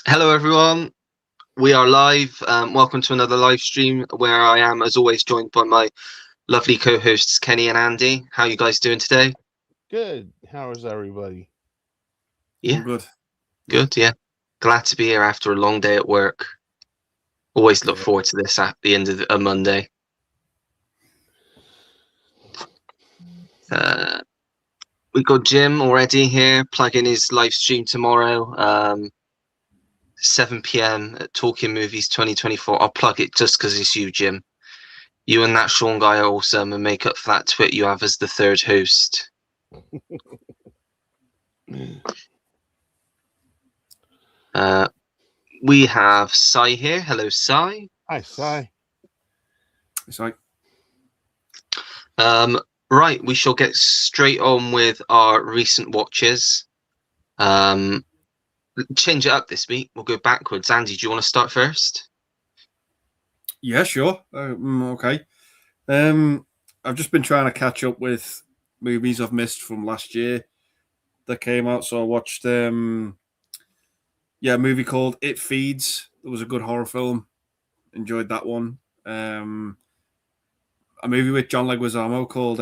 Hello, everyone. We are live. Welcome to another live stream where I am, as always, joined by my lovely co-hosts Kenny and Andy. How you guys doing today? Good. How is everybody? All Yeah, good. good. Yeah, glad to be here after a long day at work. Always look Yeah. forward to this at the end of a Monday. Uh, we got Jim already here, plugging his live stream tomorrow, 7 p.m. at Talking Movies 2024. I'll plug it just because it's you, Jim. You and that Sean guy are awesome, and make up for that twit you have as the third host. We have Sai here. Hello, Sai. Hi, Cy. It's like, Right, we shall get straight on with our recent watches. Change it up this week. We'll go backwards. Andy, do you want to start first? yeah, sure. Okay. I've just been trying to catch up with movies I've missed from last year that came out. So I watched, a movie called It Feeds. It was a good horror film. Enjoyed that one. A movie with John Leguizamo called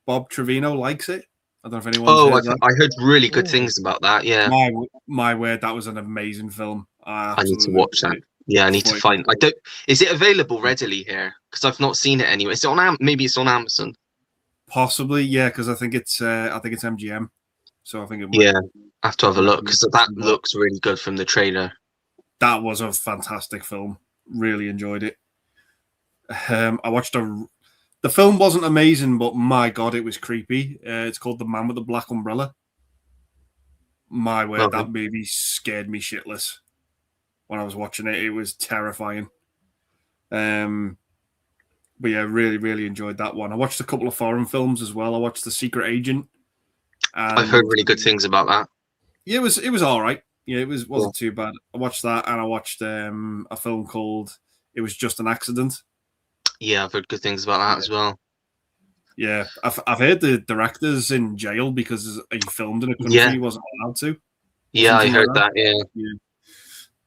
Bob Trevino Likes It. I don't know if anyone's Oh, heard that. I heard really good Oh. things about that. Yeah, My word, that was an amazing film. I I need to absolutely watch that. loved it. Yeah, I need to But- find. I don't. Is it available readily here? Because I've not seen it anywhere. Is it on? Maybe it's on Amazon. Possibly, yeah, because I think it's MGM. So I think it might. Yeah, I have to have a look because that looks really good from the trailer. That was a fantastic film. Really enjoyed it. I watched the film wasn't amazing, but my god, it was creepy. It's called The Man with the Black Umbrella. My word, Okay. that movie scared me shitless when I was watching it. It was terrifying. But yeah, really, really enjoyed that one. I watched a couple of foreign films as well. I watched The Secret Agent. I've heard really good things about that. Yeah, it was all right. Yeah, it wasn't too bad. I watched that, and I watched a film called It Was Just an Accident. Yeah, I've heard good things about that as well. Yeah, I've heard the director's in jail because he filmed in a country he wasn't allowed to. Yeah, I something heard like that. Yeah.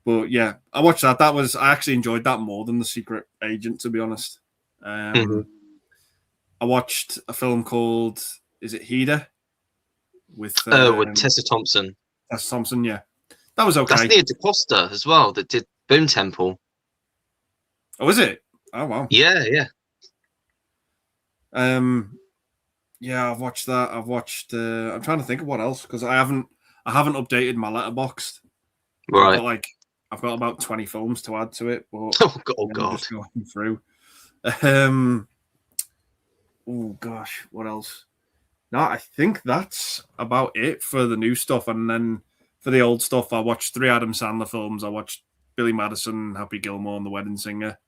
But yeah, I watched that. I actually enjoyed that more than The Secret Agent, to be honest. Mhm. I watched a film called Is it Heater? With Tessa Thompson. Tessa Thompson, yeah. That was okay. That's Nia DaCosta as well that did Bone Temple. Oh, is it? Oh wow. Yeah. Yeah, I've watched that. I've watched. I'm trying to think of what else because I haven't updated my letterboxed. Right. I've got about 20 films to add to it. But Oh God. I'm just going through. Oh gosh, what else? No, I think that's about it for the new stuff. And then for the old stuff, I watched 3 Adam Sandler films. I watched Billy Madison, Happy Gilmore, and The Wedding Singer.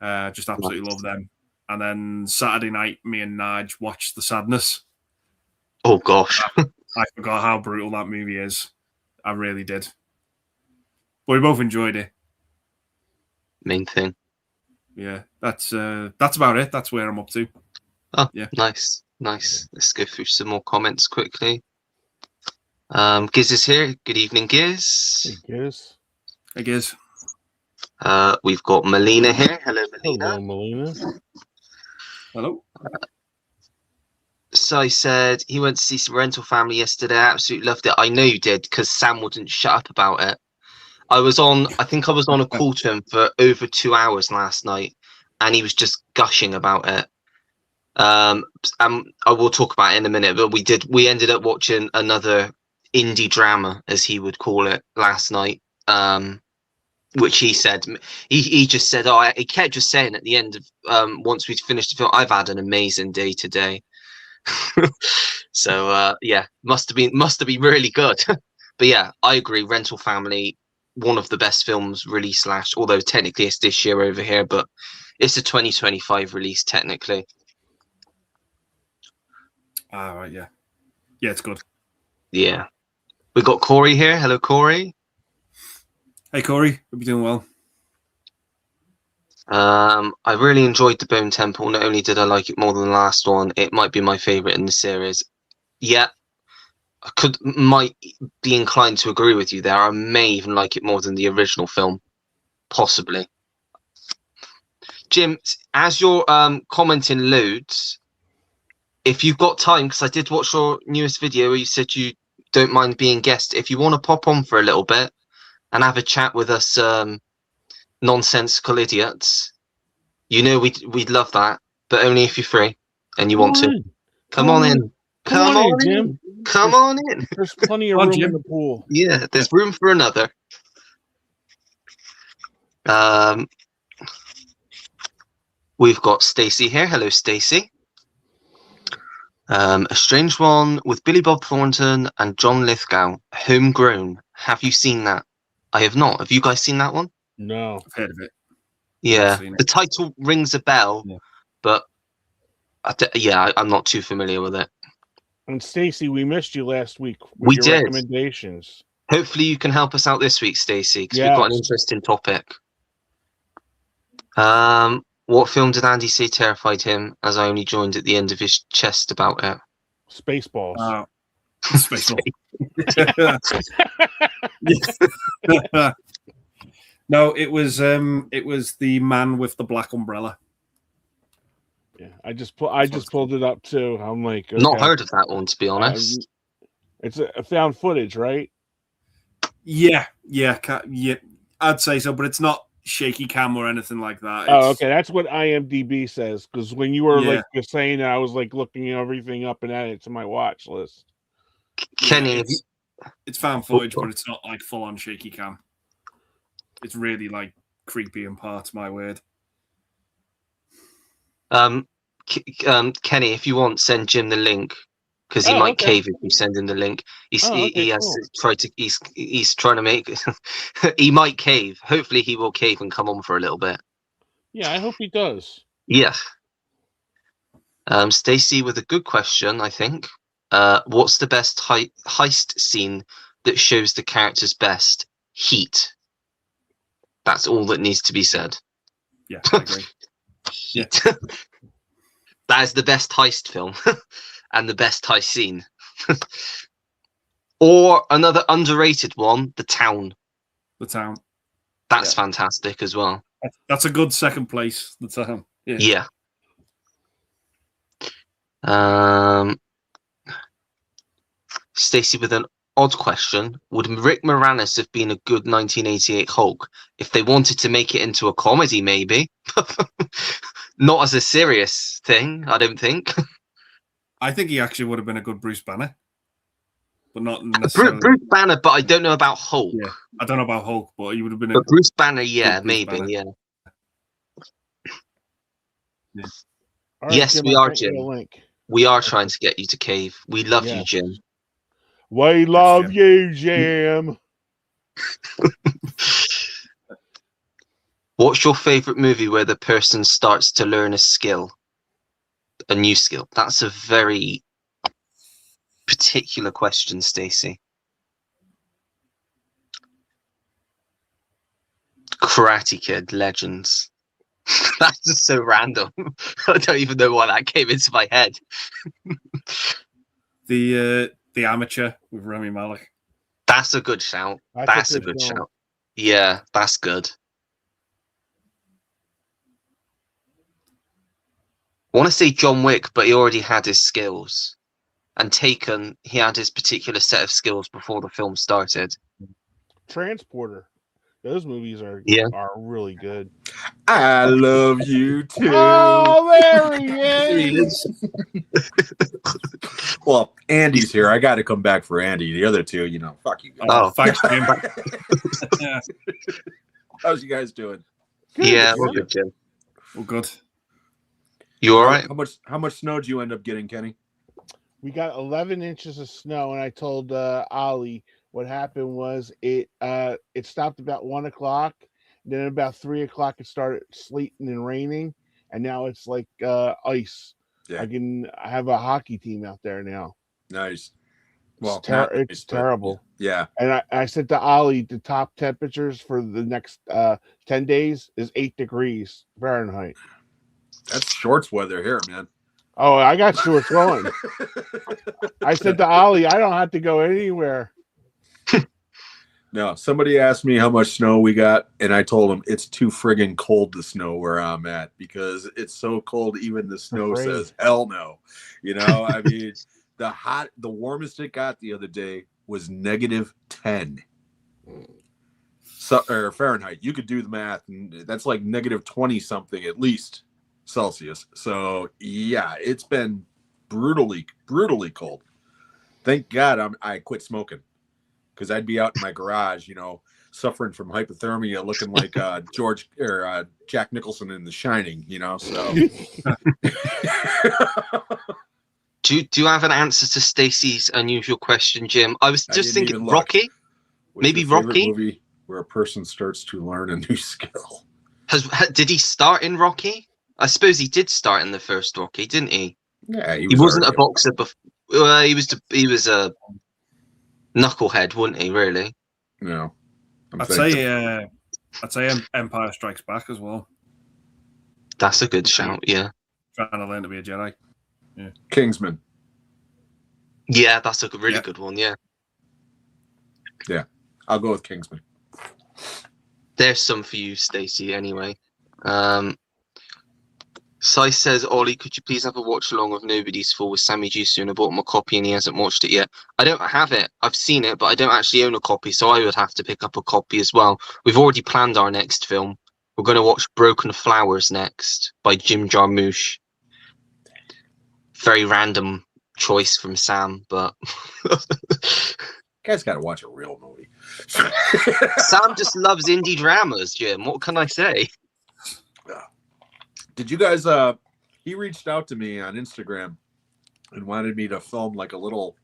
Just absolutely love them. And then Saturday night, me and Nige watched The Sadness. Oh gosh. I forgot how brutal that movie is. I really did. But we both enjoyed it. Main thing. Yeah, that's about it. That's where I'm up to. Oh, yeah. Nice. Let's go through some more comments quickly. Giz is here. Good evening, Giz. Hey, Giz. Hey, Giz. We've got Melina here. Hello, Melina. Hello, Melina. Hello. So I said he went to see some Rental Family yesterday. I absolutely loved it. I know you did because Sam wouldn't shut up about it. I think I was on a call to him for over 2 hours last night, and he was just gushing about it. And I will talk about it in a minute, but we ended up watching another indie drama, as he would call it, last night. Which he said, he just said, he kept just saying at the end of once we'd finished the film, I've had an amazing day today. So yeah, must have been really good. But yeah, I agree. Rental Family, one of the best films released although technically it's this year over here, but it's a 2025 release technically. Right, yeah, it's good. Yeah, we got Corey here. Hello, Corey. Hey, Corey. Hope you're doing well. I really enjoyed the Bone Temple. Not only did I like it more than the last one, it might be my favorite in the series. Yeah, might be inclined to agree with you there. I may even like it more than the original film, possibly. Jim, as you're commenting loads, if you've got time, because I did watch your newest video where you said you don't mind being guest, if you want to pop on for a little bit and have a chat with us nonsensical idiots, you know we'd love that, but only if you're free and you want to. Come on in. Come on in, Jim. Come on in. There's plenty of room in the pool. Yeah, there's room for another. We've got Stacey here. Hello, Stacey. A Strange One with Billy Bob Thornton and John Lithgow. Homegrown. Have you seen that? I have not. Have you guys seen that one? No. I've heard of it. Yeah. The title rings a bell, but I'm not too familiar with it. And Stacey, we missed you last week with We your did. recommendations. Hopefully you can help us out this week, Stacey, because we've got an interesting topic. What film did Andy say terrified him, as I only joined at the end of his chest about it? Spaceballs. Spaceballs. No, it was the Man with the Black Umbrella. Yeah, I just pulled it up too. I'm like, okay. Not heard of that one, to be honest. It's a found footage, right? Yeah, I'd say so, but it's not shaky cam or anything like that. Okay, that's what IMDb says. Because when you were like just saying that, I was like looking everything up and adding it to my watch list. Kenny, it's found footage, but it's not like full on shaky cam. It's really like creepy in parts. My word. Kenny, if you want, send Jim the link because he might cave if you send him the link. He's trying to make. He might cave. Hopefully, he will cave and come on for a little bit. Yeah, I hope he does. Yeah. Stacey with a good question, I think. What's the best heist scene that shows the characters best? Heat. That's all that needs to be said. Yeah, I agree. Heat. That is the best heist film and the best heist scene. Or another underrated one, The Town. The Town. That's fantastic as well. That's a good second place. The Town. Yeah. Stacey with an odd question. Would Rick Moranis have been a good 1988 Hulk if they wanted to make it into a comedy, maybe? Not as a serious thing, I don't think. I think he actually would have been a good Bruce Banner. But not necessarily... Bruce Banner, but I don't know about Hulk. Yeah, I don't know about Hulk, but he would have been But Bruce Banner, maybe, yeah. Right, yes, Jim, we are, Jim. We are trying to get you to cave. We love you, Jim. We love you, Jim. What's your favorite movie where the person starts to learn a new skill? That's a very particular question, Stacey. Karate Kid, Legends. That's just so random. I don't even know why that came into my head. The Amateur with Rami Malek. That's a good shout. That's a good shout. Yeah, that's good. I want to say John Wick, but he already had his skills. And Taken, he had his particular set of skills before the film started. Transporter. Those movies are really good. I love you too. Oh, there he is. Well, Andy's here. I got to come back for Andy. The other two, fuck you guys. Oh, thanks, Jim. How's you guys doing? Good, we're good, Jim. Well, good. You all right? How much snow did you end up getting, Kenny? We got 11 inches of snow, and I told Ollie what happened was it stopped about 1 o'clock. Then about 3 o'clock, it started sleeting and raining, and now it's like ice. Yeah. I have a hockey team out there now. Nice. Well, it's terrible. Yeah. And I said to Ollie, the top temperatures for the next 10 days is 8 degrees Fahrenheit. That's shorts weather here, man. Oh, I got shorts going. I said to Ollie, I don't have to go anywhere. No, somebody asked me how much snow we got, and I told them it's too friggin' cold to snow where I'm at because it's so cold. Even the snow Afraid. says hell no. You know, I mean, the warmest it got the other day was -10. So, or Fahrenheit. You could do the math, and that's like -20 something at least Celsius. So yeah, it's been brutally cold. Thank God I quit smoking. Because I'd be out in my garage, you know, suffering from hypothermia, looking like George or Jack Nicholson in The Shining, you know. So, do you have an answer to Stacey's unusual question, Jim? I was just thinking Rocky. Maybe Rocky. Movie where a person starts to learn a new skill. Did he start in Rocky? I suppose he did start in the first Rocky, didn't he? Yeah, he wasn't a boxer before. He was a knucklehead, wasn't he? Really? No. I'd say Empire Strikes Back as well. That's a good shout. Yeah. Trying to learn to be a Jedi. Yeah. Kingsman. Yeah, that's a really good one. Yeah. Yeah, I'll go with Kingsman. There's some for you, Stacey. Anyway, Sai says, Ollie, could you please have a watch along of Nobody's Fool with Sammy G soon? I bought him a copy and he hasn't watched it yet. I don't have it. I've seen it, but I don't actually own a copy, so I would have to pick up a copy as well. We've already planned our next film. We're going to watch Broken Flowers next by Jim Jarmusch. Very random choice from Sam, but Guy's got to watch a real movie. Sam just loves indie dramas, Jim. What can I say? Did you guys he reached out to me on Instagram and wanted me to film like a little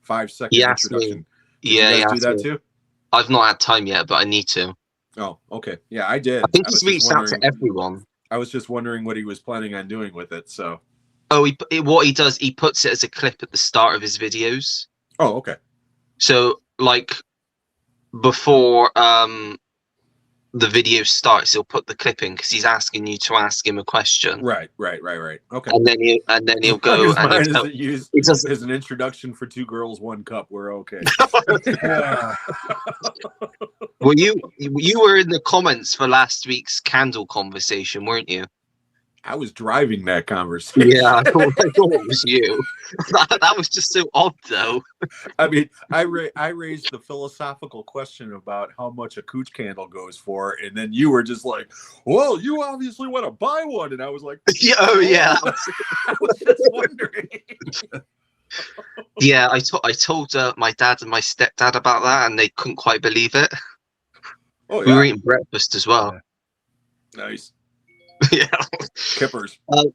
5-second introduction. Did you guys do that too? I've not had time yet, but I need to. Oh, okay. Yeah, I did. I think he's reached out to everyone. I was just wondering what he was planning on doing with it, so. Oh, what he does, he puts it as a clip at the start of his videos. Oh, okay. So, like, before the video starts, he'll put the clip in because he's asking you to ask him a question. Right. Okay. And then he'll go and he does as an introduction for Two Girls, One Cup. We're okay. Well, you were in the comments for last week's candle conversation, weren't you? I was driving that conversation. Yeah, I thought it was you. That was just so odd, though. I mean, I raised the philosophical question about how much a cooch candle goes for, and then you were just like, "Well, you obviously want to buy one," and I was like, "Yeah, oh yeah." I was just wondering. Yeah, I told my dad and my stepdad about that, and they couldn't quite believe it. Oh, yeah. We were eating breakfast as well. Yeah. Nice. Yeah. Kippers. Well.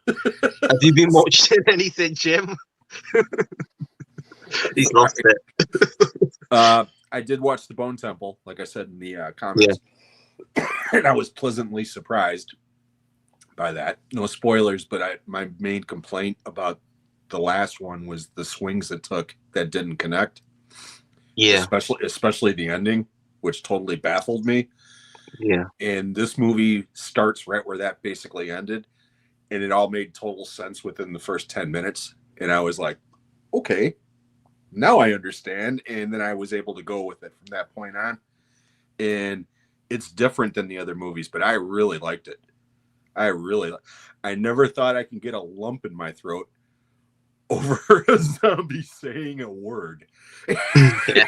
Have you been watching anything, Jim? He's lost it. I did watch The Bone Temple, like I said in the comments. Yeah. And I was pleasantly surprised by that. No spoilers, but my main complaint about the last one was the swings it took that didn't connect. Yeah. Especially the ending, which totally baffled me. Yeah. And this movie starts right where that basically ended, and it all made total sense within the first 10 minutes. And I was like, okay, now I understand. And then I was able to go with it from that point on. And it's different than the other movies, but I really liked it. I never thought I could get a lump in my throat over a zombie saying a word. Yeah.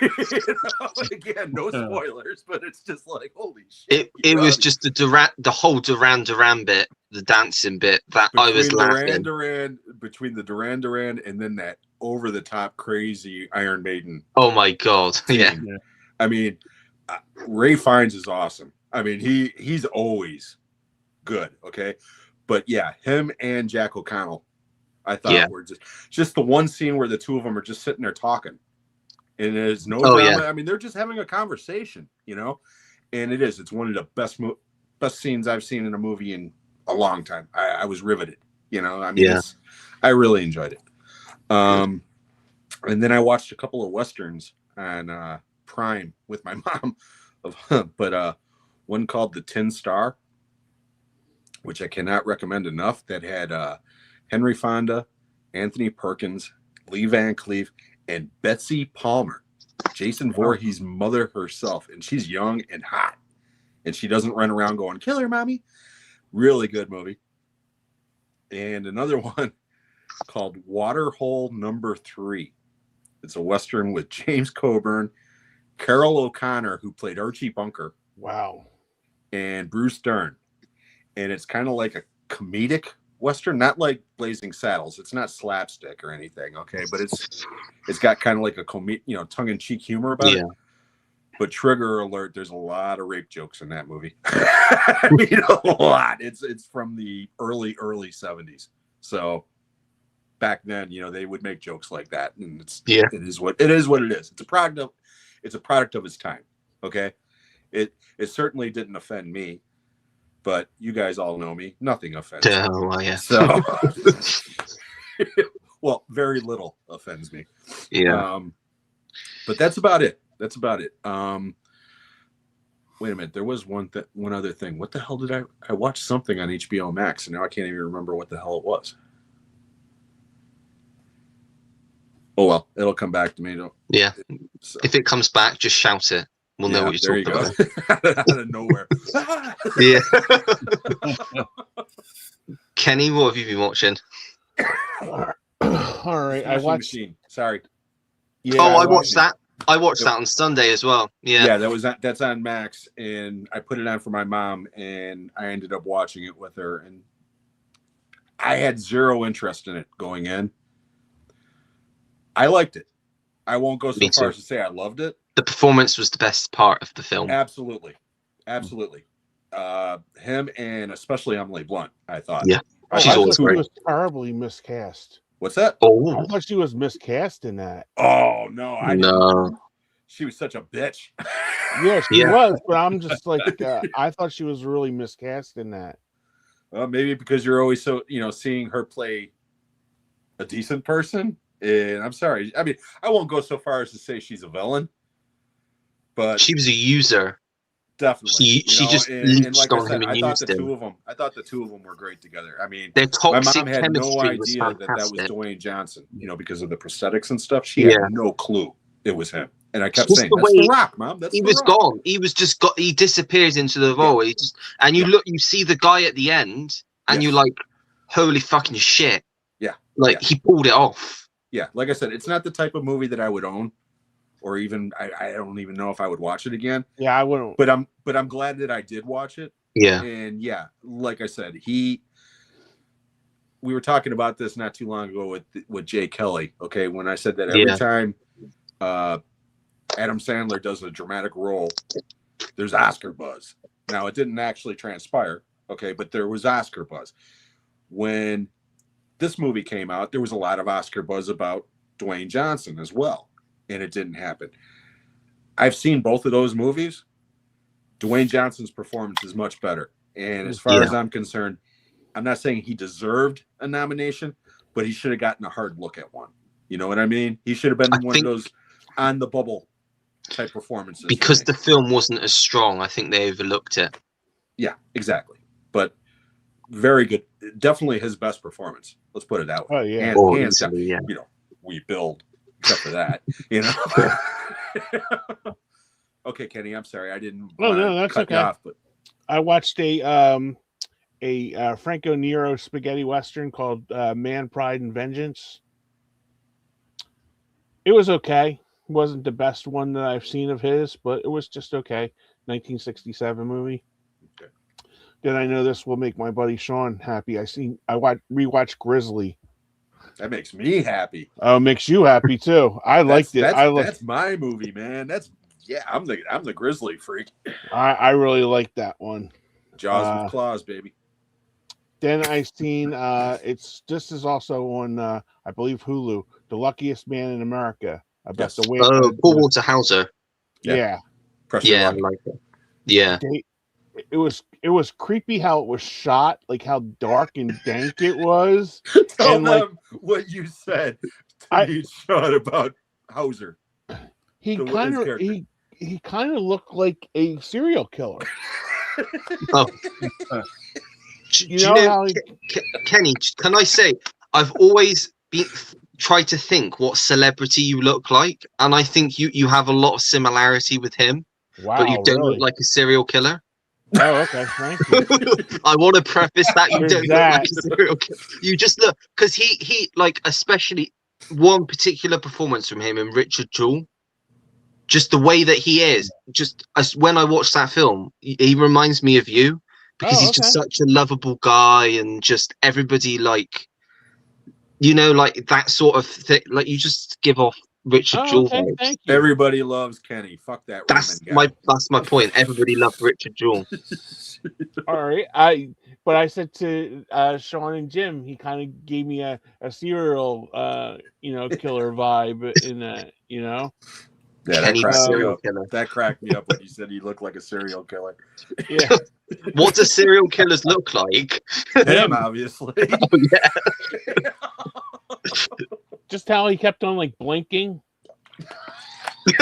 Again, no spoilers, but it's just like, holy shit. It was just the whole Duran Duran bit, the dancing bit that I was laughing. Between the Duran Duran and then that over the top crazy Iron Maiden. Oh my God. Yeah. I mean, Ray Fiennes is awesome. I mean, he's always good. Okay. But yeah, him and Jack O'Connell, I thought were just the one scene where the two of them are just sitting there talking. And there's no drama. Yeah. I mean, they're just having a conversation, you know? And it's one of the best scenes I've seen in a movie in a long time. I was riveted, you know? I mean, I really enjoyed it. And then I watched a couple of Westerns on Prime with my mom. But one called The Tin Star. which I cannot recommend enough, that had Henry Fonda, Anthony Perkins, Lee Van Cleef, and Betsy Palmer, Jason Voorhees' mother herself. And she's young and hot. And she doesn't run around going, "Kill her, mommy." Really good movie. And another one called Waterhole Number 3. It's a Western with James Coburn, Carol O'Connor, who played Archie Bunker. Wow. And Bruce Dern. And it's kind of like a comedic Western, not like Blazing Saddles. It's not slapstick or anything, okay? But it's got kind of like a tongue-in-cheek humor about it. But trigger alert, there's a lot of rape jokes in that movie. I mean, a lot. It's from the early 70s. So back then, they would make jokes like that, and it is what it is. It's a product of its time. Okay, it certainly didn't offend me, but you guys all know me. Nothing offends me. Oh, yeah. So, well, very little offends me. Yeah. But that's about it. Wait a minute. There was one other thing. What the hell did I watched something on HBO Max, and now I can't even remember what the hell it was. Oh well, it'll come back to me. Yeah. So. If it comes back, just shout it. We'll know what you're talking about. Out of nowhere. Yeah. Kenny, what have you been watching? All right, I watched. Machine. Sorry. Yeah, I watched that. I watched that on Sunday as well. Yeah. Yeah, that's on Max, and I put it on for my mom, and I ended up watching it with her, and I had zero interest in it going in. I liked it. I won't go so far as to say I loved it. The performance was the best part of the film. Absolutely. Him and especially Emily Blunt, I thought. Yeah. She's always great. She was terribly miscast. What's that? Oh, I thought she was miscast in that. Oh no, no. She was such a bitch. Yeah, she was, but I'm just like, I thought she was really miscast in that. Well, maybe because you're always so seeing her play a decent person. And I'm sorry. I mean, I won't go so far as to say she's a villain, but she was a user. Definitely. She just and like on I said, him and I thought used the him. two of them. I thought the two of them were great together. I mean, their toxic my mom had no idea that was Dwayne Johnson. Because of the prosthetics and stuff. She had no clue it was him. And I kept saying, "That's The Rock, Mom." He was gone. He was just got. He disappears into the role. And you see the guy at the end, and you're like, "Holy fucking shit!" Yeah, he pulled it off. Yeah, like I said, it's not the type of movie that I would own, or even I don't even know if I would watch it again. Yeah, I wouldn't. But I'm glad that I did watch it. Yeah. And like I said, we were talking about this not too long ago with Jay Kelly. Okay, when I said that every time Adam Sandler does a dramatic role, there's Oscar buzz. Now it didn't actually transpire, okay, but there was Oscar buzz. When this movie came out, there was a lot of Oscar buzz about Dwayne Johnson as well, and it didn't happen. I've seen both of those movies. Dwayne Johnson's performance is much better. And as far as I'm concerned, I'm not saying he deserved a nomination, but he should have gotten a hard look at one. You know what I mean? He should have been one of those on the bubble type performances. Because the film wasn't as strong, I think they overlooked it. Yeah, exactly. But very good. Definitely his best performance. Let's put it that way. Oh, yeah. Hands down. We build except for that. Okay, Kenny, I'm sorry. I didn't that's cut okay. you off, but I watched a Franco Nero spaghetti western called Man, Pride, and Vengeance. It was okay. It wasn't the best one that I've seen of his, but it was just okay. 1967 movie. Okay. Then I know this will make my buddy Sean happy. I rewatched Grizzly. That makes me happy. Oh, makes you happy too. I liked it. That's my movie, man. I'm the Grizzly freak. I really liked that one. Jaws with claws, baby. Then I seen this is also on I believe Hulu, The Luckiest Man in America. About the way Paul Walter Hauser. Yeah. I like it. Yeah. It was creepy how it was shot, like how dark and dank it was. Tell them what you said to me, Sean, about Hauser. He kind of looked like a serial killer. Oh. Do you know, how Kenny? Can I say I've always tried to think what celebrity you look like, and I think you have a lot of similarity with him, but you wow, don't really? look like a serial killer. Oh, okay, thank you. I want to preface that you There's don't look like that. a serial killer. You just look, because he like, especially one particular performance from him in Richard Jewell, just the way that he is, just as when I watched that film, he reminds me of you, because Oh, he's just such a lovable guy, and just everybody, like, you know, like that sort of thing, like you just give off Richard Oh, Jewell okay, vibes. thank you. Everybody loves Kenny. Fuck that Raymond guy. That's my point. Everybody loved Richard Jewell. All right, but I said to Sean and Jim, he kind of gave me a serial killer vibe in that, Yeah, that Kenny the cracked me serial up. killer. That cracked me up when you said he looked like a serial killer. Yeah. What do serial killers look like? Him, obviously. Oh, yeah. Just how he kept on like blinking. You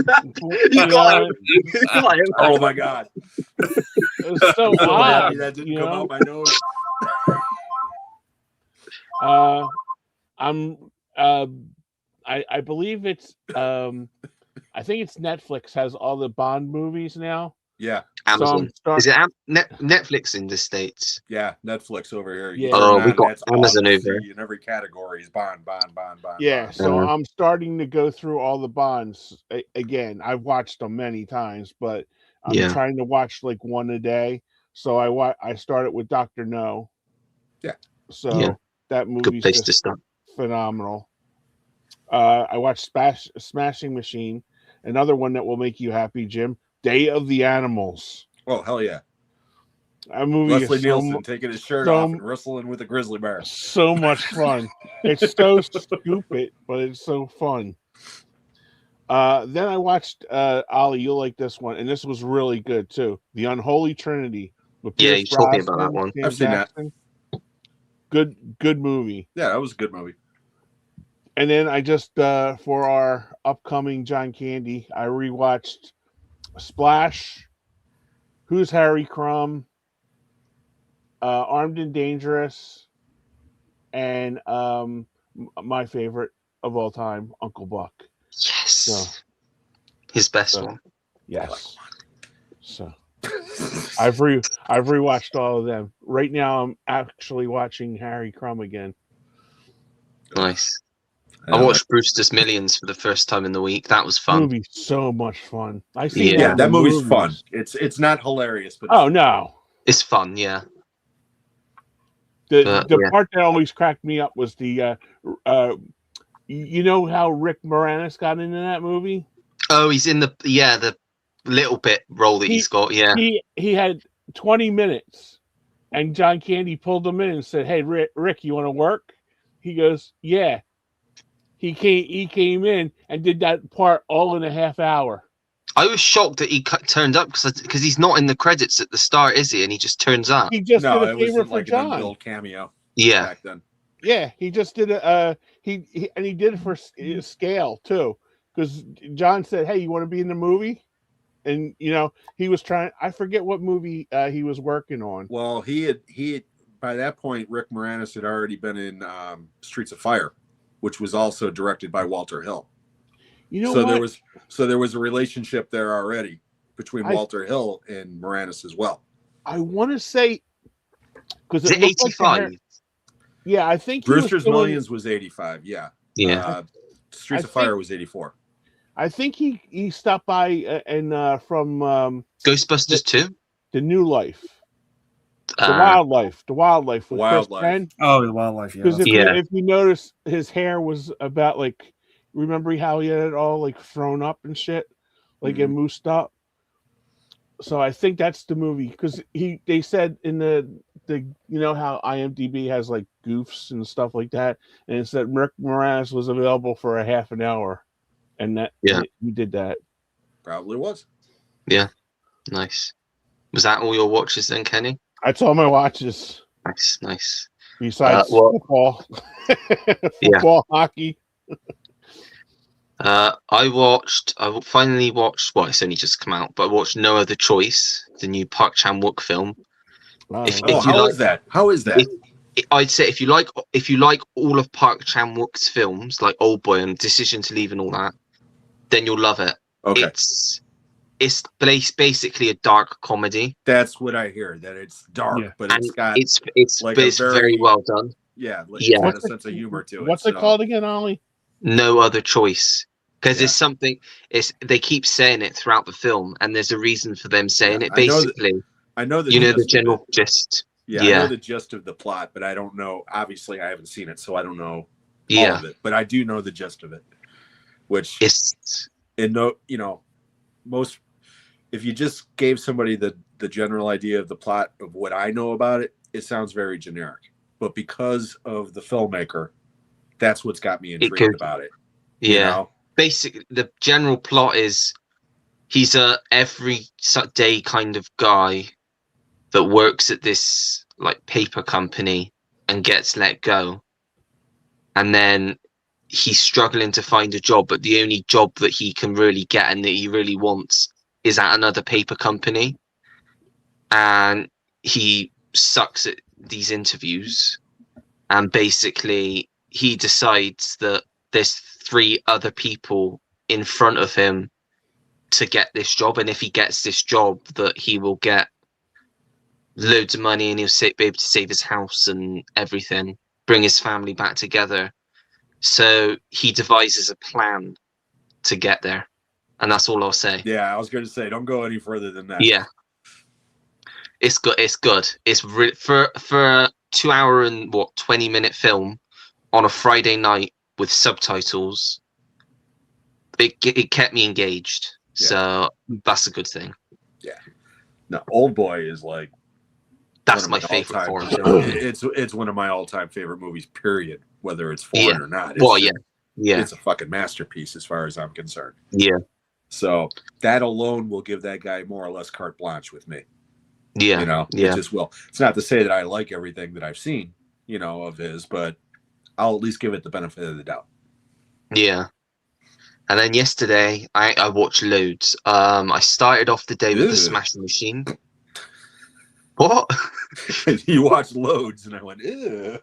got him. You got him. Oh my god! It was so I'm so odd. happy that didn't come out my nose. I believe it's I think it's Netflix has all the Bond movies now. Yeah, Amazon. So Is it Netflix in the States? yeah, Netflix over here. Yeah. Oh, we got That's all Amazon you over see here. in every category is Bond. Yeah, Bond. so I'm starting to go through all the Bonds again. I've watched them many times, but I'm trying to watch like one a day. So I started with Dr. No. Yeah. So that movie's Good place to just start. phenomenal. I watched Smashing Machine, another one that will make you happy, Jim. Day of the Animals. Oh hell yeah! That movie Leslie is Nielsen taking his shirt off and wrestling with a grizzly bear. so much fun. It's so stupid, but it's so fun. Then I watched Ollie, you'll like this one, and this was really good too. The Unholy Trinity with Yeah, Pierce you told me Brosnan, about that one. Sam I've seen that. Jackson. Good movie. Yeah, that was a good movie. And then I just for our upcoming John Candy, I rewatched Splash, Who's Harry Crumb, Armed and Dangerous, and my favorite of all time, Uncle Buck. Yes. So, His best one. yes. So I've rewatched all of them. Right now I'm actually watching Harry Crumb again. Nice. I watched Brewster's Millions for the first time in the week. That was fun. Movie's so much fun. I see. Yeah, that movie's fun. It's not hilarious, but oh no, it's fun. Yeah. The part that always cracked me up was the you know how Rick Moranis got into that movie? Oh, he's in the little bit role that he's got. Yeah. He had 20 minutes, and John Candy pulled him in and said, "Hey, Rick, you want to work?" He goes, "Yeah." He came in and did that part all in a half hour. I was shocked that he turned up because he's not in the credits at the start, is he? And he just turns up. He just did a it was favor for like John. an unbilled cameo. Yeah. Back then. Yeah, he just did he did it for scale too, because John said, "Hey, you want to be in the movie?" And he was trying. I forget what movie he was working on. Well, he had by that point, Rick Moranis had already been in Streets of Fire, which was also directed by Walter Hill. There was a relationship there already between Walter Hill and Moranis as well. I want to say because it 85. Yeah, I think Brewster's Millions was 85. Yeah. Yeah. Streets of Fire was 84. I think he stopped by and from Ghostbusters 2, The New Life. The wildlife with Chris Penn. Oh, the wildlife. Yeah. Because if you notice, his hair was about like, remember how he had it all like thrown up and shit, like it moosed up. So I think that's the movie because they said in the how IMDb has like goofs and stuff like that, and it said Rick Moranis was available for a half an hour, and that he did that. Probably was. Yeah, nice. Was that all your watches then, Kenny? That's all my watches. Nice. Besides football, hockey. I finally watched. Well, it's only just come out, but I watched No Other Choice, the new Park Chan-wook film. How is that? How is that? I'd say if you like all of Park Chan-wook's films, like Old Boy and Decision to Leave and all that, then you'll love it. Okay. It's basically a dark comedy. That's what I hear. That it's dark, but it's got it's very well done. Yeah, it's got a sense of humor to it. What's it called again, Ollie? No Other Choice. Because it's something. They keep saying it throughout the film, and there's a reason for them saying it. Basically, I know the general gist. Yeah, I know the gist of the plot, but I don't know. Obviously, I haven't seen it, so I don't know all of it. But I do know the gist of it, which most. If you just gave somebody the general idea of the plot of what I know about it, it sounds very generic. But because of the filmmaker, that's what's got me intrigued about it. Yeah. You know? Basically, the general plot is he's a everyday kind of guy that works at this like paper company and gets let go. And then he's struggling to find a job, but the only job that he can really get and that he really wants is at another paper company. And he sucks at these interviews. And basically he decides that there's 3 other people in front of him to get this job. And if he gets this job, that he will get loads of money and he'll be able to save his house and everything, bring his family back together. So he devises a plan to get there. And that's all I'll say. Yeah, I was going to say, don't go any further than that. Yeah. It's good. It's good. It's for a 2-hour and 20-minute film on a Friday night with subtitles. It kept me engaged. Yeah. So that's a good thing. Yeah. No, Old Boy is like that's my favorite foreign film. It's one of my all-time favorite movies, period, whether it's foreign or not. It's a fucking masterpiece as far as I'm concerned. Yeah. So that alone will give that guy more or less carte blanche with me. Yeah. It just will. It's not to say that I like everything that I've seen, of his, but I'll at least give it the benefit of the doubt. Yeah. And then yesterday I watched Loads. I started off the day with the Smashing Machine. What? You watched Loads, and I went, ew.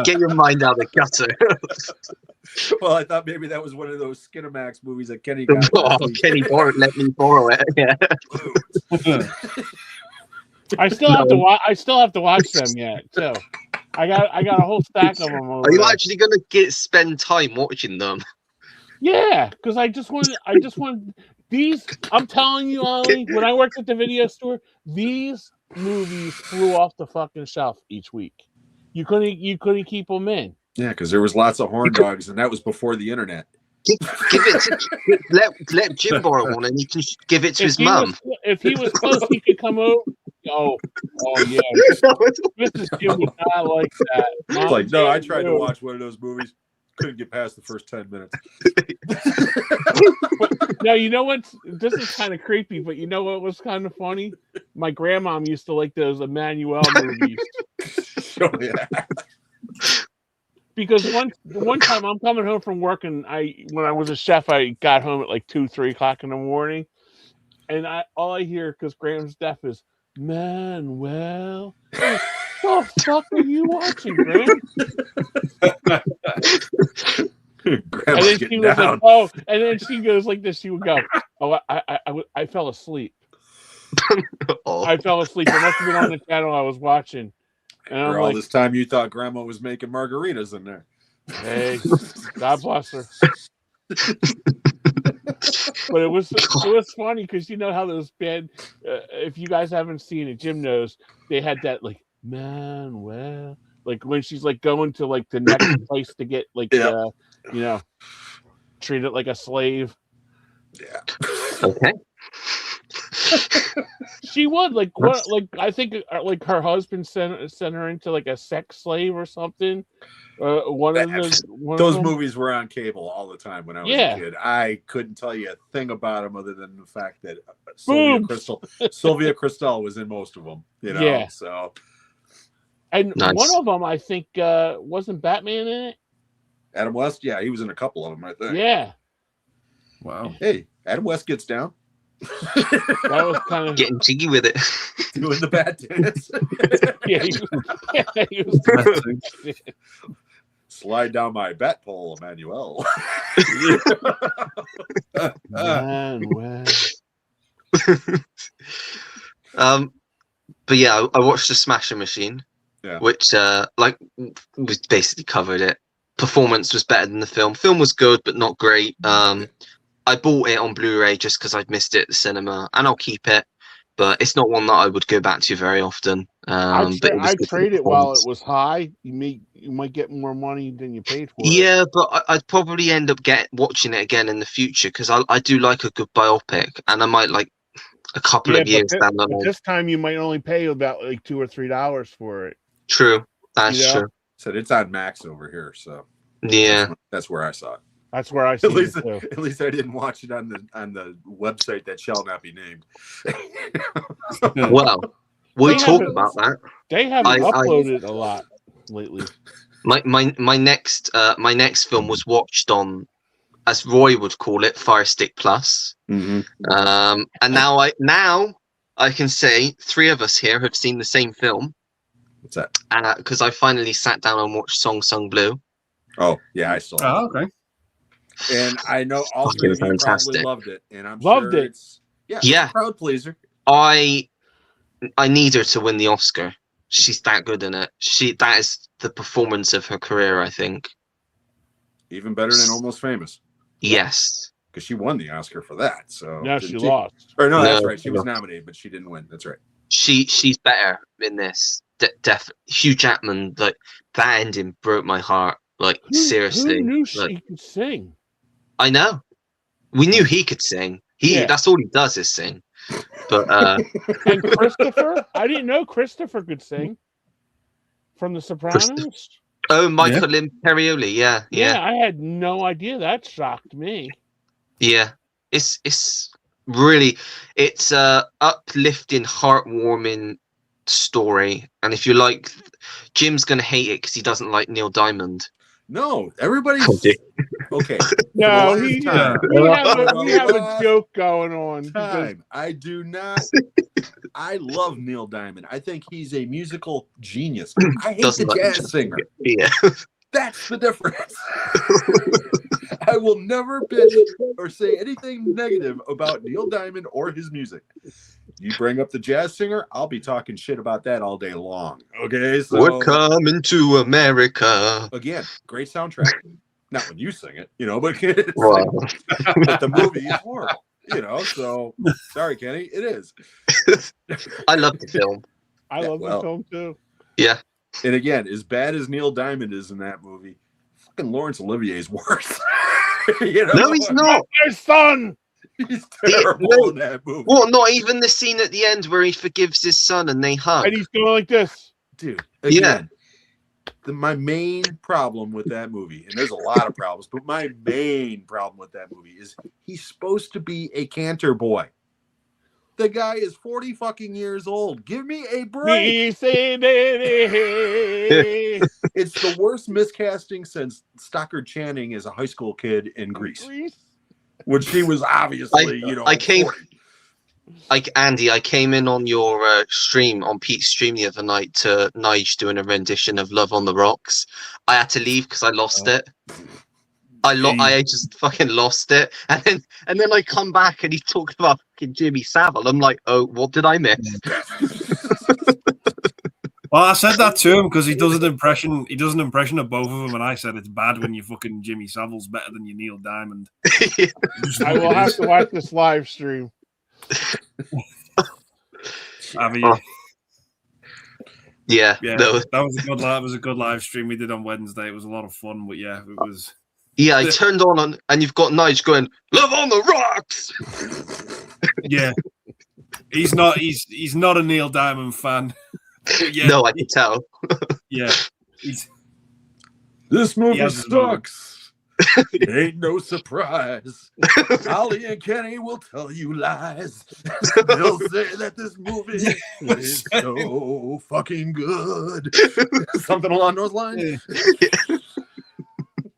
Get your mind out of the gutter. Well, I thought maybe that was one of those Skinamax movies that Kenny got. Kenny let me borrow it. Yeah. I still have to watch them yet. So I got a whole stack of them. Are you actually going to spend time watching them? Yeah, because I just want these. I'm telling you, Ollie, when I worked at the video store, these movies flew off the fucking shelf each week. You couldn't keep them in. Yeah, because there was lots of horn dogs, and that was before the internet. Give it to let Jim borrow one, and he can give it to his mum. If he was close, he could come over. Oh yeah. Mrs. Jim would not like that. It's like, no, I tried to watch one of those movies. Couldn't get past the first 10 minutes. But, now, you know what? This is kind of creepy, but you know what was kind of funny? My grandmom used to like those Emmanuel movies. Oh, yeah. Because one time I'm coming home from work, and when I was a chef, I got home at like 2-3 o'clock in the morning, and all I hear, because Graham's deaf, is Manuel. What the fuck are you watching, Graham? And then she was like, "Oh," and then she goes like this. She would go, "Oh, I fell asleep. I fell asleep. It must have been on the channel I was watching." And for all this time, you thought Grandma was making margaritas in there. Hey, God bless her. But it was funny because you know how those band. If you guys haven't seen it, Jim knows they had that like Manuel, like when she's like going to like the next place to get like treated like a slave. Yeah. Okay. She would like what? Like I think like her husband sent her into like a sex slave or something. Those movies were on cable all the time when I was a kid. I couldn't tell you a thing about them other than the fact that Sylvia Kristel was in most of them. Yeah. So, and one of them I think wasn't Batman in it. Adam West, yeah, he was in a couple of them, I think. Yeah. Wow. Hey, Adam West gets down. That was kind of Getting jiggy with it. Doing the bat dance. he was Slide down my bat pole, Emmanuel. Man. But yeah, I watched the Smashing Machine, which we basically covered it. Performance was better than the film. Film was good, but not great. I bought it on Blu-ray just because I'd missed it at the cinema, and I'll keep it. But it's not one that I would go back to very often. I'd trade it while it was high. You might get more money than you paid for it. Yeah, but I'd probably end up watching it again in the future because I do like a good biopic, and I might like a couple of years down the line. This time you might only pay about like $2 or $3 for it. True, that's true. Said it's on Max over here, so yeah, that's where I saw it. That's where I see it. At least I didn't watch it on the website that shall not be named. Well, we'll talk about that. They haven't uploaded a lot lately. My next film was watched on, as Roy would call it, Fire Stick Plus. Mm-hmm. And now I can say 3 of us here have seen the same film. What's that? Because I finally sat down and watched Song Sung Blue. Oh yeah, I saw it. Oh, okay. And I know all three of you probably loved it, and I'm loved sure it. It's a crowd pleaser. I need her to win the Oscar. She's that good in it. That is the performance of her career, I think. Even better than Almost Famous. Yes. Because she won the Oscar for that. So no, she lost. Or no, that's right. She was nominated, but she didn't win. That's right. She's better in this. Hugh Jackman, like that ending broke my heart. Like seriously. Who knew she could sing? I know. We knew he could sing. That's all he does is sing. But and Christopher? I didn't know Christopher could sing from The Sopranos. Oh, Michael Imperioli, yeah. I had no idea. That shocked me. Yeah. It's really uplifting, heartwarming story. And if you like, Jim's gonna hate it because he doesn't like Neil Diamond. No, everybody's okay. No, we have a joke going on. I do not. I love Neil Diamond. I think he's a musical genius. I hate the jazz singer. Yeah, that's the difference. I will never bitch or say anything negative about Neil Diamond or his music. You bring up the jazz singer, I'll be talking shit about that all day long. Okay, so we're coming to America again. Great soundtrack. Not when you sing it, but but the movie is horrible. So sorry, Kenny, it is. I love the film. I love the film too. Yeah, and again, as bad as Neil Diamond is in that movie, fucking Laurence Olivier is worse. No, he's not. My son. He's terrible in that movie. What? Not even the scene at the end where he forgives his son and they hug. And he's going like this, dude. Again, my main problem with that movie, and there's a lot of problems, but my main problem with that movie is he's supposed to be a cantor boy. The guy is 40 fucking years old. Give me a break. It's the worst miscasting since Stockard Channing as a high school kid in Grease. When she was obviously, Andy, I came in on your stream, on Pete's stream the other night to Nige doing a rendition of Love on the Rocks. I had to leave because I lost it. I just fucking lost it. And then I come back and he's talking about fucking Jimmy Savile. I'm like, oh, what did I miss? Well, I said that to him because he does an impression. He does an impression of both of them, and I said it's bad when you fucking Jimmy Savile's better than your Neil Diamond. I will have to watch this live stream. Yeah, that was a good live stream we did on Wednesday. It was a lot of fun, but yeah, it was. Yeah, I turned on and you've got Nige going, "Love on the Rocks." Yeah, he's not a Neil Diamond fan. Yeah. No, I can tell. Yeah. This movie sucks. Ain't no surprise. Ollie and Kenny will tell you lies. They'll say that this movie is so fucking good. Something along those lines.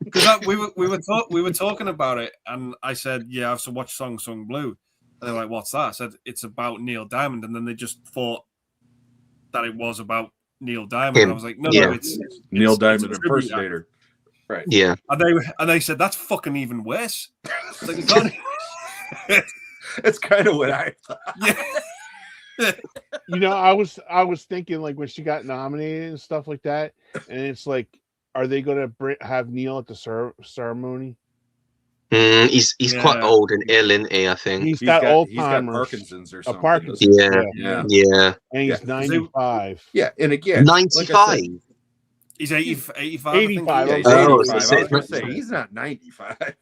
Because we were talking about it, and I said, "Yeah, I have to watch Song Sung Blue," And they were like, "What's that?" I said, "It's about Neil Diamond," and then they just thought that it was about Neil Diamond. And I was like, "No, Yeah. no, it's Neil it's Diamond a tribute act." impersonator. Right. Yeah. And they said that's fucking even worse. It's like, you can't... It's kind of what I thought. Yeah. You know, I was thinking like when she got nominated and stuff like that, and it's like, are they going to have Neil at the ceremony? He's quite old and ill, isn't he? I think He's got Alzheimer's. He's got Parkinson's or something. Parkinson's. Yeah. And he's 95. Yeah, and again, 95. Like He's 85. 85. I think. yeah, he's Oh, 85. so I was going to say he's not 95.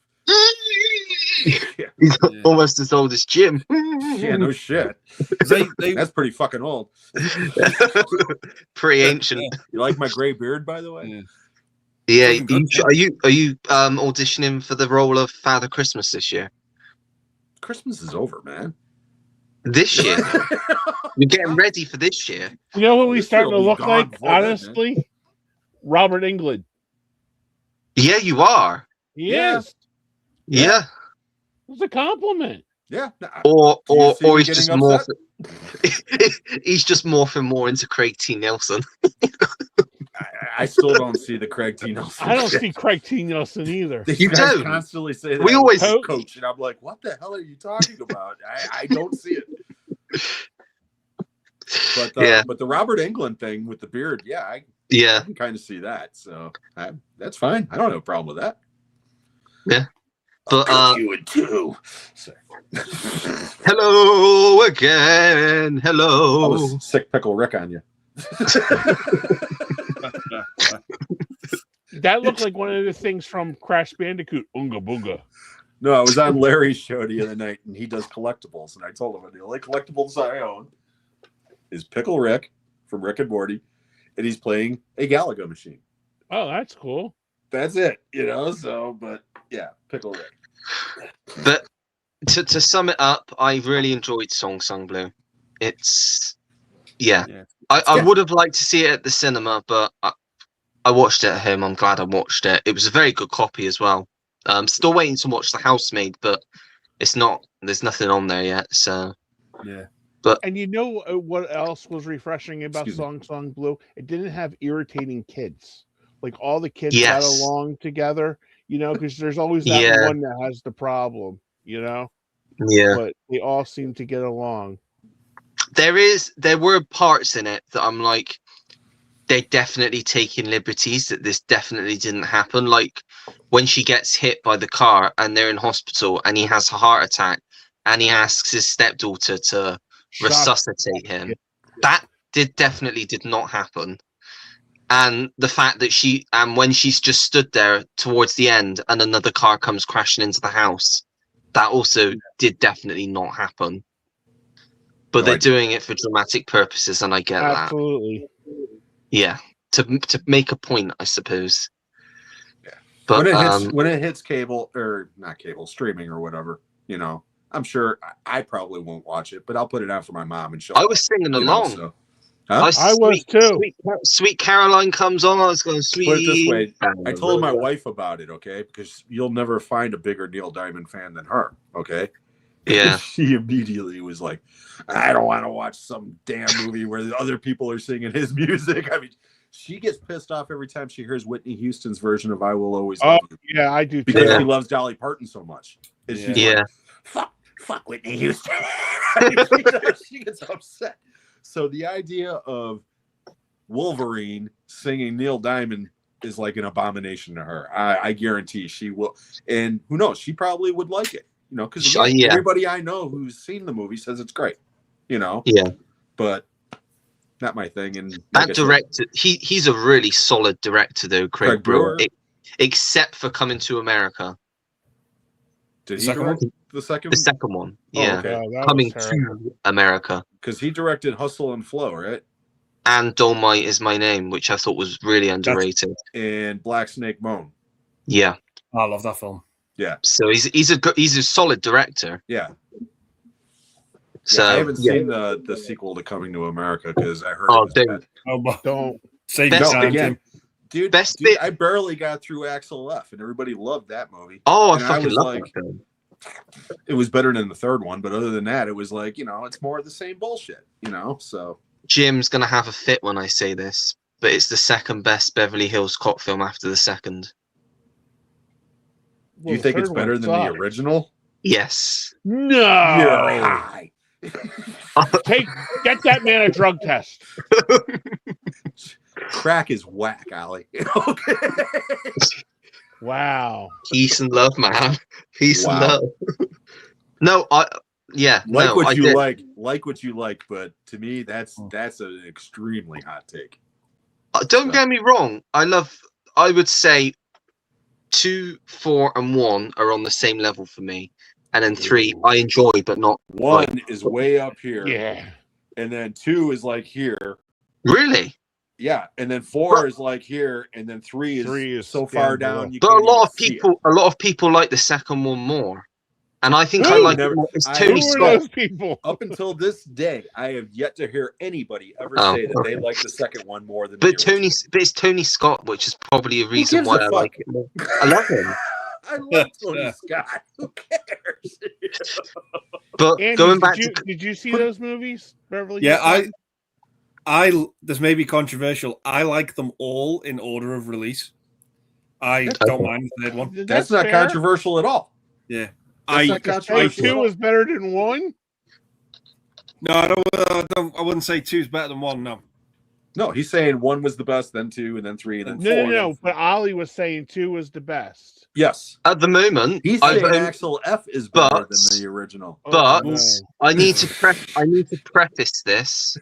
He's almost as old as Jim. Yeah, no shit. That's pretty fucking old. Pretty ancient. You like my gray beard, by the way? Yeah. Are you auditioning for the role of Father Christmas this year? Christmas is over, man. This year, you're getting ready for this year. You know what we This starting to shit'll be look gone like? before then, man. Honestly, Robert Englund. Yeah, you are. He Yeah. is. Yeah. It's a compliment. Yeah. Or Do you see me he's getting just upset? he's just morphing more into Craig T. Nelson. I still don't see the Craig T. Nelson. I don't see Craig T. Nelson either. These You guys don't? constantly say that. We always- coach, and I'm like, what the hell are you talking about? I don't see it. But but the Robert Englund thing with the beard, I can kind of see that. So that's fine. I don't have a problem with that. Yeah. But you would too. hello again. I Hello. was sick pickle Rick on you. That looked like one of the things from Crash Bandicoot. Oonga boonga. No, I was on Larry's show the other night, and he does collectibles, and I told him the only collectibles I own is Pickle Rick from Rick and Morty, and he's playing a Galaga machine. Oh, that's cool. That's it, So, but yeah, Pickle Rick. But to sum it up, I really enjoyed Song Sung Blue. It's I would have liked to see it at the cinema, but I watched it at home. I'm glad I watched it. It was a very good copy as well. Still waiting to watch The Housemaid, but there's nothing on there yet. So And you know what else was refreshing about Song Song Blue? It didn't have irritating kids. Like all the kids got along together, because there's always that one that has the problem, Yeah. But they all seem to get along. There were parts in it that I'm like, they're definitely taking liberties, that this definitely didn't happen. Like when she gets hit by the car and they're in hospital and he has a heart attack and he asks his stepdaughter to resuscitate him. That definitely did not happen. And the fact that when she's just stood there towards the end and another car comes crashing into the house, that also did definitely not happen. But they're doing it for dramatic purposes, and I get that. Absolutely. Yeah, to make a point, I suppose. Yeah, but when it hits cable or not cable streaming or whatever, I'm sure I probably won't watch it, but I'll put it out for my mom and she'll. I was singing along. So. Huh? I was too. Sweet Caroline comes on. I was going, sweet. Put it this way, I told my wife about it, okay? Because you'll never find a bigger Neil Diamond fan than her, okay? Yeah. She immediately was like, I don't want to watch some damn movie where the other people are singing his music. I mean, she gets pissed off every time she hears Whitney Houston's version of I Will Always Love You. Yeah, I do too. Because she loves Dolly Parton so much. She's like, fuck Whitney Houston. She gets upset. So the idea of Wolverine singing Neil Diamond is like an abomination to her. I guarantee she will. And who knows? She probably would like it. Because everybody I know who's seen the movie says it's great. Yeah. But not my thing. And that director, he's a really solid director, though, Craig Brewer. Except for Coming to America. Did he direct the second? The second one, yeah. Oh, okay. Coming to America. Because he directed Hustle and Flow, right? And Dolomite Is My Name, which I thought was really underrated. And Black Snake Moan. Yeah, I love that film. Yeah. So he's a solid director. Yeah. So I haven't seen the sequel to Coming to America because I heard. Don't say again. Dude, bit. I barely got through Axel F, and everybody loved that movie. Oh, and I fucking love that film. it was better than the third one, but other than that, it was like, it's more of the same bullshit, so. Jim's gonna have a fit when I say this, but it's the second best Beverly Hills Cop film after the second. Do you think it's better than the original? Yes. No. You're high. Get that man a drug test. Crack is whack, Ollie. Okay. Wow. Peace and love, man. Peace and Wow. love. No, Like what you did. like, but to me, that's an extremely hot take. Don't get me wrong. I would say 2, 4, and 1 are on the same level for me, and then 3 I enjoy, but not. 1 is way up here, Yeah. and then 2 is like here. Really? Yeah, and then 4 is like here, and then 3 is so far down. You but can't a lot even of people like the second one more, and I think Who? I like Never- it more. It's I- Tony Who are Scott. those people? Up until this day, I have yet to hear anybody ever Oh, say that okay. they like the second one more than But the original. it's Tony Scott, which is probably a reason gives why a I fuck? like it more. I love him. I love Tony Scott. Who cares? But Andy, going back did you see those movies, Beverly? Yeah, Hills? This may be controversial. I like them all in order of release. I Okay. don't mind the third one. That's not fair. controversial at all. Yeah, That's not Hey, controversial. 2 was better than 1. No, I wouldn't say 2's better than 1. No. No, he's saying 1 was the best, then 2, and then 3, and then 4. No. But Ollie was saying 2 was the best. Yes, at the moment, he's I've saying only- Axel F is better but- than the original. But Oh, no. I need to preface this.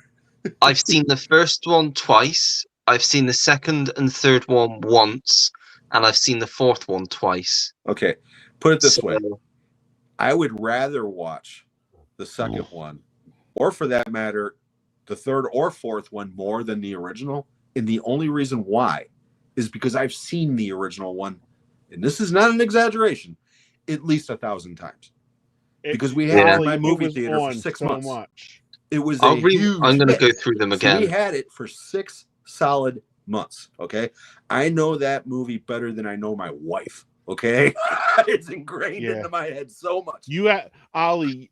I've seen the first one twice. I've seen the second and third one once, and I've seen the fourth one twice. Okay, put it this So, way: I would rather watch the second one, or for that matter, the third or fourth one more than the original. And the only reason why is because I've seen the original one, and this is not an exaggeration, at least 1,000 times. Because we had it in my movie theater for 6 months. Much. It was I'm huge going to hit. go through them So again. we had it for 6 solid months. Okay, I know that movie better than I know my wife. Okay, it's ingrained into my head so much. You have Ollie.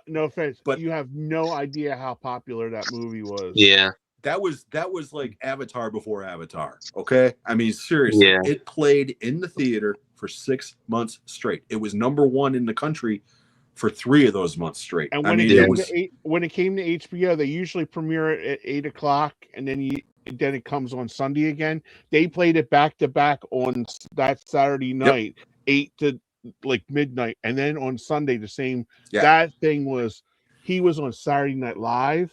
No offense, But- but you have no idea how popular that movie was. Yeah. That was like Avatar before Avatar. Okay, I mean seriously, Yeah. it played in the theater for 6 months straight. It was #1 in the country for 3 of those months straight. And I when mean, it it came was to when it came to HBO, they usually premiere it at 8:00, and then it comes on Sunday again. They played it back to back on that Saturday night, 8 to like midnight, and then on Sunday the same. Yeah. That thing was. He was on Saturday Night Live.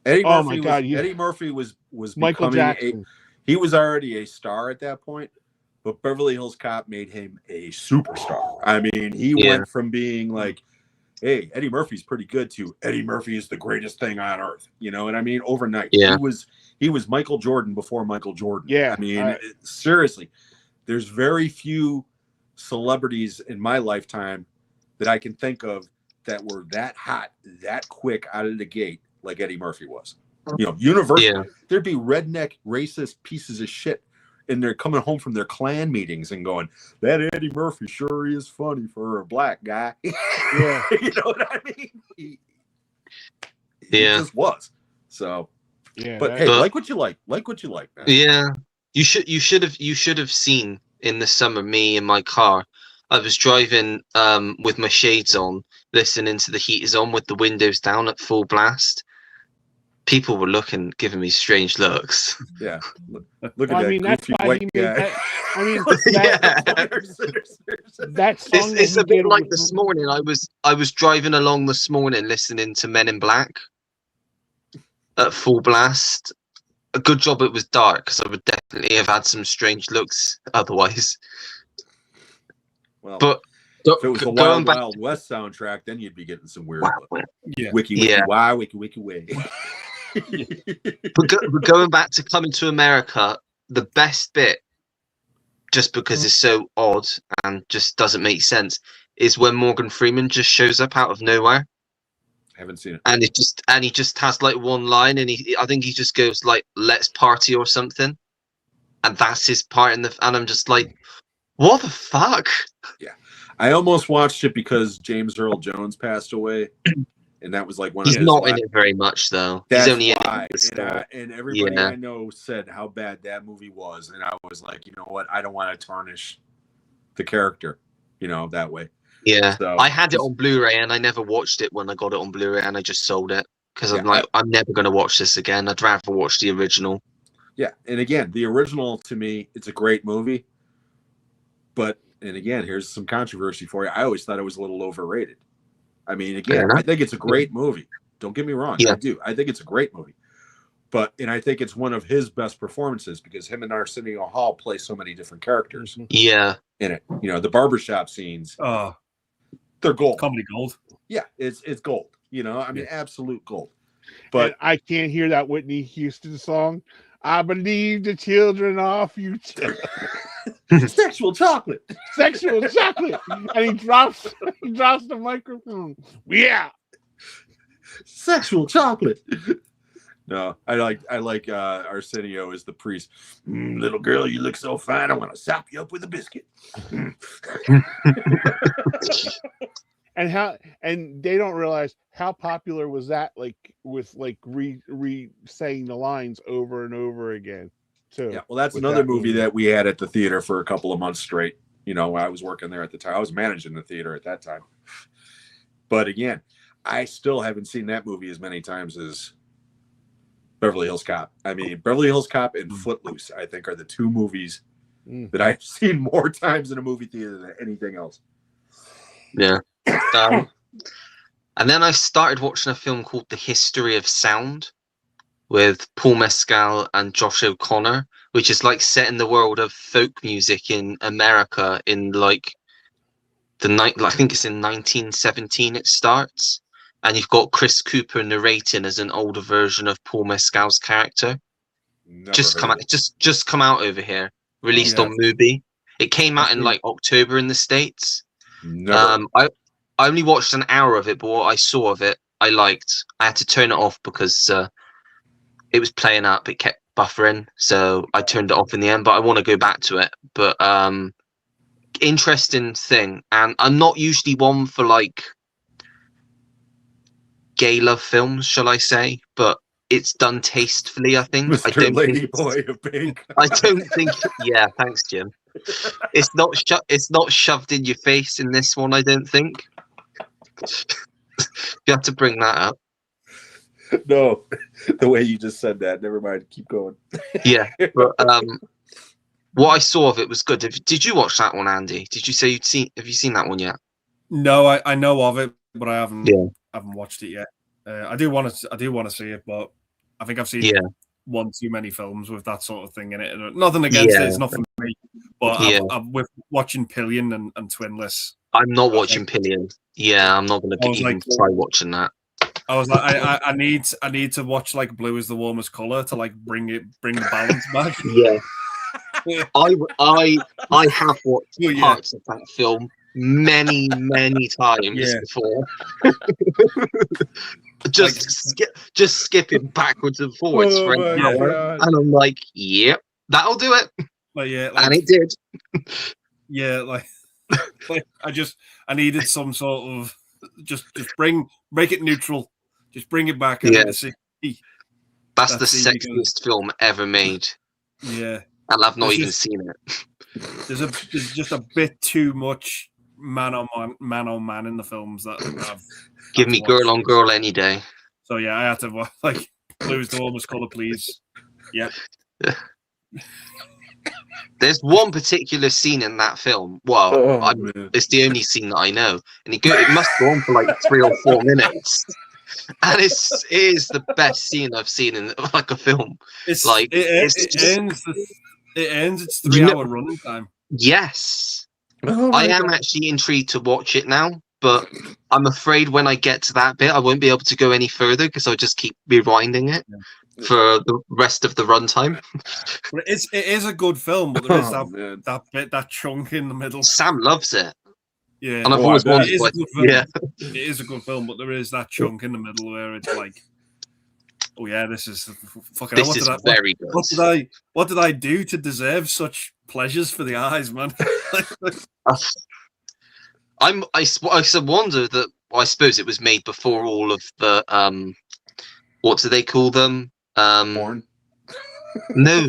Eddie Oh Murphy my God, Eddie Murphy was Michael becoming Jackson. he was already a star at that point, but Beverly Hills Cop made him a superstar. I mean, he went from being like, hey, Eddie Murphy's pretty good to Eddie Murphy is the greatest thing on earth. You know what I mean? Overnight. Yeah. He was Michael Jordan before Michael Jordan. Yeah, I mean, seriously, there's very few celebrities in my lifetime that I can think of that were that hot, that quick out of the gate like Eddie Murphy was. You know, Universal, there'd be redneck, racist pieces of shit, and they're coming home from their Klan meetings and going, that Eddie Murphy sure is funny for a black guy. Yeah. You know what I mean? He just was. So, Yeah, but hey, like what you like, man. Yeah. You should have seen in the summer me in my car. I was driving with my shades on, listening to the heaters on with the windows down at full blast. People were giving me strange looks. Yeah. Look at that that's goofy why white he made guy. that. I mean, Yeah. that song. It's that a he bit did like with- this morning. I was driving along this morning listening to Men in Black at full blast. A good job it was dark because I would definitely have had some strange looks otherwise. Well, But if it was the going Wild back, Wild West soundtrack, then you'd be getting some weird Yeah. wiki Yeah. why, wiki way. but going back to Coming to America, the best bit, just because it's so odd and just doesn't make sense, is when Morgan Freeman just shows up out of nowhere. Haven't seen it. And he just has like one line, and I think he just goes like, "Let's party" or something, and that's his part in the. And I'm just like, what the fuck? Yeah, I almost watched it because James Earl Jones passed away, and that was like one He's of his. not in it very much though. That's He's only why. in it. And everybody Yeah. I know said how bad that movie was, and I was like, you know what? I don't want to tarnish the character, that way. Yeah, So, I had it on Blu-ray and I never watched it when I got it on Blu-ray, and I just sold it because I'm like, I'm never going to watch this again. I'd rather watch the original. Yeah, and again, the original to me, it's a great movie. And again, here's some controversy for you. I always thought it was a little overrated. I mean, again, I think it's a great movie. Don't get me wrong. Yeah. I do. I think it's a great movie. And I think it's one of his best performances because him and Arsenio Hall play so many different characters. Yeah. In it. The barbershop scenes. They're gold. Comedy gold. Yeah, it's gold. I mean, absolute gold. But and I can't hear that Whitney Houston song. I believe the children are future. Sexual chocolate. Sexual chocolate. And he drops the microphone. Yeah. Sexual chocolate. No, I like Arsenio as the priest. Little girl, you look so fine. I want to sop you up with a biscuit. And they don't realize how popular was that, like with saying the lines over and over again too. Yeah, well, that's another movie that we had at the theater for a couple of months straight. I was working there at the time. I was managing the theater at that time. But again, I still haven't seen that movie as many times as Beverly Hills Cop. I mean, Beverly Hills Cop and Footloose, I think, are the two movies that I've seen more times in a movie theater than anything else. Yeah. And then I started watching a film called The History of Sound with Paul Mescal and Josh O'Connor, which is like set in the world of folk music in America in like I think it's in 1917 it starts. And you've got Chris Cooper narrating as an older version of Paul Mescal's character. Just come out over here. Released on Mubi. It came out in like October in the States. I only watched an hour of it, but what I saw of it, I liked. I had to turn it off because it was playing up. It kept buffering, so I turned it off in the end. But I want to go back to it. But interesting thing, and I'm not usually one for like gay love films, shall I say? But it's done tastefully, I think. Mr. I don't Ladyboy of Pink. I don't think. Yeah, thanks, Jim. It's not shoved in your face in this one, I don't think. You have to bring that up. No, the way you just said that. Never mind. Keep going. Yeah, but what I saw of it was good. Did you watch that one, Andy? Did you say have you seen that one yet? No, I know of it, but I haven't. Yeah. Haven't watched it yet. I do want to see it, but I think I've seen one too many films with that sort of thing in it. Nothing against it, it's nothing for me. But I'm with watching Pillion and Twinless. I'm not watching Pillion. Yeah, I'm not going to even try watching that. I was like, I need to watch like Blue Is the Warmest Color to like bring the balance back. Yeah. I have watched parts of that film many times before. just skipping backwards and forwards for an hour, and I'm like, yep, that'll do it. And it did. Yeah, like I needed some sort of just make it neutral, just bring it back. That's the sexiest film ever made. Yeah, and I've not even seen it. There's just a bit too much man on man in the films that I've give me girl on girl any day. So yeah, I had to like Blue's the Warmest Color, please. Yeah. There's one particular scene in that film. Well, it's the only scene that I know, and it must go on for like 3 or 4 minutes. And it is the best scene I've seen in like a film. It ends its 3-hour running time. Yes. I am actually intrigued to watch it now, but I'm afraid when I get to that bit, I won't be able to go any further because I'll just keep rewinding it for the rest of the runtime. It is a good film, but there is that chunk in the middle. Sam loves it. Yeah, and I've always wanted. It is a good film, but there is that chunk in the middle where it's like, oh yeah, this is fucking. This is very good. What did I do to deserve such pleasures for the eyes, man? I wonder that. I suppose it was made before all of the what do they call them? Porn. No,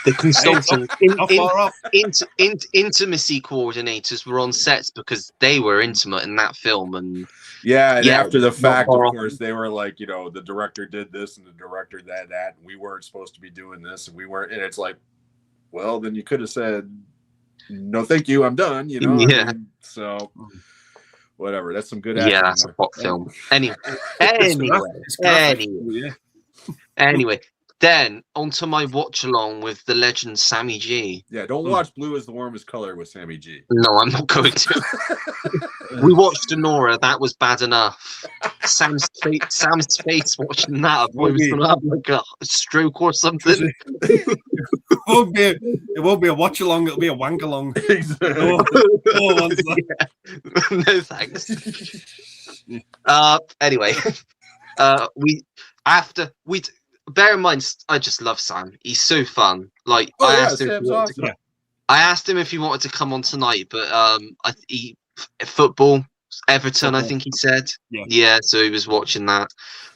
the consultant Not far off. intimacy coordinators were on sets because they were intimate in that film, and Yeah, and Yeah, after the not fact, of far off. course, they were like, you know, the director did this and the director that, and we weren't supposed to be doing this, and we weren't. And it's like, well, then you could have said, no, thank you, I'm done. You know, Yeah. I mean, so whatever. That's some good yeah, acting. that's a hot film. Anyway, It's graphic. anyway. Yeah. Anyway, then onto my watch along with the legend Sammy G. Yeah, don't watch Blue is the Warmest Color with Sammy G. No, I'm not going to. We watched Nora. That was bad enough. Sam's face watching that. I thought he was going to have like a stroke or something. It won't be a watch along. It'll be a wank along. No thanks. Anyway, we bear in mind, I just love Sam. He's so fun. Like Sam's awesome. I asked him if he wanted to come on tonight, but football, Everton, I think he said. Yeah, so he was watching that.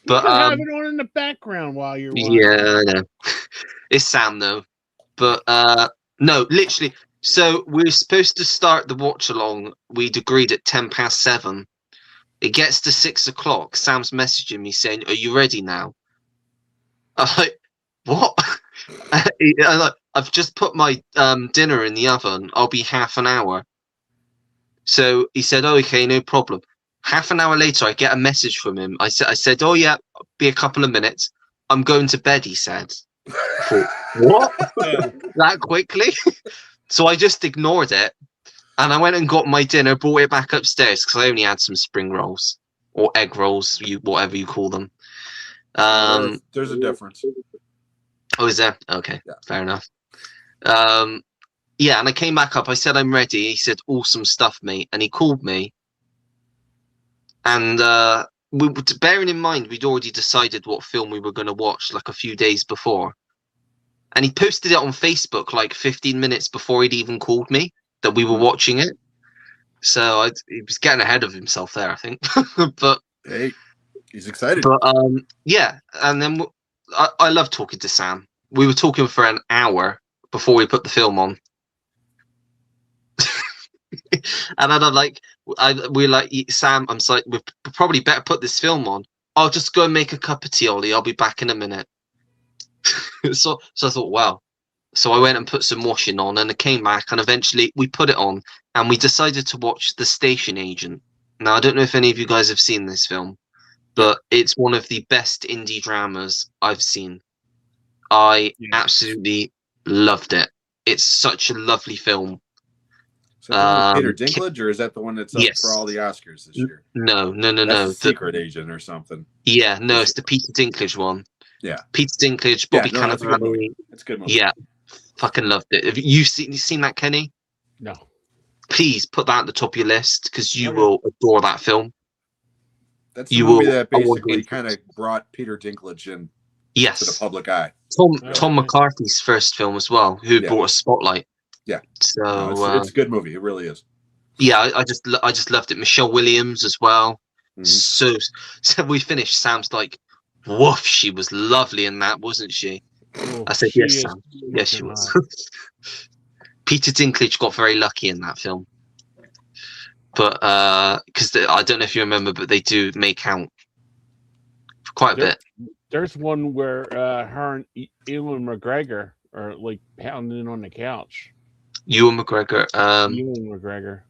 But you can have it on in the background while you're watching. Yeah, I know. It's Sam though. But no, literally. So we're supposed to start the watch along. We'd agreed at 7:10. It gets to 6 o'clock. Sam's messaging me saying, "Are you ready now?" I'm like, "What?" I'm like, "I've just put my dinner in the oven. I'll be half an hour." So he said, "Oh, okay, no problem." Half an hour later, I get a message from him. I said, "Oh yeah, be a couple of minutes. I'm going to bed." He said, "What? That quickly?" So I just ignored it, and I went and got my dinner, brought it back upstairs because I only had some spring rolls or egg rolls, whatever you call them. There's a difference. Oh, is there? Okay, fair enough. Yeah, and I came back up. I said, "I'm ready." He said, "Awesome stuff, mate." And he called me. And bearing in mind, we'd already decided what film we were going to watch like a few days before. And he posted it on Facebook like 15 minutes before he'd even called me that we were watching it. So he was getting ahead of himself there, I think. But hey, he's excited. But yeah, and then I love talking to Sam. We were talking for an hour before we put the film on. And then I'm like, we're like, Sam, I'm like, we probably better put this film on. I'll just go and make a cup of tea, Ollie. I'll be back in a minute. So I thought, wow. So I went and put some washing on, and it came back, and eventually we put it on, and we decided to watch The Station Agent. Now, I don't know if any of you guys have seen this film, but it's one of the best indie dramas I've seen. I absolutely loved it. It's such a lovely film. Is that the one with Peter Dinklage, or is that the one that's up for all the Oscars this year? No. That's the Secret Agent or something. Yeah, no, it's the Peter Dinklage one. Yeah. Peter Dinklage, Bobby Cannavale. It's a good movie. It's a good movie. Yeah. Fucking loved it. Have you seen that, Kenny? No. Please put that at the top of your list because you will adore that film. That's the movie that basically kind of brought Peter Dinklage in to the public eye. Tom McCarthy's first film as well, who brought a spotlight. Yeah. So it's a good movie. It really is. Yeah, I just loved it. Michelle Williams as well. So we finished. Sam's like, woof, she was lovely in that, wasn't she? I said, yes, Sam. Yes, she was. Peter Dinklage got very lucky in that film. But, because I don't know if you remember, but they do make out for quite a bit. There's one where her and Ewan McGregor are like pounding on the couch. Ewan McGregor. Ewan McGregor.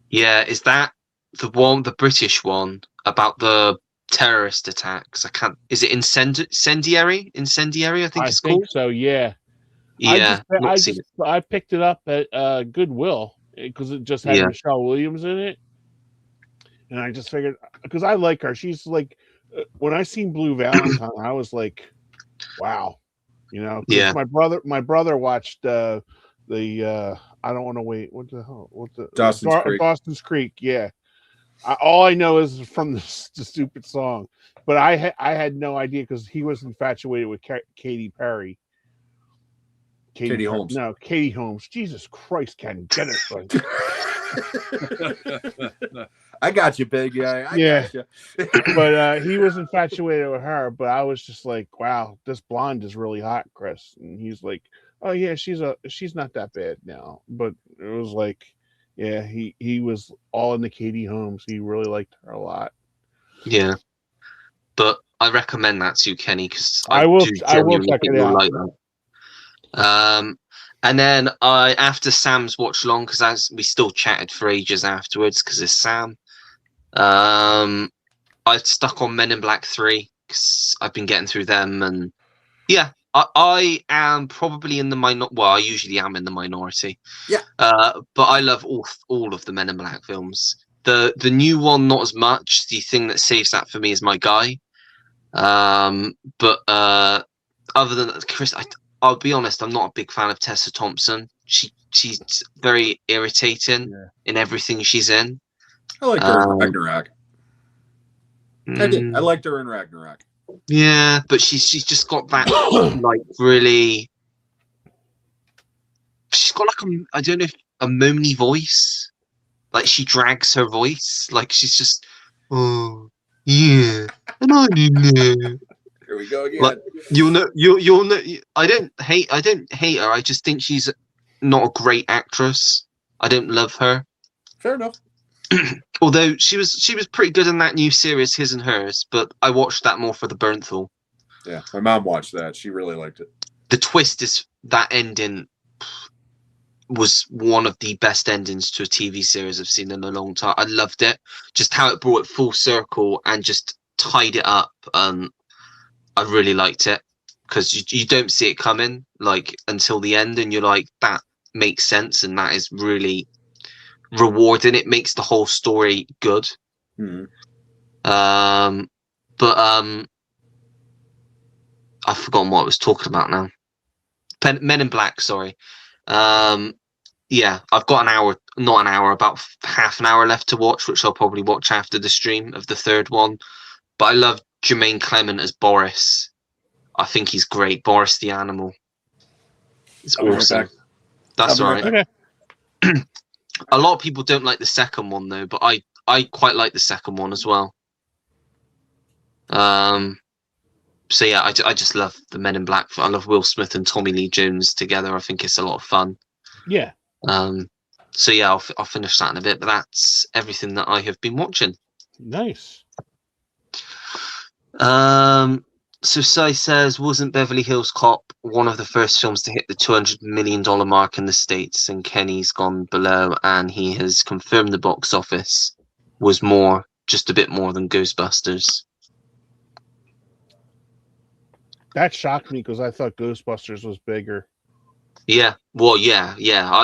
Yeah, is that the British one about the terrorist attacks? I can't. Is it Incendiary? Incendiary, I think it's called. So yeah. Yeah. I picked it up at Goodwill because it just had Michelle Williams in it, and I just figured because I like her. She's like, when I seen Blue Valentine, I was like, wow, you know. Yeah. My brother watched the I don't want to wait. What the hell? Dawson's Creek. Yeah. All I know is from the stupid song, but I had no idea because he was infatuated with Katy Perry. Katie Holmes. No, Katie Holmes. Jesus Christ, Ken, get it right. I got you, big guy. I Yeah. got you. But he was infatuated with her. But I was just like, wow, this blonde is really hot, Chris. And he's like, oh yeah, she's not that bad now. But it was like, yeah, he was all into Katie Holmes. He really liked her a lot. Yeah, but I recommend that to you, Kenny, because I will check it you'll out. like that. And then after Sam's watch long, because as we still chatted for ages afterwards, because it's Sam. I stuck on Men in Black 3 because I've been getting through them, and yeah, I am probably in the minority. Well, I usually am in the minority. Yeah. But I love all of the Men in Black films. The new one, not as much. The thing that saves that for me is My Guy. But other than that, Chris, I'll be honest, I'm not a big fan of Tessa Thompson. She's very irritating in everything she's in. I liked her in Ragnarok. I did. I Mm, liked her in Ragnarok. yeah, but she's just got that like really. She's got like I don't know if a moany voice. Like she drags her voice. Like she's just, oh yeah, and I didn't know. Here we go again. Like you'll know. I don't hate her. I just think she's not a great actress. I don't love her. Fair enough. Although she was pretty good in that new series, His and Hers. But I watched that more for the Bernthal. Yeah, my mom watched that. She really liked it. The twist is that ending was one of the best endings to a TV series I've seen in a long time. I loved it. Just how it brought it full circle and just tied it up. I really liked it because you don't see it coming like until the end, and you're like, that makes sense, and that is really rewarding. It makes the whole story good. Mm-hmm. But I've forgotten what I was talking about now. Men in Black, sorry. Yeah, I've got about half an hour left to watch, which I'll probably watch after the stream of the third one. But I love Jermaine Clement as Boris. I think he's great. Boris the animal. It's awesome. Right, that's all right. Okay. A lot of people don't like the second one though, but I quite like the second one as well. So yeah, I just love the Men in Black. I love Will Smith and Tommy Lee Jones together. I think it's a lot of fun. Yeah. So yeah, I'll finish that in a bit. But that's everything that I have been watching. Nice. So Sai says, wasn't Beverly Hills Cop one of the first films to hit the $200 million mark in the States? And Kenny's gone below, and he has confirmed the box office was just a bit more than Ghostbusters. That shocked me because I thought Ghostbusters was bigger. Yeah, well, yeah.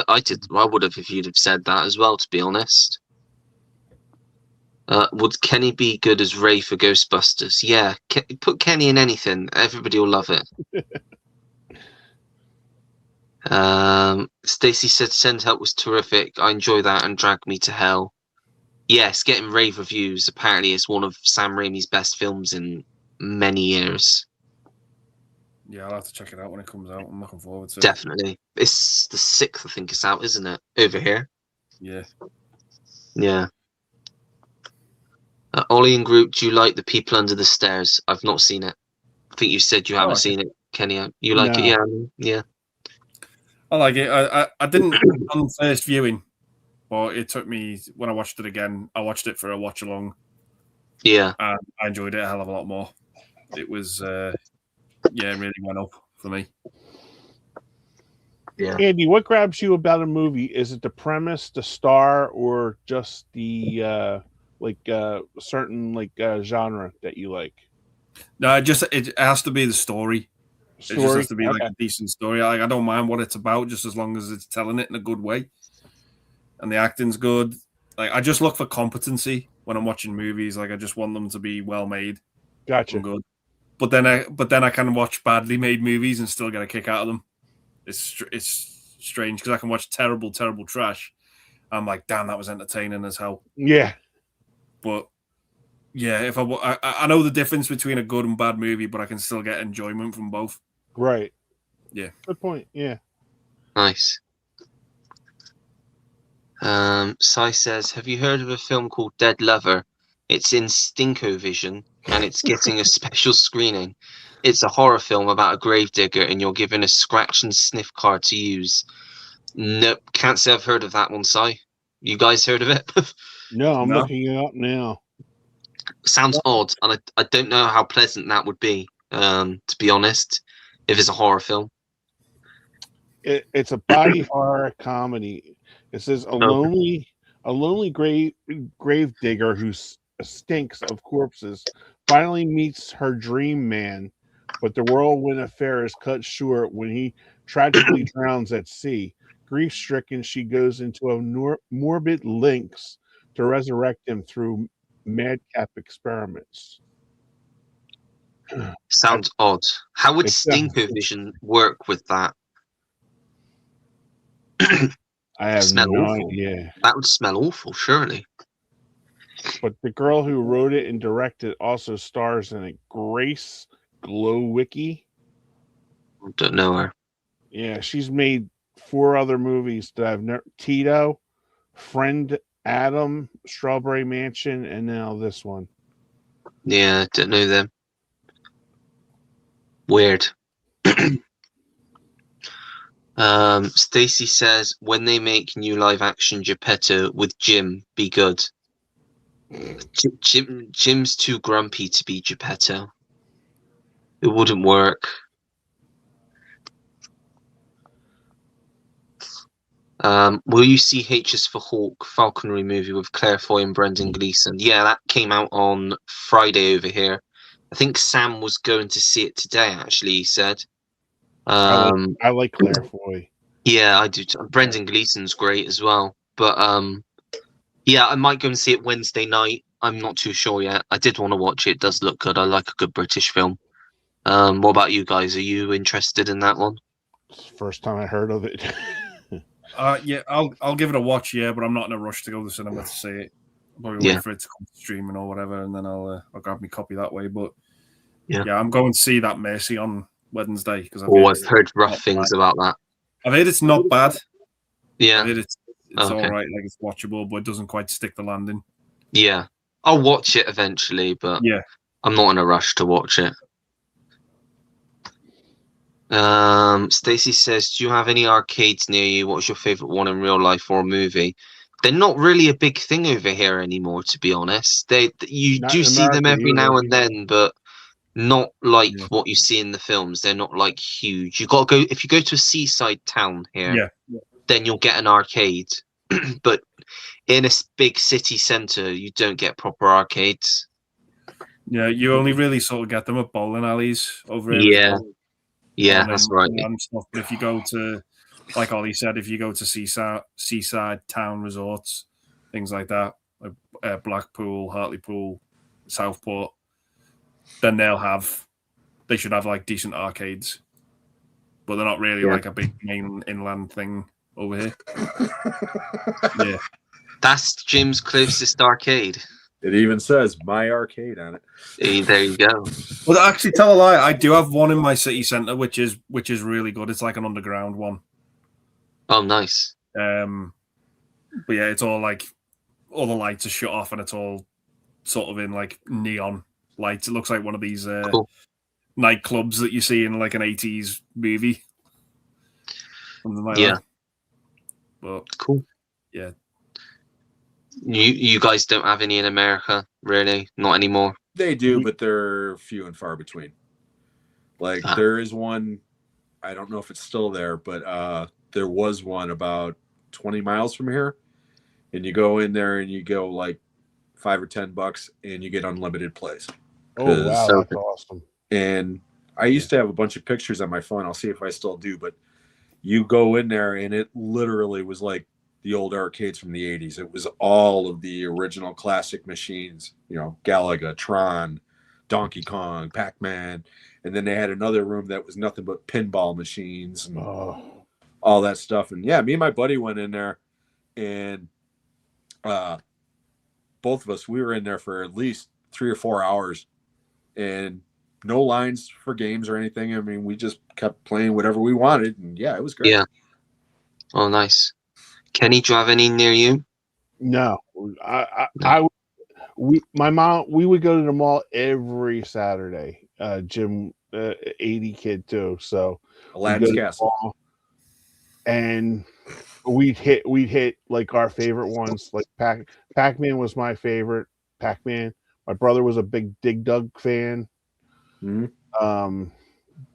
I did. I would have if you'd have said that as well. To be honest. Would Kenny be good as Ray for Ghostbusters? Yeah, put Kenny in anything. Everybody will love it. Stacey said Send Help was terrific. I enjoy that and Drag Me to Hell. Yes, getting rave reviews. Apparently, it's one of Sam Raimi's best films in many years. Yeah, I'll have to check it out when it comes out. I'm looking forward to it. Definitely. It's the 6th, I think it's out, isn't it? Over here. Yeah. Yeah. Ollie and Group, do you like The People Under the Stairs? I've not seen it. I think you said you haven't seen it, Kenny. You like it? Yeah. I like it. I didn't on first viewing, but it took me, when I watched it again, I watched it for a watch along. Yeah. And I enjoyed it a hell of a lot more. It was, it really went up for me. Yeah. Andy, what grabs you about a movie? Is it the premise, the star, or just the certain genre that you like? No, it has to be the story. It just has to be like a decent story. I don't mind what it's about, just as long as it's telling it in a good way, and the acting's good. Like, I just look for competency when I'm watching movies. Like, I just want them to be well made. Gotcha. And good. But then I can watch badly made movies and still get a kick out of them. It's strange because I can watch terrible trash. I'm like, damn, that was entertaining as hell. Yeah. But yeah, if I know the difference between a good and bad movie, but I can still get enjoyment from both. Right. Yeah. Good point. Yeah. Nice. Sai says, have you heard of a film called Dead Lover? It's in Stinkovision and it's getting a special screening. It's a horror film about a gravedigger and you're given a scratch and sniff card to use. Nope, can't say I've heard of that one, Sai. You guys heard of it? No, I'm No. looking it up now. Sounds odd, and I don't know how pleasant that would be, to be honest, if it's a horror film. It's a body horror comedy. It says a lonely grave digger who stinks of corpses finally meets her dream man, but the whirlwind affair is cut short when he tragically drowns at sea. Grief stricken, she goes into a morbid lengths to resurrect him through madcap experiments. Sounds odd. How would It's, Stinkovision work with that? I have Smell no awful. idea. That would smell awful, surely. But the girl who wrote it and directed also stars in it. Grace Glowicki. I don't know her. Yeah, she's made 4 other movies that I've never. Tito, Friend Adam, Strawberry Mansion, and now this one. Yeah, don't know them. Weird. Stacy says, when they make new live action Geppetto with Jim, be good. Jim's too grumpy to be Geppetto. It wouldn't work. Will you see H is for Hawk Falconry movie with Claire Foy and Brendan Gleeson? Yeah, that came out on Friday over here. I think Sam was going to see it today, actually, he said. I like Claire Foy. Yeah, I do. Brendan Gleeson's great as well. But yeah, I might go and see it Wednesday night. I'm not too sure yet. I did want to watch it. It does look good. I like a good British film. What about you guys? Are you interested in that one? It's the first time I heard of it. Yeah, I'll give it a watch. Yeah, but I'm not in a rush to go to the cinema to see it. I'll probably wait for it to come to streaming or whatever, and then I'll grab my copy that way. But yeah, I'm going to see that Mercy on Wednesday because I've heard rough things about that. I've heard it's not bad. Yeah, I've heard it's all right, like it's watchable, but it doesn't quite stick the landing. Yeah, I'll watch it eventually, but yeah, I'm not in a rush to watch it. Stacy says, do you have any arcades near you? What's your favorite one in real life or a movie? They're not really a big thing over here anymore, to be honest. You do see them every now and then, but not like what you see in the films. They're not like huge. You got to go, if you go to a seaside town here, then you'll get an arcade. But in a big city centre, you don't get proper arcades. Yeah, you only really sort of get them at bowling alleys over here. Yeah, that's right. But if you go to, like Ollie said, if you go to seaside town resorts, things like that, like Blackpool, Hartlepool, Southport, then they should have like decent arcades, but they're not really like a big main inland thing over here. Yeah, that's Jim's closest arcade. It even says My Arcade on it. Hey, there you go. Well, actually, tell a lie. I do have one in my city centre, which is really good. It's like an underground one. Oh, nice. But yeah, it's all like all the lights are shut off, and it's all sort of in like neon lights. It looks like one of these nightclubs that you see in like an 80s movie. Something like that. But cool. Yeah. You guys don't have any in America, really? Not anymore? They do, but they're few and far between. Like there is one, I don't know if it's still there, but there was one about 20 miles from here. And you go in there and you go like $5 or $10 and you get unlimited plays. Oh, wow, that's awesome. And I used to have a bunch of pictures on my phone. I'll see if I still do, but you go in there and it literally was like the old arcades from the 80s. It was all of the original classic machines, you know, Galaga, Tron, Donkey Kong, Pac-Man. And then they had another room that was nothing but pinball machines and all that stuff. And yeah, me and my buddy went in there and both of us, we were in there for at least 3 or 4 hours and no lines for games or anything. I mean, we just kept playing whatever we wanted. And yeah, it was great. Yeah. Oh, nice. Kenny, do you have any near you? No, my mom, we would go to the mall every Saturday. Jim, 80 kid too, so Aladdin's Castle. Mall, and we'd hit like our favorite ones. Like Pac-Man was my favorite. Pac-Man. My brother was a big Dig Dug fan. Mm-hmm.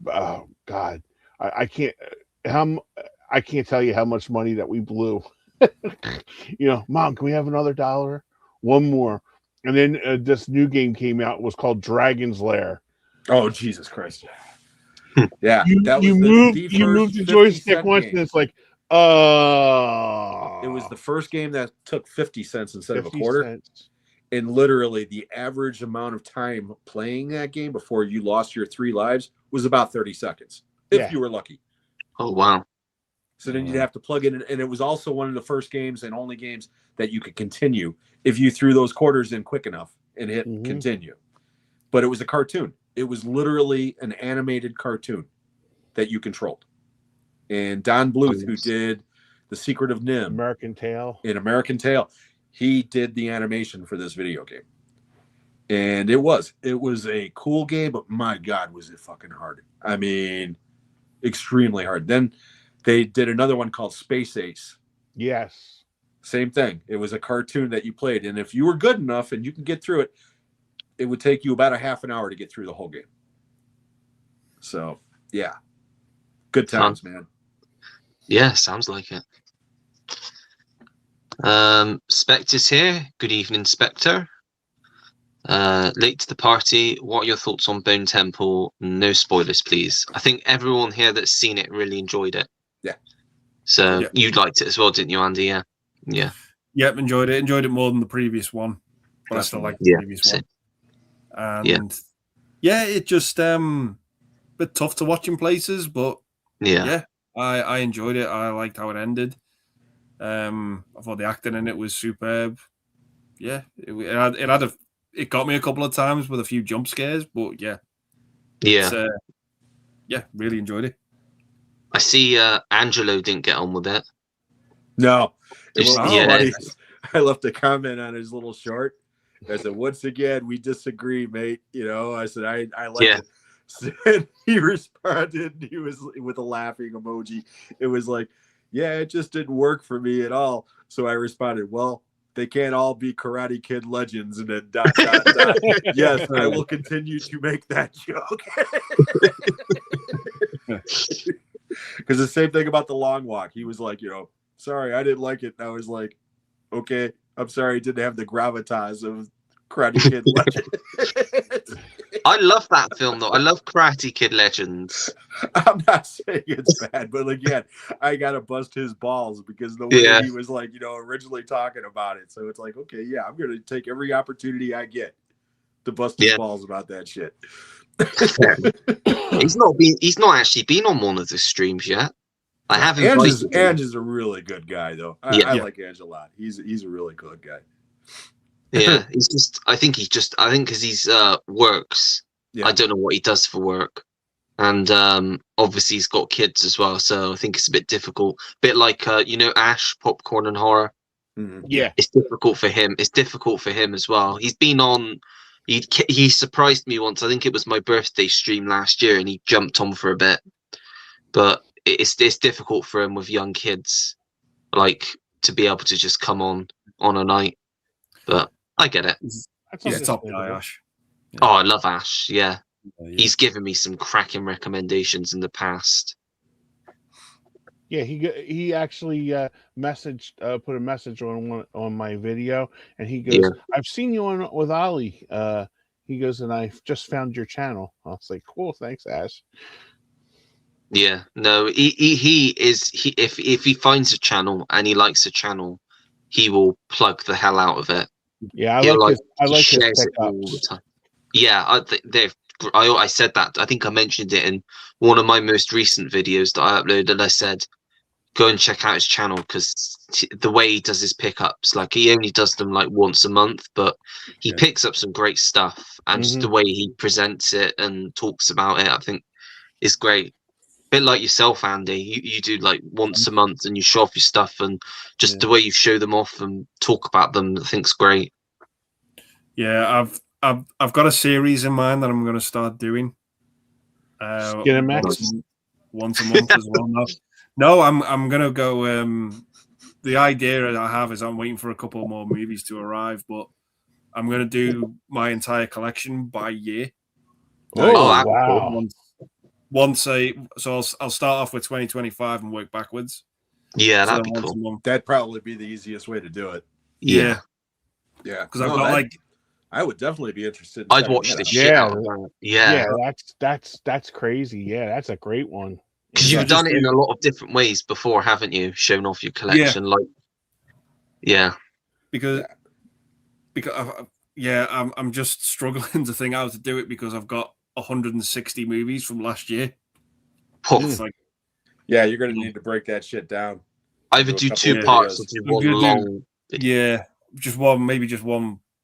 Oh God, I can't tell you how much money that we blew. Mom, can we have another $1? One more. And then this new game came out. It was called Dragon's Lair. Oh, Jesus Christ. Yeah. You moved the joystick once game. and it's like, It was the first game that took 50 cents instead of a quarter. Cents. And literally the average amount of time playing that game before you lost your 3 lives was about 30 seconds, if you were lucky. Oh, wow. So then you'd have to plug in, and it was also one of the first games and only games that you could continue if you threw those quarters in quick enough and hit continue. But it was a cartoon. It was literally an animated cartoon that you controlled. And Don Bluth, who did The Secret of Nim, American Tail, he did the animation for this video game. And it was a cool game, but my God, was it fucking hard. I mean, extremely hard. Then they did another one called Space Ace. Yes. Same thing. It was a cartoon that you played. And if you were good enough and you can get through it, it would take you about a half an hour to get through the whole game. So, yeah. Good times, man. Yeah, sounds like it. Spectre's here. Good evening, Spectre. Late to the party. What are your thoughts on Bone Temple? No spoilers, please. I think everyone here that's seen it really enjoyed it. Yeah. So you liked it as well, didn't you, Andy? Yeah. Yeah. Yep, enjoyed it. Enjoyed it more than the previous one. But I still like the previous one. And it just bit tough to watch in places, but I enjoyed it. I liked how it ended. I thought the acting in it was superb. Yeah, it got me a couple of times with a few jump scares, but really enjoyed it. I see Angelo didn't get on with it. No. I left a comment on his little short. I said, once again, we disagree, mate. I said, I like it. And he responded, he was with a laughing emoji. It was like, yeah, it just didn't work for me at all. So I responded, well, they can't all be Karate Kid legends. And then ... Yes, I will continue to make that joke. Because the same thing about The Long Walk. He was like, sorry, I didn't like it. And I was like, okay, I'm sorry, it didn't have the gravitas of Karate Kid Legend. I love that film, though. I love Karate Kid Legends. I'm not saying it's bad, but again, I gotta bust his balls because the way he was like, originally talking about it. So it's like, okay, yeah, I'm gonna take every opportunity I get to bust his balls about that shit. He's not actually been on one of the streams yet. I have invited him. Ange is a really good guy, though. I like Ange a lot. He's a really good guy. Yeah, I think because he's works. Yeah. I don't know what he does for work, and obviously he's got kids as well. So I think it's a bit difficult. Bit like Ash, Popcorn and Horror. Mm-hmm. Yeah, it's difficult for him. It's difficult for him as well. He's been on. He surprised me once. I think it was my birthday stream last year, and he jumped on for a bit. But it's difficult for him with young kids, like to be able to just come on a night. But I get it. He's a top guy, Ash. Yeah. Oh, I love Ash. Yeah. He's given me some cracking recommendations in the past. Yeah, he actually put a message on my video, and he goes, "I've seen you on with Ollie." He goes, "And I just found your channel." I was like, "Cool, thanks, Ash." Yeah, no, if he finds a channel and he likes a channel, he will plug the hell out of it. Yeah, I like his pickups. All the time. Yeah, I said that. I think I mentioned it in one of my most recent videos that I uploaded. I said, go and check out his channel because the way he does his pickups, like he only does them like once a month, but he picks up some great stuff, and just the way he presents it and talks about it, I think is great. bit like yourself, Andy. You do like once a month, and you show off your stuff, and just the way you show them off and talk about them, I think's great. Yeah, I've got a series in mind that I'm going to start doing. Skinemax? Once a month as well. No, I'm going to go. The idea I have is I'm waiting for a couple more movies to arrive, but I'm going to do my entire collection by year. Oh, wow. So I'll start off with 2025 and work backwards. Yeah, that'd be cool. That'd probably be the easiest way to do it. Yeah. Because I've got I would definitely be interested in I'd watch this shit out of that. Yeah, that's crazy. Yeah, that's a great one. Because you've done it in a lot of different ways before, haven't you? Showing off your collection, Because I'm just struggling to think how to do it because I've got 160 movies from last year. You're going to need to break that shit down. Either do 2 parts or do one long. Just one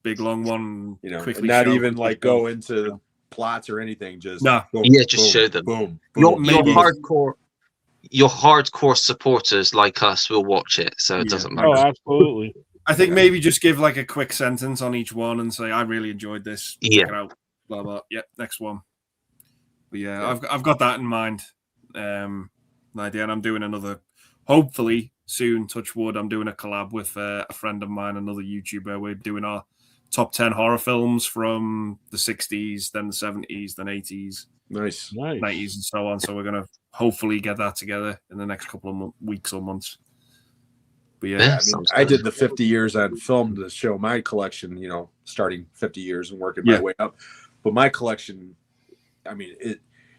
big long one. Quickly not even like go into plots or anything. Just show them. Boom. Your hardcore supporters like us will watch it, so it doesn't matter. Oh, absolutely. I think maybe just give like a quick sentence on each one and say I really enjoyed this. Check it out. Blah blah. Yeah, next one. But I've got that in mind. An idea, and I'm doing another. Hopefully soon, touch wood. I'm doing a collab with a friend of mine, another YouTuber. We're doing our top 10 horror films from the 60s, then the 70s, then 80s, nice 90s, and so on. So we're gonna hopefully get that together in the next couple of weeks or months. But I did the 50 years on film to show my collection, starting 50 years and working my way up. But my collection,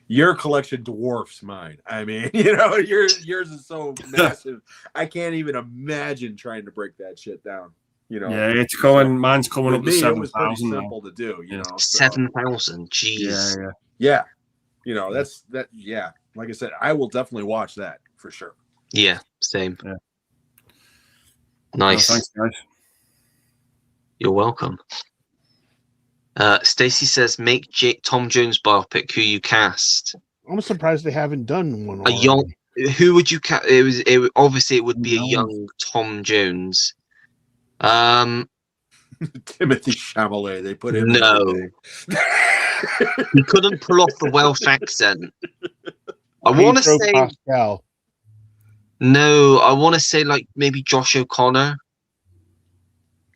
your collection dwarfs mine. Yours is so massive. I can't even imagine trying to break that shit down. It's going. Mine's coming up to 7,000. It was pretty simple to do. 7,000. Jeez. Yeah. That's that. Yeah. Like I said, I will definitely watch that for sure. Yeah. Same. Yeah. Nice. Thanks, guys. You're welcome. Stacy says, make Tom Jones biopic. Who you cast? I'm surprised they haven't done one. A young. Who would you cast? Obviously it would be a young Tom Jones. Timothy Chalamet. They put him. No. He couldn't pull off the Welsh accent. I want to say. Pascal. No, I want to say like maybe Josh O'Connor,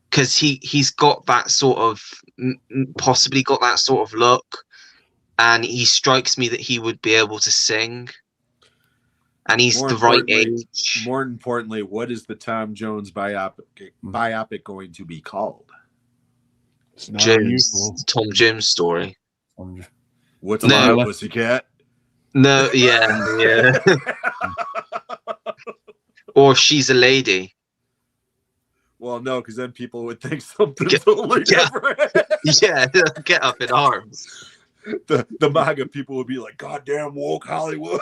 because he's got that sort of possibly got that sort of look, and he strikes me that he would be able to sing, and he's the right age. More importantly, what is the Tom Jones biopic going to be called? It's not unusual. Tom Jones story. What's the pussycat? No, yeah. Or She's a Lady. Well, no, because then people would think something totally different. Yeah, get up in arms. The MAGA people would be like, "Goddamn woke Hollywood."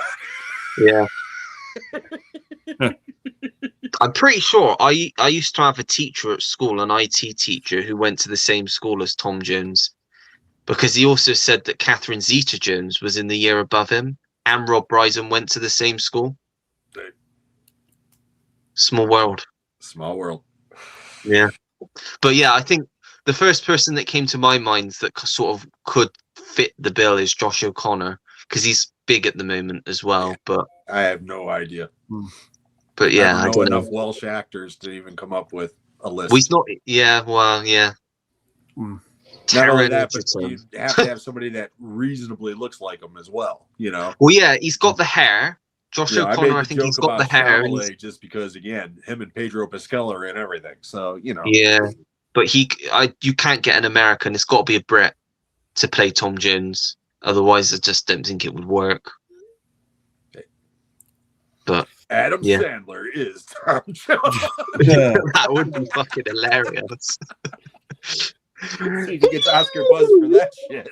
Yeah. I'm pretty sure I used to have a teacher at school, an IT teacher, who went to the same school as Tom Jones, because he also said that Catherine Zeta-Jones was in the year above him, and Rob Brydon went to the same school. Small world. Yeah. But yeah, I think the first person that came to my mind that sort of could fit the bill is Josh O'Connor, because he's big at the moment as well. But I have no idea. But yeah, I don't know enough Welsh actors to even come up with a list. Well, he's not. Yeah, well, yeah. Not only that, but you have to have somebody that reasonably looks like him as well. Well, yeah, he's got the hair. Josh O'Connor, I think he's got the hair. Just because, again, him and Pedro Pascal are in everything. So, Yeah, but you can't get an American. It's got to be a Brit to play Tom Jones. Otherwise, I just don't think it would work. But Adam Sandler is Tom Jones. That would be fucking hilarious. He gets Oscar buzz for that shit.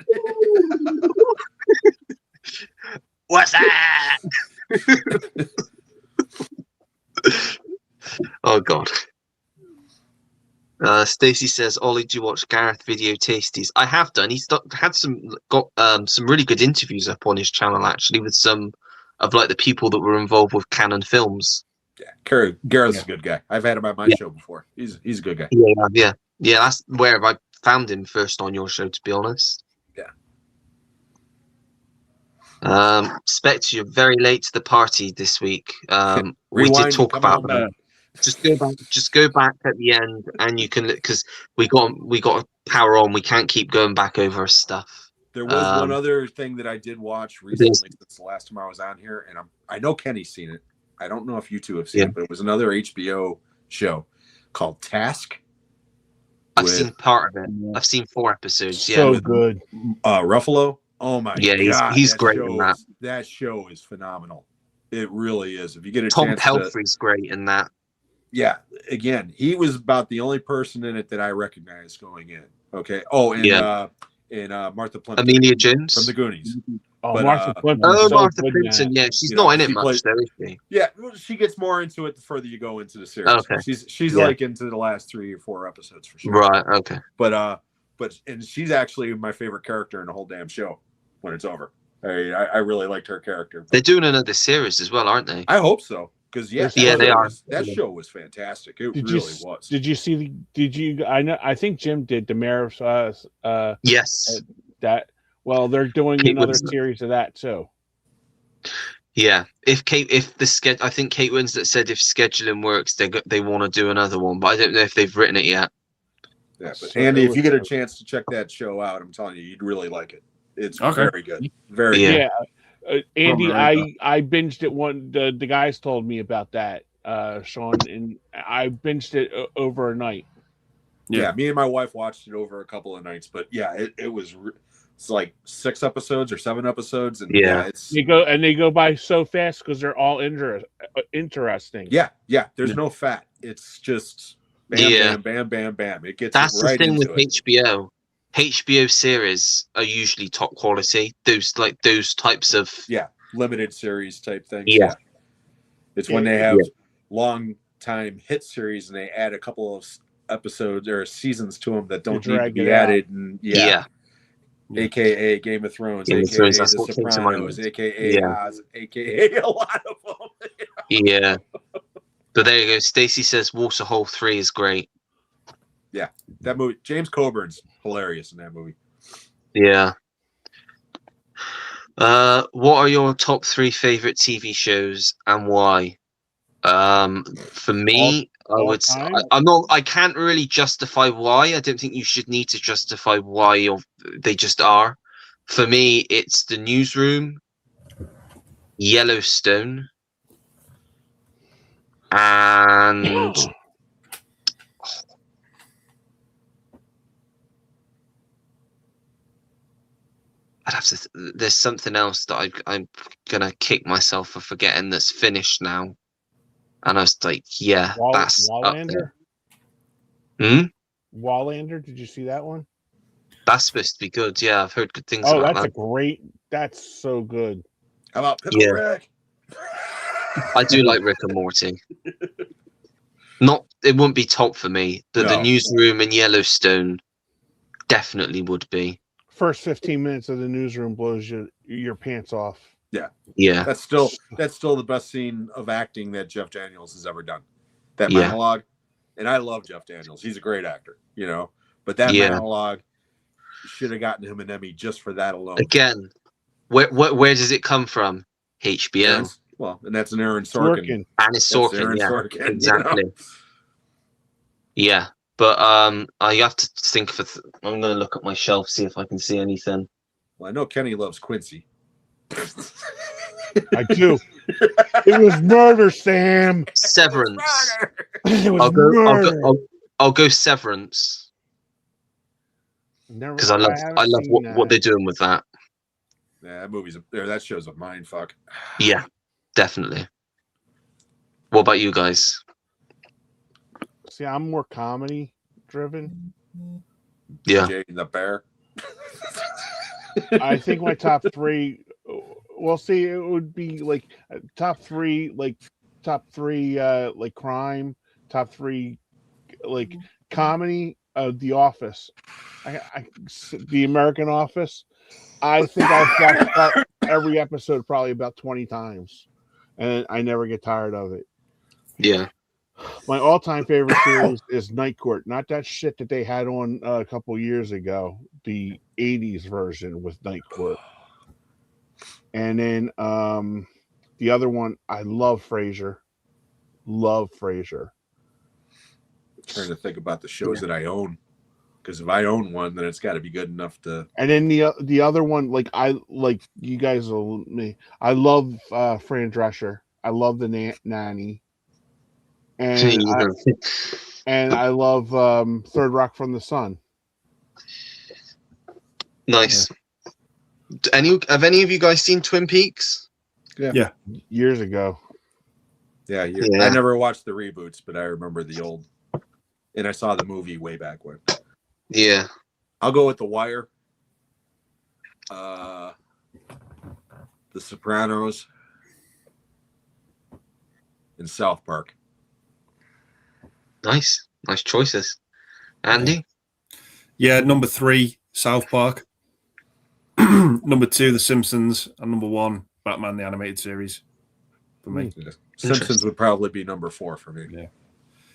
What's that? Oh god. Stacy says, Ollie, do you watch Gareth Video Tasties? I have done. He's got some really good interviews up on his channel, actually, with some of like the people that were involved with Canon Films. Yeah, Gareth's a good guy. I've had him on my show before. He's a good guy. Yeah. That's where I found him first on your show, to be honest. Spectre, you're very late to the party this week. We did Rewind, talk come about on that. back. Just go back at the end, and you can, because we got to power on. We can't keep going back over stuff. There was one other thing that I did watch recently since the last time I was on here, and I know Kenny's seen it. I don't know if you two have seen it, but it was another HBO show called Task. I've seen part of it. I've seen 4 episodes. So good. Ruffalo. Oh my god, he's great in that. That show is phenomenal. It really is. If you get a Tom chance, Pelphrey's great in that. Yeah, again, he was about the only person in it that I recognized going in. Okay. Oh, and Martha Plimpton, Amelia Jones from the Goonies. Oh, But, Martha Plimpton. Oh, so Martha good Plimpton. now. Yeah, she's not in it much, plays, though, is she? Yeah, well, she gets more into it the further you go into the series. Okay. She's like into the last 3 or 4 episodes for sure. Right. Okay. But and she's actually my favorite character in the whole damn show when it's over. I really liked her character. They're doing another series as well, aren't they? I hope so, because they are. That show was fantastic. It really was. Did you see? Did you? I think Jim did. The Mayor of yes. That. Well, they're doing Kate another Winslet. series of that too. Yeah, I think Kate Winslet said if scheduling works, they want to do another one, but I don't know if they've written it yet. Yeah, but So Andy, if you get a chance to check that show out, I'm telling you, you'd really like it. It's very good. Very good. Andy, I binged it. The guys told me about that, Sean, and I binged it over a night. Yeah, me and my wife watched it over a couple of nights, but yeah, it was. It's like 6 episodes or 7 episodes, and they go by so fast because they're all interesting. Yeah. There's no fat. It's just bam, bam. It gets. That's right the thing into with HBO. HBO series are usually top quality. Those types of limited series type things. Yeah. It's when they have long time hit series and they add a couple of episodes or seasons to them that don't need to be added. And AKA Game of Thrones, AKA The Sopranos, AKA Oz, AKA a lot of them. Yeah. But there you go. Stacy says Waterhole 3 is great. Yeah, that movie. James Coburn's hilarious in that movie. Yeah. What are your top 3 favorite TV shows and why? For me, I can't really justify why. I don't think you should need to justify why, or they just are. For me, it's The Newsroom, Yellowstone, and I'd have to. There's something else that I'm gonna kick myself for forgetting that's finished now. And I was like, that's Wallander. Wallander, did you see that one? That's supposed to be good. Yeah, I've heard good things about that. That's so good. How about Pickle Rick? I do like Rick and Morty. It wouldn't be top for me. The Newsroom and Yellowstone definitely would be. First 15 minutes of The Newsroom blows your pants off. Yeah. That's still the best scene of acting that Jeff Daniels has ever done. That monologue, and I love Jeff Daniels. He's a great actor, But that monologue should have gotten him an Emmy just for that alone. Again, where does it come from? HBO. And that's an Aaron Sorkin. And it's Sorkin. Sorkin, exactly. Yeah, but I have to think I'm going to look at my shelf, see if I can see anything. Well, I know Kenny loves Quincy. I do. It was murder, Sam. Severance. It was murder. I'll go Severance. Because I love what they're doing with that. Yeah, that show's a mind fuck. Yeah, definitely. What about you guys? See, I'm more comedy driven. Yeah. Jay and the Bear. I think my top 3. Well, see, it would be like top 3, like crime, top 3, like comedy. The Office, The American Office, I think I've watched that every episode probably about 20 times, and I never get tired of it. Yeah. My all-time favorite series is Night Court. Not that shit that they had on a couple years ago, the 80s version with Night Court. And then the other one, I love Frasier. Love Frasier. Trying to think about the shows that I own, because if I own one, then it's got to be good enough to. And then the other one, like you guys will me. I love Fran Drescher. I love the nanny. And I love Third Rock from the Sun. Nice. Have any of you guys seen Twin Peaks? Yeah. Years ago. Yeah, I never watched the reboots, but I remember the old, and I saw the movie way back when. Yeah. I'll go with The Wire, The Sopranos, and South Park. Nice choices. Andy? Yeah, number 3, South Park. Number 2, The Simpsons, and number 1, Batman the Animated Series. For me, Simpsons would probably be number 4 for me.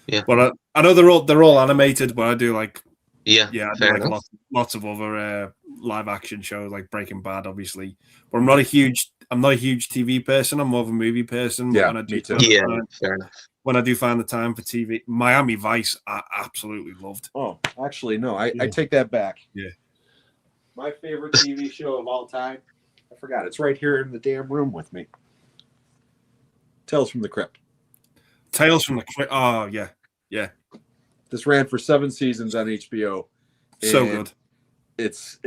Yeah. But I know they're all animated, but I do like. Yeah. I do like lots of other live action shows like Breaking Bad, obviously. But I'm not a huge TV person. I'm more of a movie person. Yeah, me too. Fair enough. When I do find the time for TV, Miami Vice, I absolutely loved. Oh, actually, no, I take that back. Yeah. My favorite TV show of all time, I forgot. It's right here in the damn room with me. Tales from the Crypt. Tales from the Crypt. Oh, yeah. Yeah. This ran for 7 seasons on HBO. So good. It's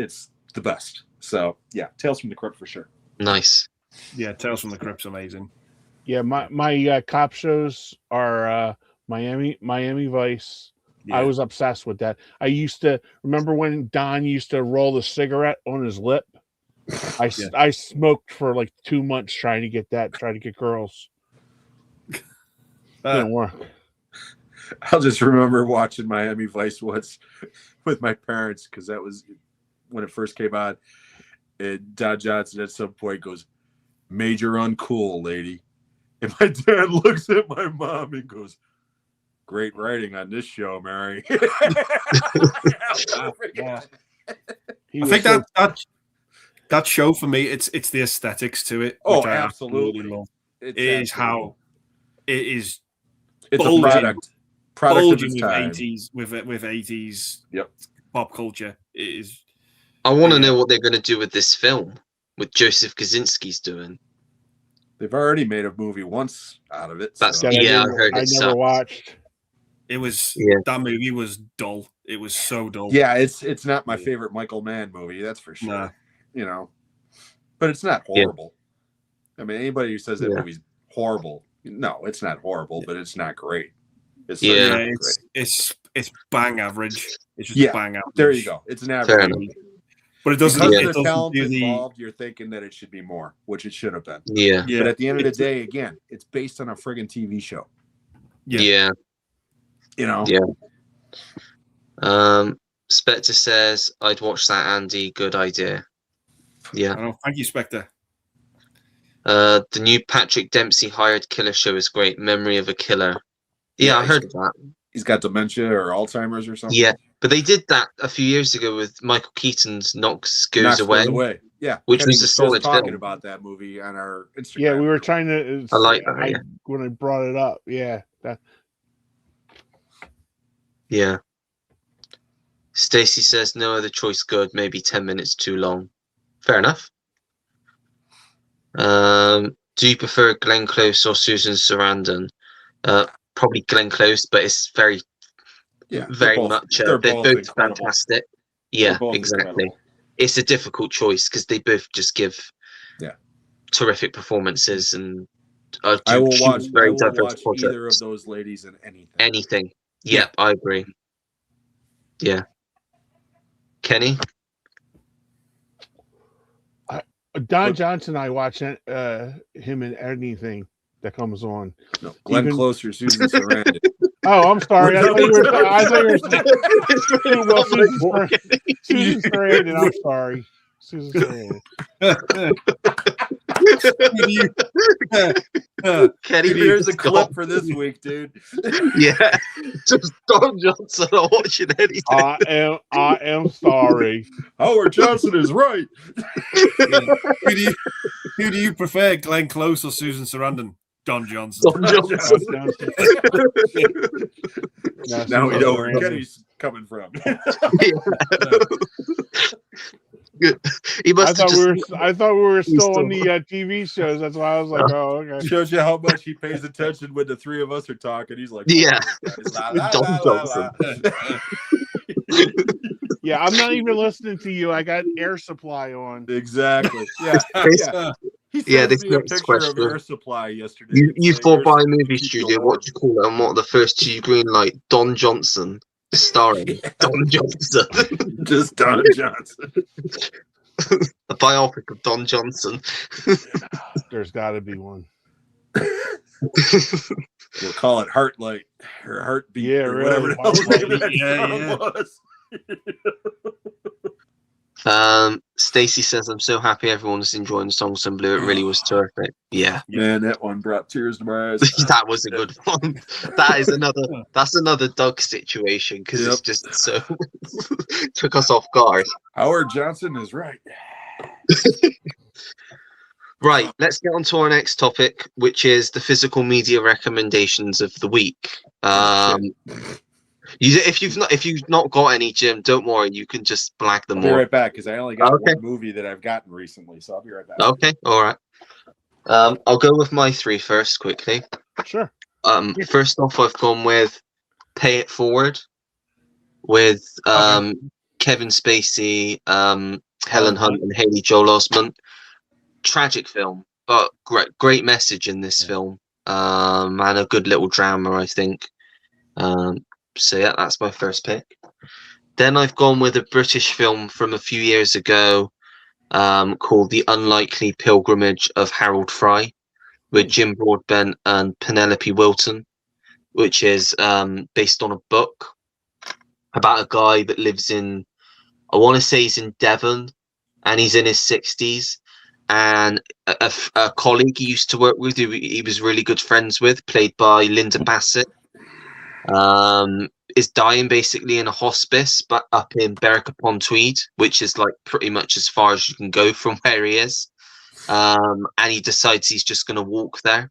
the best. So, yeah, Tales from the Crypt for sure. Nice. Yeah, Tales from the Crypt's amazing. Yeah, my cop shows are Miami Vice. Yeah. I was obsessed with that. I used to remember when Don used to roll the cigarette on his lip. I smoked for like 2 months trying to get girls. Didn't work. I'll just remember watching Miami Vice once with my parents, because that was when it first came on. And Don Johnson at some point goes, "Major uncool, lady." And my dad looks at my mom and goes, "Great writing on this show, Mary." Yeah. I think that show for me, it's the aesthetics to it. Oh, which I absolutely love. It is how it is. It's bulging, a product of its with time. 80s with 80s pop culture. It is. I want to know what they're going to do with this film, with Joseph Kosinski's doing. They've already made a movie once out of it. That's so. I heard it. I never watched. It was that movie was dull. It was so dull. Yeah, it's not my favorite Michael Mann movie, that's for sure. Nah. You know, but it's not horrible. I mean, anybody who says that movie's horrible, no, it's not horrible, but it's not great. It's it's bang average. It's just bang average. There you go. It's an average movie. But it doesn't. Because the talent involved, you're thinking that it should be more, which it should have been. Yeah. But at the end of the day, again, it's based on a friggin' TV show. Yeah. You know. Yeah. Spectre says, "I'd watch that, Andy. Good idea." Yeah. Oh, thank you, Spectre. The new Patrick Dempsey hired killer show is great. Memory of a Killer. Yeah, I heard that. He's got dementia or Alzheimer's or something. Yeah, but they did that a few years ago with Michael Keaton's Knox Goes Away. Yeah, which was a solid talking film. about that movie on our Instagram. Yeah, we were trying to. I like that. When I brought it up, Yeah. Stacy says no other choice good. Maybe 10 minutes too long. Fair enough. Do you prefer Glenn Close or Susan Sarandon? Probably Glenn Close, but it's very much. They're both fantastic. Yeah, both exactly. Incredible. It's a difficult choice because they both just give terrific performances, and I will watch either of those ladies in anything. Anything. Yeah, I agree. Yeah. Kenny? Don Johnson, I watch him in anything that comes on. No, Glenn Close or Susan Sarandon. Oh, I'm sorry. I thought you were saying Susan Sarandon. I'm sorry. Susan Sarandon. Kenny, Here's a clip for this week, dude. Yeah, just Don Johnson not watching anything. I am sorry. Howard Johnson is right. Who do you prefer, Glenn Close or Susan Sarandon? Don Johnson. Don Johnson. Now we know where Kenny's coming from. He must I have thought we were still on the TV shows. That's why I was like, oh, okay. Shows you how much he pays attention when the three of us are talking. He's like, Yeah. Don Johnson. Yeah, I'm not even listening to you. I got Air Supply on. Exactly. Yeah. He Yeah, sent this me a next picture question. of Air Supply yesterday. You It's thought by a movie keep studio, going. what do you call it? And what are the first two green light? Don Johnson, starring Don Johnson. Just Don Johnson. A biopic of Don Johnson. There's got to be one. We'll call it Heartlight or Heartbeat. Yeah, or really. whatever the hell the name of that Yeah, song was. Stacy says, "I'm so happy everyone's enjoying the Songs in Blue. It really was terrific." Yeah, Man, that one brought tears to my eyes. that was a good one. That's another Doug situation because it's just so took us off guard. Howard Johnson is right. Right, let's get on to our next topic, which is the physical media recommendations of the week. If you've not got any, Jim, don't worry, you can just blag them I'll be all. right back because I only got Okay. one movie that I've gotten recently, so I'll be right back. Okay, all right. I'll go with my three first quickly. Sure. First off, I've gone with Pay It Forward with Kevin Spacey, Helen Hunt, and Haley Joel Osment. Tragic film, but great message in this film, and a good little drama, I think. So yeah, that's my first pick. Then I've gone with a British film from a few years ago, called The Unlikely Pilgrimage of Harold Fry, with Jim Broadbent and Penelope Wilton, which is based on a book about a guy that lives in, I want to say he's in Devon, and he's in his 60s. And a colleague he used to work with, who he was really good friends with, played by Linda Bassett, is dying basically in a hospice, but up in Berwick-upon-Tweed, which is like pretty much as far as you can go from where he is. And he decides he's just going to walk there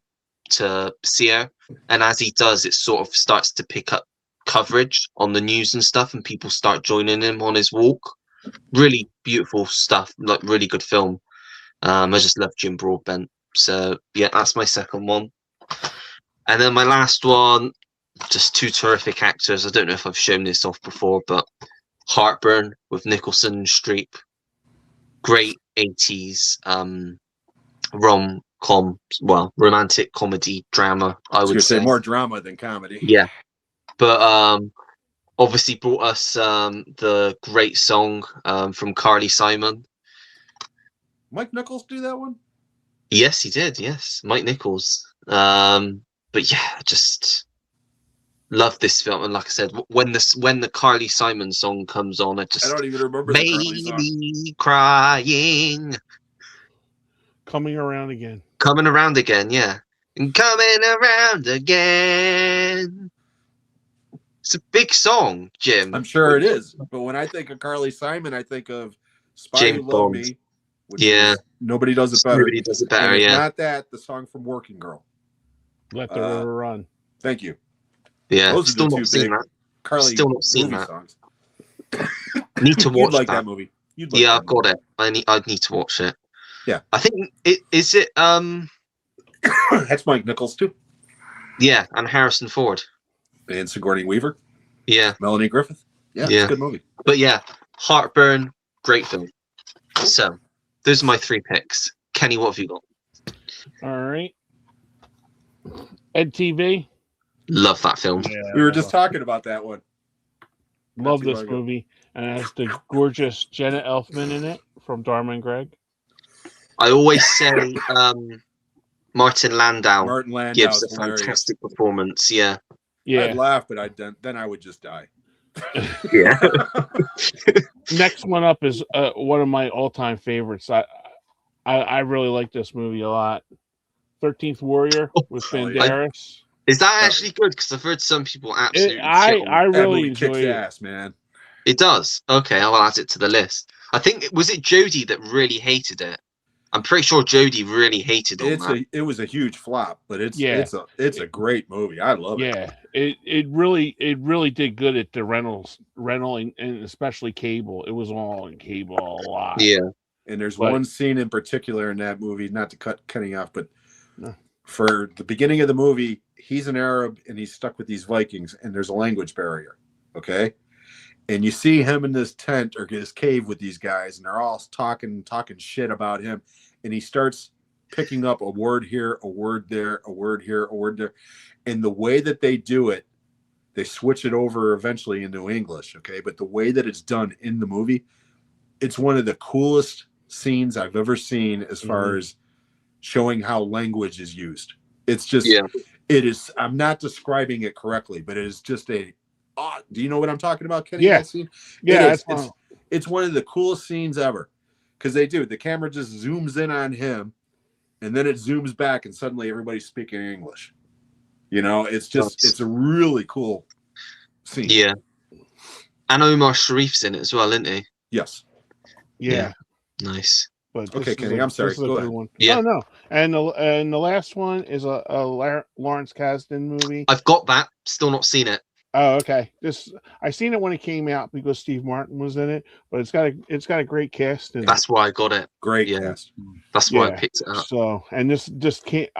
to see her. And as he does, it sort of starts to pick up coverage on the news and stuff, and people start joining him on his walk. Really beautiful stuff, like really good film. I just love Jim Broadbent. So yeah, that's my second one. And then my last one, just two terrific actors. I don't know if I've shown this off before, but Heartburn with Nicholson and Streep. Great 80s rom-com, well, romantic comedy drama, I would say. More drama than comedy. Yeah. But obviously brought us the great song from Carly Simon. Mike Nichols do that one? Yes, he did. Yes, Mike Nichols. But yeah, just love this film. And like I said, when the Carly Simon song comes on, I don't even remember the Carly song. Baby crying. Coming around again. Coming around again, yeah. And coming around again. It's a big song, Jim. I'm sure it is. But when I think of Carly Simon, I think of Spy James Who Loved Bond. Me. Which Yeah. is Nobody Does It Better. Nobody Does It Better, and if yeah. not that, the song from Working Girl. Let the river run. Thank you. Yeah, Those are still the not two seen big that. Carly Still not seen movie that. songs. Need to watch You'd like that. that movie. You'd like Yeah, that I've got it. I'd need to watch it. Yeah. I think it is it That's Mike Nichols too. yeah, and Harrison Ford. And Sigourney Weaver. Yeah. Melanie Griffith. Yeah, Yeah. it's a good movie. But yeah, Heartburn, great film. So those are my three picks. Kenny, what have you got? All right. Ed TV. Love that film. Yeah, We were just talking about that one. love Not too this long ago. movie, and it has the gorgeous Jenna Elfman in it from Dharma and Greg. I always say Martin Landau Martin Landau gives is a hilarious. fantastic performance. Yeah. Yeah, I'd laugh, but then I would just die. Yeah. next one up is one of my all-time favorites. I really like this movie a lot. 13th Warrior with Oh, yeah. Banderas. Is that actually good? Because I've heard some people absolutely shit on I it. That really movie enjoy kicks it. ass, man. It does. Okay, I'll add it to the list. I think was it Jodie that really hated it. I'm pretty sure Jodie really hated it. It was a huge flop, but it's Yeah. it's a great movie. I love it. Yeah, it really did good at the rental and especially cable. It was all in cable a lot. Yeah. And there's But- one scene in particular in that movie, not to cutting off, but No. for the beginning of the movie, he's an Arab and he's stuck with these Vikings, and there's a language barrier. Okay. And you see him in this tent or his cave with these guys, and they're all talking shit about him. And he starts picking up a word here, a word there, a word here, a word there. And the way that they do it, they switch it over eventually into English. Okay. But the way that it's done in the movie, it's one of the coolest scenes I've ever seen as far as showing how language is used. It's just, it is, I'm not describing it correctly, but it is just do you know what I'm talking about, Kenny? Yeah. That scene? Yeah, It's one of the coolest scenes ever because the camera just zooms in on him and then it zooms back and suddenly everybody's speaking English. You know, it's a really cool scene. Yeah. And Omar Sharif's in it as well, isn't he? Yes. Yeah. Nice. But Okay, Kenny, I'm sorry. Go ahead. One. Yeah. Oh no. And the last one is a Lawrence Kasdan movie. I've got that. Still not seen it. Oh, okay. I seen it when it came out because Steve Martin was in it, but it's got a great cast in That's why I got it. Great Yeah. cast. That's why I picked it up. So, and this just can't.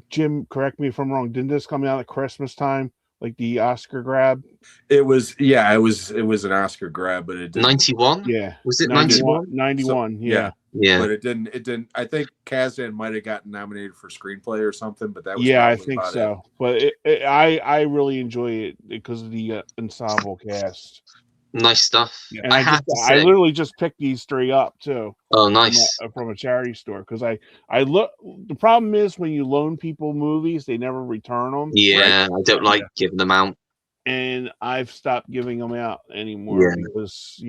Jim, correct me if I'm wrong. Didn't this come out at Christmas time, like the Oscar grab? It was an Oscar grab, but it didn't. 91? Yeah. Was it 91? 91. So, yeah. Yeah. But it didn't. I think Kasdan might have gotten nominated for screenplay or something, but that was I probably think about so. But I really enjoy it because of the ensemble cast. Nice stuff. Yeah. And I literally just picked these three up too. Oh, nice. From a charity store because I look. The problem is when you loan people movies, they never return them. Yeah, right? I don't like giving them out. And I've stopped giving them out anymore because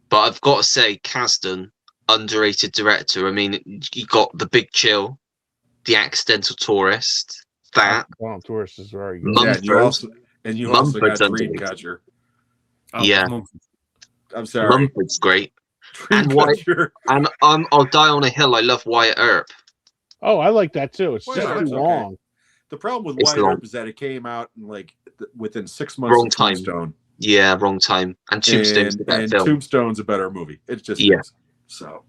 But I've got to say, Kasdan, underrated director. I mean, you got The Big Chill, The Accidental Tourist, that. Accidental Tourist is very good. Mumford. You also got underrated. Dreamcatcher. Yeah. I'm sorry. Mumford's great. And I'll Die on a Hill. I love Wyatt Earp. Oh, I like that too. It's Well, just yeah, too it's long. okay. The problem with Wyatt Earp is that it came out in within 6 months Wrong of time. Tombstone. Yeah, wrong time. And Tombstone's a better film. Tombstone's a better movie. It just is. So.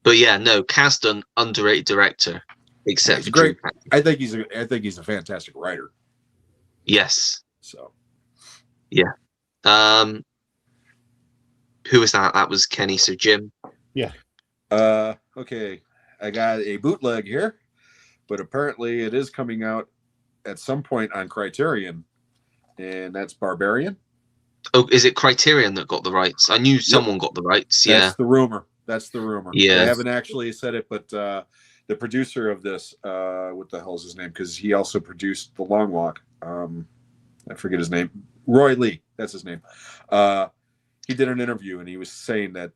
But yeah, no, Kasdan, underrated director. Except he's for great. Dreamcatcher. I think he's a fantastic writer. Yes. So. Yeah. Who was that? That was Kenny. So Jim. Yeah. Okay. I got a bootleg here, but apparently it is coming out at some point on Criterion, and that's Barbarian. Oh, is it Criterion that got the rights? I knew someone got the rights. Yeah. That's the rumor. Yeah. They haven't actually said it, but the producer of this, what the hell is his name? Because he also produced The Long Walk. I forget his name. Roy Lee. That's his name. He did an interview and he was saying that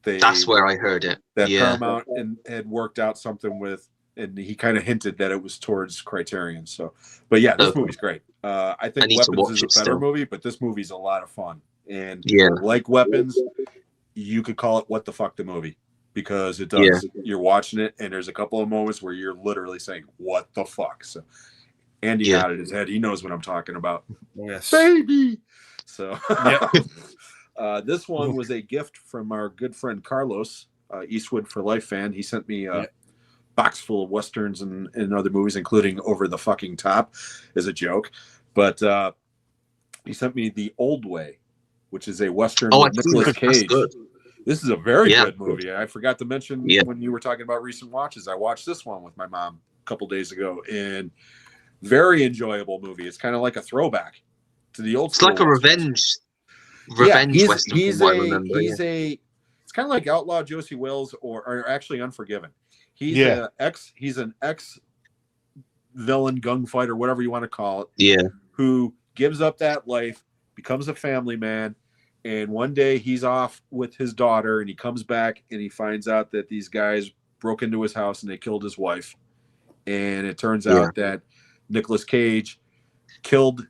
that's where I heard it. That Paramount had worked out something with, and he kind of hinted that it was towards Criterion. So, but yeah, this movie's great. I think Weapons is a better movie, but this movie's a lot of fun. And like Weapons, you could call it What the Fuck the Movie, because it does. Yeah. You're watching it, and there's a couple of moments where you're literally saying, what the fuck? So Andy nodded his head. He knows what I'm talking about. Yes. Baby! So this one was a gift from our good friend Carlos, Eastwood for Life fan. He sent me a box full of Westerns and other movies, including Over the Fucking Top as a joke. But he sent me The Old Way, which is a Western with Nicolas Cage. This is a very good movie. I forgot to mention when you were talking about recent watches, I watched this one with my mom a couple days ago, and very enjoyable movie. It's kind of like a throwback to the old. It's like a revenge Western. It's kind of like Outlaw Josie Wells or actually Unforgiven. He's an ex villain, gunfighter, whatever you want to call it. Yeah. Who gives up that life, becomes a family man, And one day he's off with his daughter, and he comes back and he finds out that these guys broke into his house and they killed his wife. And it turns out that Nicolas Cage killed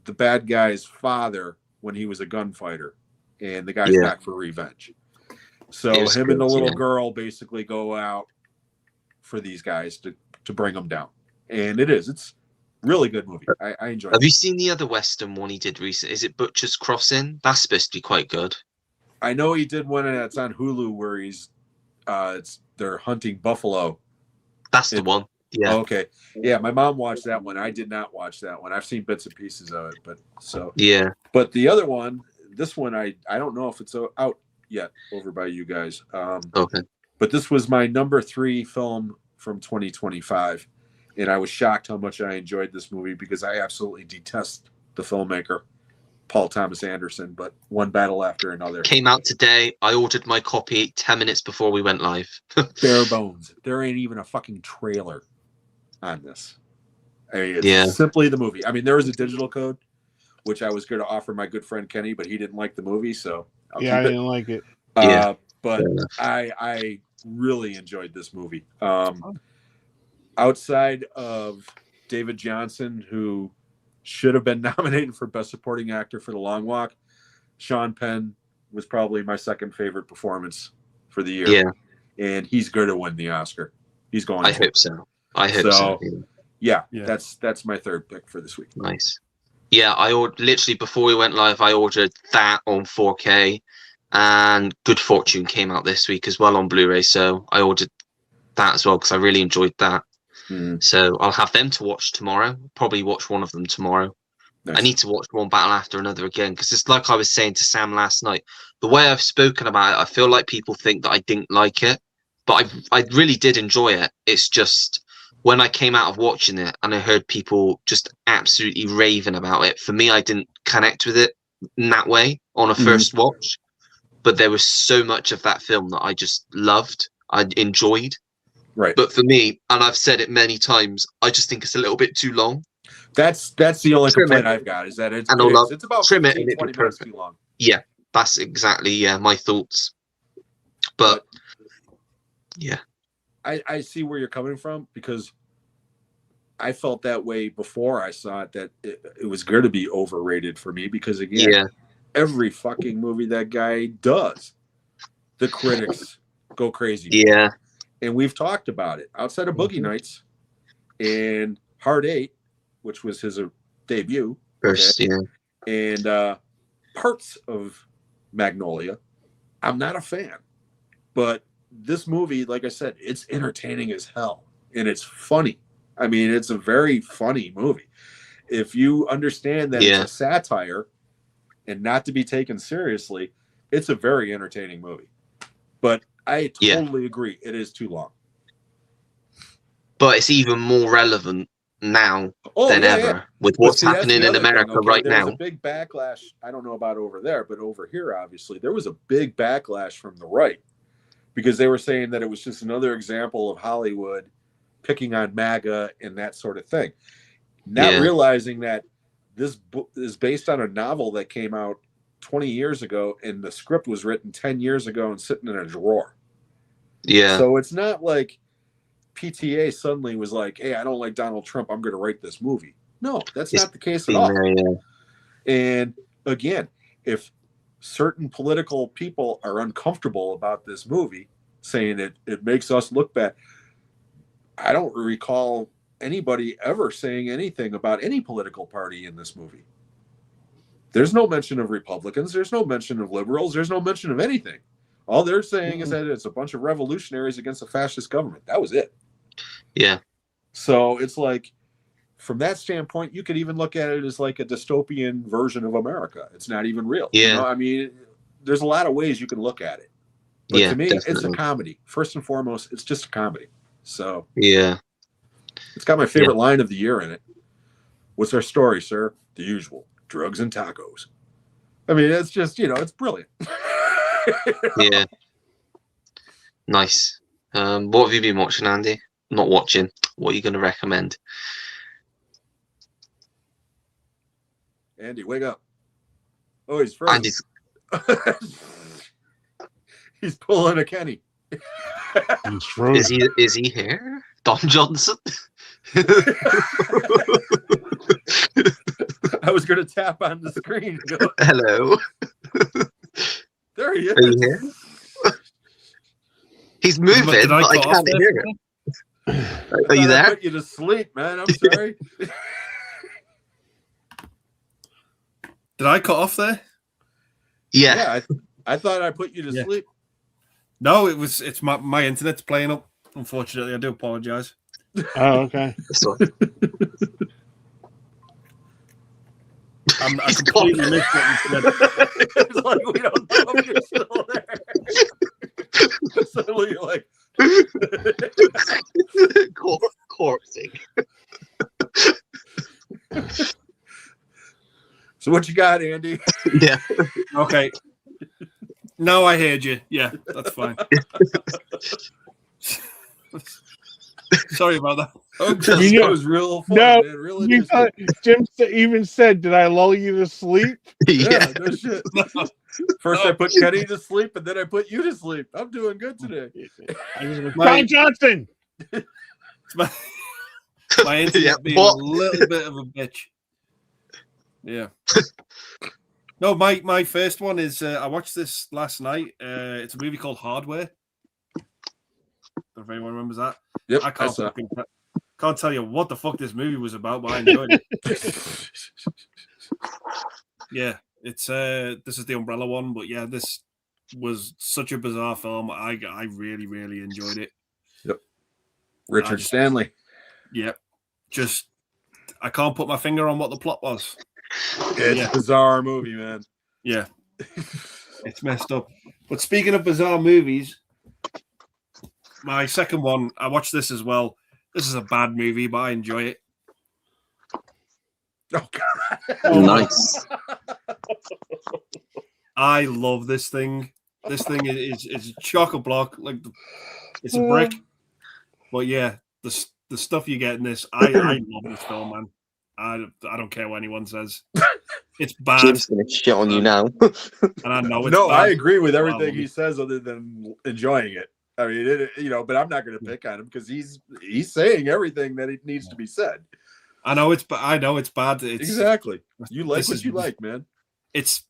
the bad guy's father when he was a gunfighter, and the guy's back for revenge. So him and the little girl basically go out for these guys to bring them down. And it's really good movie. I enjoyed it. Have you seen the other Western one he did recently? Is it Butcher's Crossing? That's supposed to be quite good. I know he did one that's on Hulu where they're hunting buffalo. That's the one. Yeah. Oh, okay. Yeah, my mom watched that one. I did not watch that one. I've seen bits and pieces of it, but But the other one, this one, I don't know if it's out yet over by you guys. Okay. But this was my number 3 film from 2025, and I was shocked how much I enjoyed this movie because I absolutely detest the filmmaker, Paul Thomas Anderson, but one battle after another. Came out today. I ordered my copy 10 minutes before we went live. Bare bones. There ain't even a fucking trailer on this. I mean, it's simply the movie. I mean, there was a digital code, which I was going to offer my good friend Kenny, but he didn't like the movie, so I didn't like it. But I really enjoyed this movie. Outside of David Johnson, who should have been nominated for Best Supporting Actor for The Long Walk, Sean Penn was probably my second favorite performance for the year. Yeah. And he's going to win the Oscar. He's going I hope so. I hope so. Yeah, that's my third pick for this week. Nice. Yeah, I ordered literally before we went live. I ordered that on 4K, and Good Fortune came out this week as well on Blu-ray. So I ordered that as well because I really enjoyed that. So I'll have them to watch tomorrow. Probably watch one of them tomorrow. Nice. I need to watch one battle after another again because it's like I was saying to Sam last night. The way I've spoken about it, I feel like people think that I didn't like it, but I really did enjoy it. It's just when I came out of watching it and I heard people just absolutely raving about it, for me, I didn't connect with it in that way on a first watch. But there was so much of that film that I just loved, I enjoyed. Right. But for me, and I've said it many times, I just think it's a little bit too long. That's the only complaint I've got is that it's about 15, 20 minutes too long. Yeah, that's exactly my thoughts. But yeah. I see where you're coming from because I felt that way before I saw it, that it was going to be overrated for me because, again, every fucking movie that guy does, the critics go crazy. Yeah. And we've talked about it. Outside of Boogie Nights and Hard 8, which was his debut. First, and parts of Magnolia, I'm not a fan. But this movie, like I said, it's entertaining as hell. And it's funny. I mean, it's a very funny movie. If you understand that it's a satire and not to be taken seriously, it's a very entertaining movie. But I totally agree. It is too long. But it's even more relevant now than ever with what's happening in America right now. There was a big backlash. I don't know about over there, but over here, obviously, there was a big backlash from the right because they were saying that it was just another example of Hollywood picking on MAGA and that sort of thing. Not realizing that this book is based on a novel that came out 20 years ago and the script was written 10 years ago and sitting in a drawer. Yeah. So it's not like PTA suddenly was like, hey, I don't like Donald Trump, I'm going to write this movie. No, that's not the case at all. And again, if certain political people are uncomfortable about this movie, saying it makes us look bad, I don't recall anybody ever saying anything about any political party in this movie. There's no mention of Republicans. There's no mention of liberals. There's no mention of anything. All they're saying is that it's a bunch of revolutionaries against a fascist government. That was it. Yeah. So it's like, from that standpoint, you could even look at it as like a dystopian version of America. It's not even real. Yeah. You know? I mean, there's a lot of ways you can look at it. But to me, it's a comedy. First and foremost, it's just a comedy. So it's got my favorite line of the year in it. What's our story, sir? The usual. Drugs and tacos. I mean, it's just, it's brilliant. Yeah. Nice. What have you been watching, Andy? Not watching. What are you going to recommend? Andy, wake up. Oh, he's frozen. He's pulling a Kenny. Is he here? Don Johnson? I was going to tap on the screen. And go, Hello. there he is. Are you here? He's moving, but I can't hear him. Are you there? I put you to sleep, man. I'm sorry. Did I cut off there? Yeah. I thought I put you to sleep. No, it's my internet's playing up. Unfortunately, I do apologize. Oh, okay. I completely missed what you said. It's like we don't know if you're still there. Suddenly you're like corpsing. So what you got, Andy? Yeah. Okay. No, I heard you. Yeah, that's fine. Sorry about that. It was real fun, no, man. Really Jim even said, "Did I lull you to sleep?" Yeah, no shit. First I put Kenny to sleep, and then I put you to sleep. I'm doing good today. Don Johnson. My internet being a little bit of a bitch. Yeah. No, my first one is I watched this last night. It's a movie called Hardware. Don't know if anyone remembers that. Yep, I can't tell you what the fuck this movie was about, but I enjoyed it. Yeah, it's this is the Umbrella one, but yeah, this was such a bizarre film. I really, really enjoyed it. Yep. Richard Stanley. Yep. Just I can't put my finger on what the plot was. It's a bizarre movie, man. Yeah. It's messed up. But speaking of bizarre movies, my second one, I watched this as well. This is a bad movie, but I enjoy it. Oh, God. Nice. I love this thing. This thing is chock-a-block. Like it's a brick. But yeah, the stuff you get in this, I love this film, man. I don't care what anyone says. It's bad. Jim's gonna shit on you now. And I know it's No, bad. I agree with everything he says, other than enjoying it. I mean, but I'm not going to pick on him because he's saying everything that it needs to be said. I know it's bad. Exactly. You like what you like, man. It's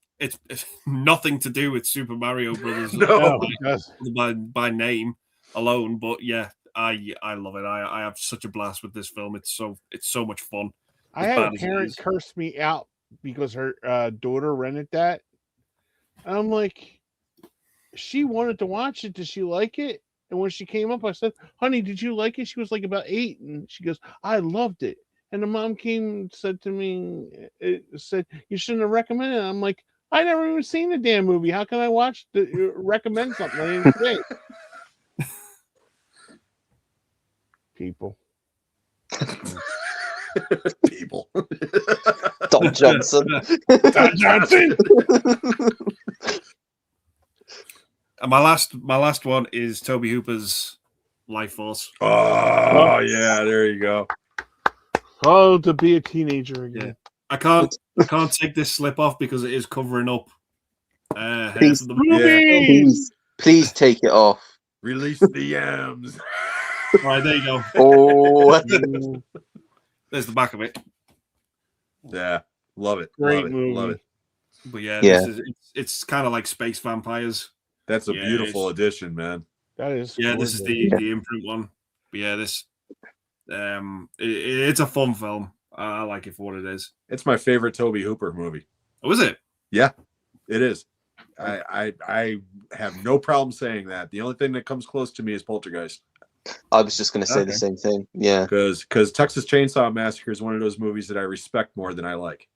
nothing to do with Super Mario Brothers. No, by name alone, but yeah, I love it. I have such a blast with this film. It's so much fun. I had a parent curse me out because her daughter rented that. And I'm like, she wanted to watch it. Did she like it? And when she came up, I said, "Honey, did you like it?" She was like about 8, and she goes, "I loved it." And the mom came and said to me, "You shouldn't have recommended it." I'm like, I never even seen the damn movie. How can I recommend something I didn't see? People. People. Don Johnson. Don Johnson. And my last one is Toby Hooper's Life Force. Oh yeah, there you go. Oh, to be a teenager again. Yeah. I can't take this slip off because it is covering up. Please take it off. Release the yams. All right, there you go. Oh, there's the back of it. Yeah, love it. Great movie. Love it. But yeah, Yeah. It's kind of like Space Vampires. That's a beautiful addition, man. That is. Yeah, gorgeous. this is the imprint one. But yeah, this it's a fun film. I like it for what it is. It's my favorite Toby Hooper movie. Oh, is it? Yeah, it is. I have no problem saying that. The only thing that comes close to me is Poltergeist. I was just going to say the same thing. Yeah, because Texas Chainsaw Massacre is one of those movies that I respect more than I like.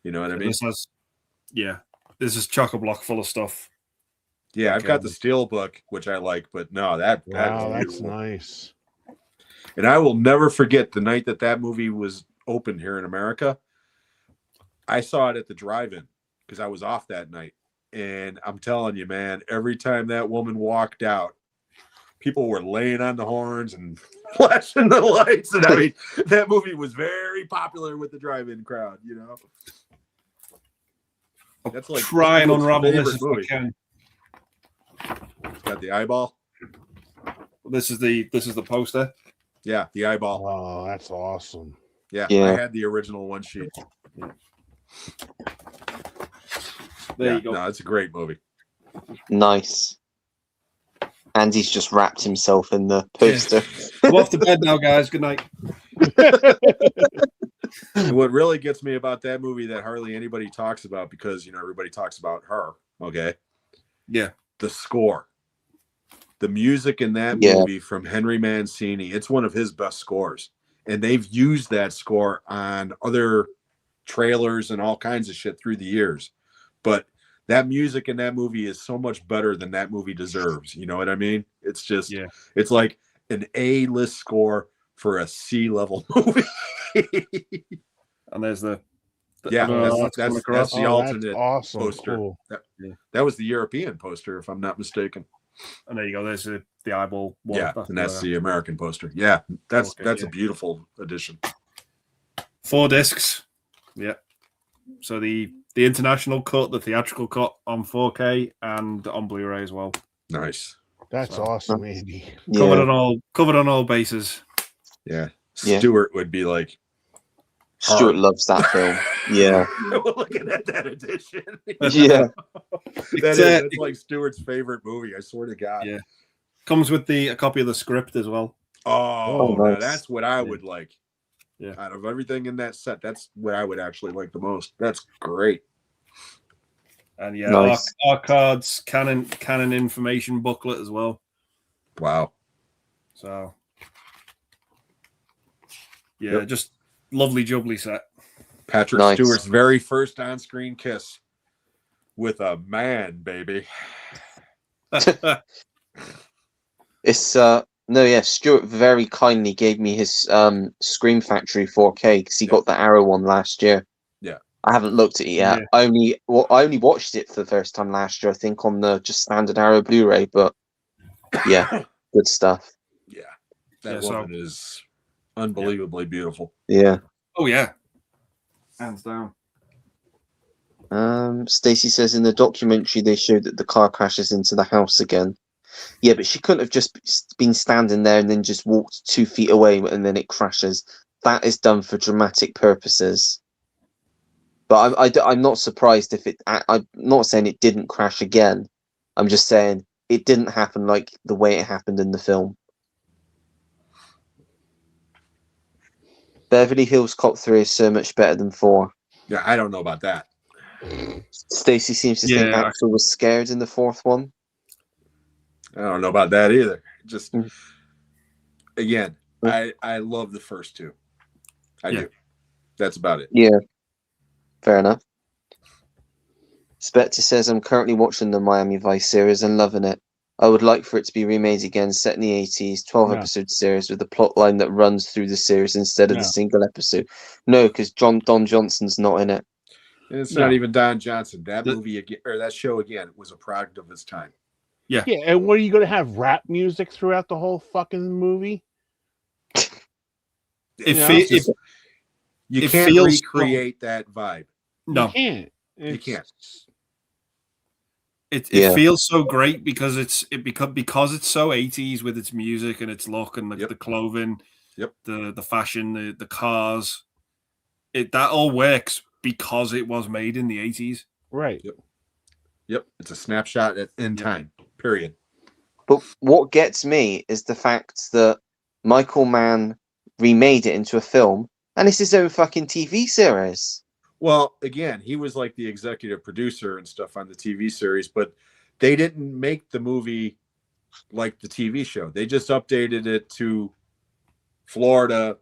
You know what I mean? This is chock-a-block full of stuff. Yeah, I've got the Steel Book, which I like, but no, that's nice. And I will never forget the night that movie was open here in America. I saw it at the drive-in because I was off that night. And I'm telling you, man, every time that woman walked out, people were laying on the horns and flashing the lights. And I mean, that movie was very popular with the drive-in crowd, you know? That's like try and Ingrid's unravel this favorite if movie. I can. It's got the eyeball. This is the poster. Yeah, the eyeball. Oh, that's awesome. Yeah, Yeah. I had the original one sheet. There you go. No, it's a great movie. Nice. Andy's just wrapped himself in the poster. I'm off to bed now, guys. Good night. And what really gets me about that movie that hardly anybody talks about, because everybody talks about her. Okay. Yeah. The score. The music in that Yeah. movie from Henry Mancini, it's one of his best scores. And they've used that score on other trailers and all kinds of shit through the years. But that music in that movie is so much better than that movie deserves. You know what I mean? It's just, it's like an A-list score for a C-level movie. And there's the that's the alternate that's awesome. poster. Cool. That was the European poster, if I'm not mistaken. And there you go. There's the eyeball one. Yeah, and that's the American poster. Yeah, that's a beautiful addition. 4 discs. Yeah. So the international cut, the theatrical cut on 4K and on Blu-ray as well. Nice. That's awesome, Andy. Covered on all bases. Yeah. Stuart would be like, Stuart loves that film. Yeah. Looking at that edition. Yeah. That's like Stuart's favorite movie. I swear to God. Yeah. Comes with a copy of the script as well. Oh, nice. That's what I would like. Yeah. Out of everything in that set, that's what I would actually like the most. That's great. And nice. our cards, canon information booklet as well. Wow. So just lovely jubbly set. Patrick Stewart's very first on-screen kiss with a man, baby. It's Stuart very kindly gave me his Scream Factory 4K because he got the Arrow one last year. Yeah. I haven't looked at it yet. Yeah. I only watched it for the first time last year, I think, on the just standard Arrow Blu-ray, but yeah, good stuff. Yeah. That woman is unbelievably beautiful. Yeah. Oh yeah. Hands down. Stacey says in the documentary they showed that the car crashes into the house again. Yeah, but she couldn't have just been standing there and then just walked 2 feet away and then it crashes. That is done for dramatic purposes. But I'm not surprised if it. I'm not saying it didn't crash again. I'm just saying it didn't happen like the way it happened in the film. Beverly Hills Cop 3 is so much better than 4. Yeah, I don't know about that. Stacey seems to think Axel was scared in the 4th one. I don't know about that either. Just again, I love the first 2. I do. That's about it. Yeah. Fair enough. Spectre says, I'm currently watching the Miami Vice series and loving it. I would like for it to be remade again, set in the 80s, 12-episode series with a plot line that runs through the series instead of the single episode. No, because Don Johnson's not in it. And it's not even Don Johnson. That movie again, or that show again, was a product of its time. Yeah. Yeah, and what are you going to have rap music throughout the whole fucking movie? You can't recreate that vibe. No, you can't. You can't. It feels so great because it's so 80s with its music and its look and the clothing, the fashion, the cars. That all works because it was made in the 80s. Right. Yep. It's a snapshot in time. Period. But what gets me is the fact that Michael Mann remade it into a film, and it's his own fucking TV series. Well, again, he was like the executive producer and stuff on the TV series, but they didn't make the movie like the TV show. They just updated it to Florida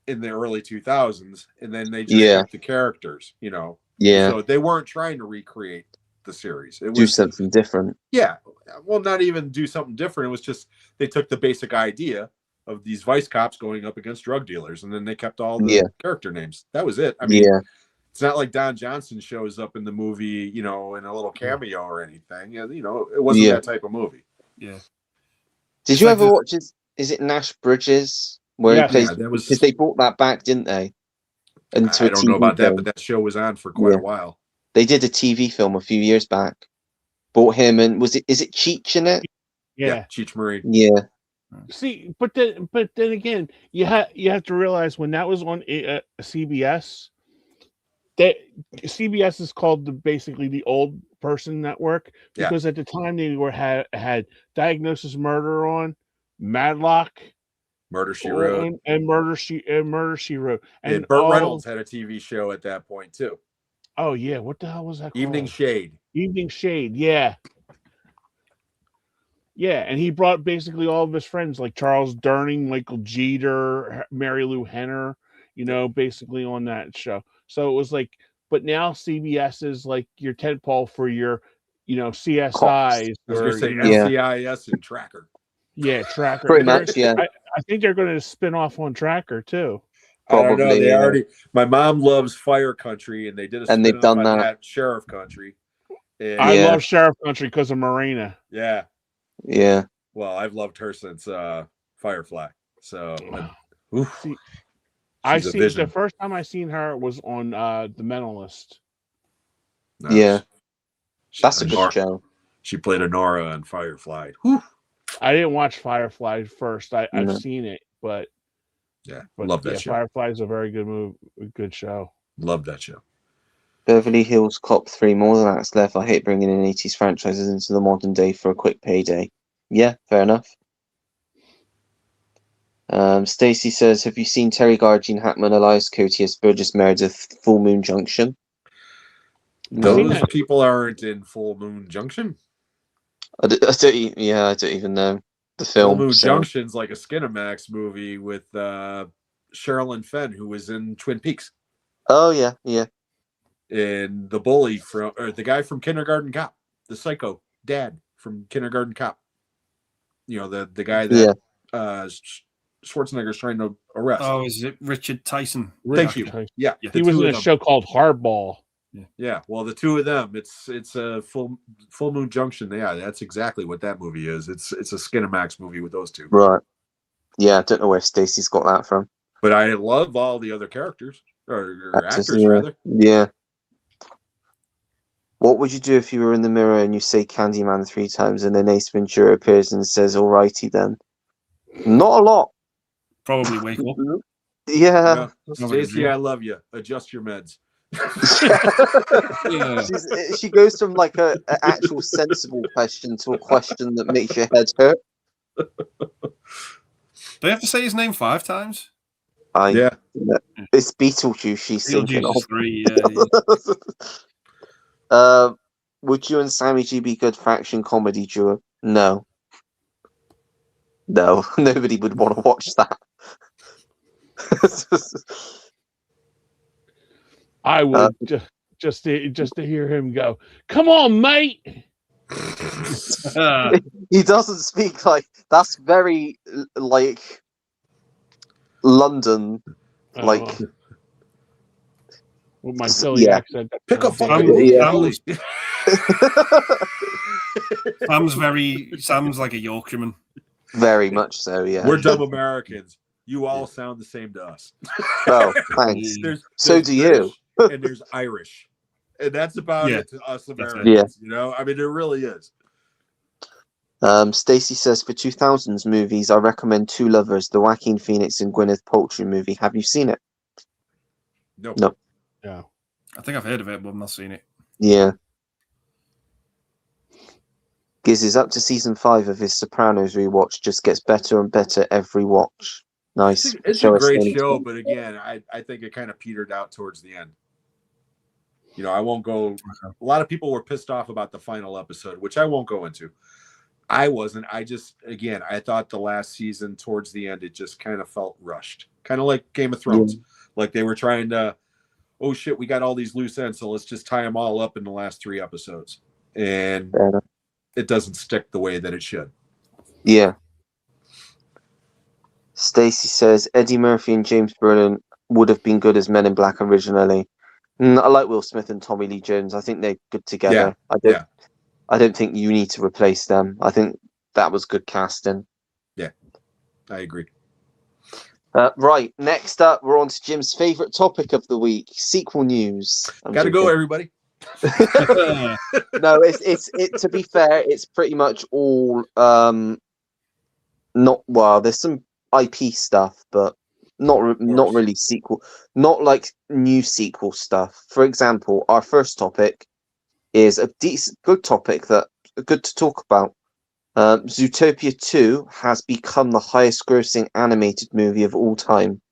in the early 2000s, and then they just kept the characters, Yeah. So they weren't trying to recreate the series. It was do something different. Yeah. Well, not even do something different. It was just they took the basic idea of these vice cops going up against drug dealers, and then they kept all the character names. That was it. I mean, it's not like Don Johnson shows up in the movie, in a little cameo or anything. It wasn't that type of movie. Yeah. Did you ever watch it? Is it Nash Bridges? Where he plays? Because they brought that back, didn't they? I don't know about that, but that show was on for quite a while. They did a TV film a few years back. Brought him and is it Cheech in it? Yeah. Cheech Marie. Yeah. See, but then again, you have to realize when that was on CBS, that CBS is called basically the old person network because at the time they had Diagnosis Murder on, Matlock, Murder She Wrote, and Murder She Wrote, and Burt Reynolds had a TV show at that point too. Oh yeah, what the hell was that called? Evening Shade. Evening Shade, yeah. Yeah, and he brought basically all of his friends like Charles Durning, Michael Jeter, Mary Lou Henner, basically on that show. So it was like, but now CBS is like your tentpole for your, CSIs. I was going to say NCIS and Tracker. Yeah, Tracker. Pretty much, yeah. I think they're going to spin off on Tracker too. Probably, I don't know. They already. My mom loves Fire Country, and they did a spin they've done on that. Sheriff Country. And, I love Sheriff Country because of Marina. Yeah. Yeah. Well, I've loved her since Firefly. So, see, the first time I seen her was on The Mentalist. Nice. Yeah, that's a good show. She played Honora on Firefly. Whew. I didn't watch Firefly first. I've seen it, but love that show. Firefly is a very good show. Love that show. Beverly Hills Cop 3, more than that's left. I hate bringing in 80s franchises into the modern day for a quick payday. Yeah, fair enough. Stacy says, have you seen Terry Garr, Gene Hackman, Elias Koteas, Burgess Meredith, Full Moon Junction? Those people aren't in Full Moon Junction? I don't even know the film. Full Moon Junction's like a Skinamax movie with Sherilyn Fenn, who was in Twin Peaks. Oh, yeah, yeah. And the bully the guy from Kindergarten Cop, the psycho dad from Kindergarten Cop. The guy that Schwarzenegger's trying to arrest. Oh, is it Richard Tyson? Thank you. Yeah, he was in a show called Hardball. Yeah. Well, the two of them, it's a Full Moon Junction. Yeah, that's exactly what that movie is. It's a Skinamax movie with those two. Right. Yeah, I don't know where Stacy's got that from. But I love all the other characters or actors rather. Yeah. What would you do if you were in the mirror and you say Candyman 3 times and then Ace Ventura appears and says, alrighty then? Not a lot. Probably wake up. Yeah. Stacey, I love you. Adjust your meds. She goes from like an actual sensible question to a question that makes your head hurt. Do you have to say his name 5 times? It's Beetlejuice she's thinking of. 3, would you and Sammy G be good faction comedy duo? No. No, nobody would want to watch that. I would just to hear him go, "Come on, mate." He doesn't speak like that's very like London, like with my Philly accent. Pick up Sam's like a Yorkshireman. Very much so, yeah. We're dumb Americans. You all sound the same to us. Oh, thanks. So do you. And there's Irish. And that's about it to us Americans. Yeah. I mean, it really is. Stacy says, for 2000s movies, I recommend Two Lovers, the Joaquin Phoenix and Gwyneth Paltrow movie. Have you seen it? No. Yeah. I think I've heard of it, but I've not seen it. Yeah. Giz is up to season 5 of his Sopranos rewatch. Just gets better and better every watch. Nice. It's a great show, but again, I think it kind of petered out towards the end. I won't go. A lot of people were pissed off about the final episode, which I won't go into. I wasn't. I thought the last season towards the end, it just kind of felt rushed. Kind of like Game of Thrones. Yeah. Like they were trying to, oh shit, we got all these loose ends, so let's just tie them all up in the last 3 episodes. And it doesn't stick the way that it should. Yeah. Stacy says Eddie Murphy and James Brolin would have been good as Men in Black originally. I like Will Smith and Tommy Lee Jones. I think they're good together. Yeah. I don't think you need to replace them. I think that was good casting. Yeah, I agree. Right, next up, we're on to Jim's favourite topic of the week, sequel news. Gotta go, everybody. No, it's to be fair, it's pretty much all not well. There's some IP stuff, but not really sequel, not like new sequel stuff. For example, our first topic is a good topic that good to talk about. Zootopia 2 has become the highest grossing animated movie of all time,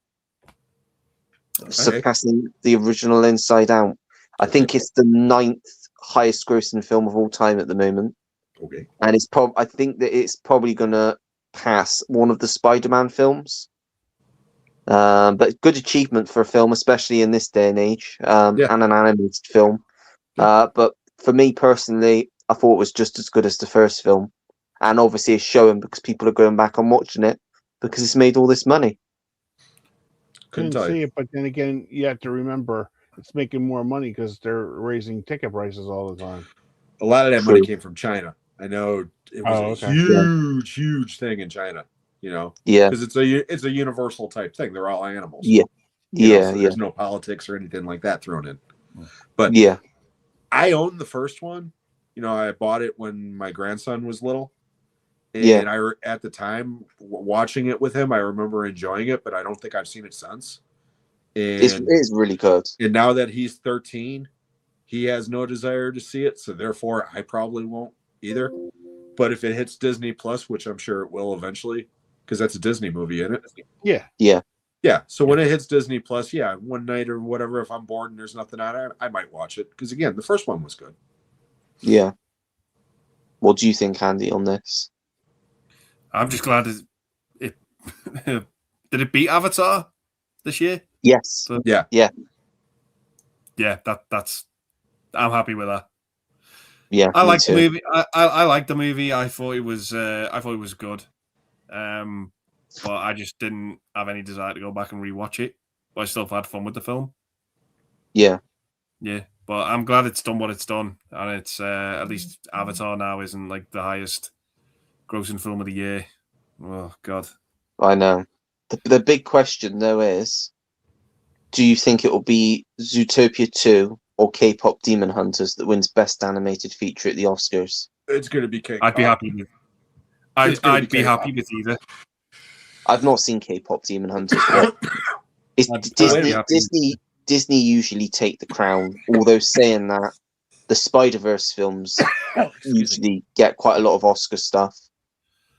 surpassing the original Inside Out. I think it's the 9th highest grossing film of all time at the moment. Okay. And I think that it's probably going to pass one of the Spider-Man films. But good achievement for a film, especially in this day and age, and an animated film. But for me personally, I thought it was just as good as the first film. And obviously it's showing because people are going back and watching it because it's made all this money. Couldn't see it, but then again, you have to remember it's making more money because they're raising ticket prices all the time. A lot of that money came from China. I know it was a huge thing in China. You know, because it's a universal type thing. They're all animals. So there's no politics or anything like that thrown in. But I owned the first one. You know, I bought it when my grandson was little. And I at the time watching it with him, I remember enjoying it, but I don't think I've seen it since. And it's really good. And now that he's 13, he has no desire to see it, so therefore I probably won't either. But if it hits Disney Plus, which I'm sure it will eventually, because that's a Disney movie, isn't it? Yeah. So when it hits Disney Plus, one night or whatever, if I'm bored and there's nothing on it, I might watch it. Because again, the first one was good. Yeah. What do you think, Andy, on this? I'm just glad it did it beat Avatar this year? Yes. So, yeah. That's I'm happy with that. Yeah, I like the movie. I like the movie. I thought it was good. But I just didn't have any desire to go back and rewatch it. But I still had fun with the film. Yeah. But I'm glad it's done what it's done, and it's at least Avatar now isn't like the highest grossing film of the year. Oh God. I know. The big question though is, do you think it will be Zootopia 2 or K-pop Demon Hunters that wins Best Animated Feature at the Oscars? It's going to be K-pop. I'd be happy with. I'd be happy with either. I've not seen K-pop Demon Hunters, but Disney usually take the crown. Although saying that, the Spider-Verse films usually get quite a lot of Oscar stuff,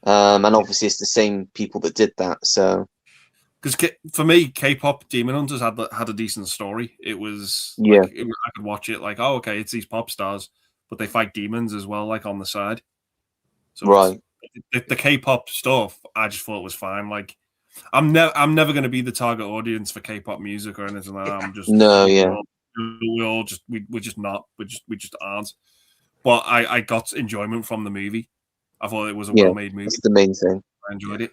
and obviously it's the same people that did that. So, because for me, K-pop Demon Hunters had a decent story. It was I could watch it like, oh, okay, it's these pop stars, but they fight demons as well, like on the side. So right. The K-pop stuff, I just thought was fine. Like, I'm never going to be the target audience for K-pop music or anything like that. I'm just we're just not. We just aren't. But I got enjoyment from the movie. I thought it was a well-made movie. That's the main thing. I enjoyed it.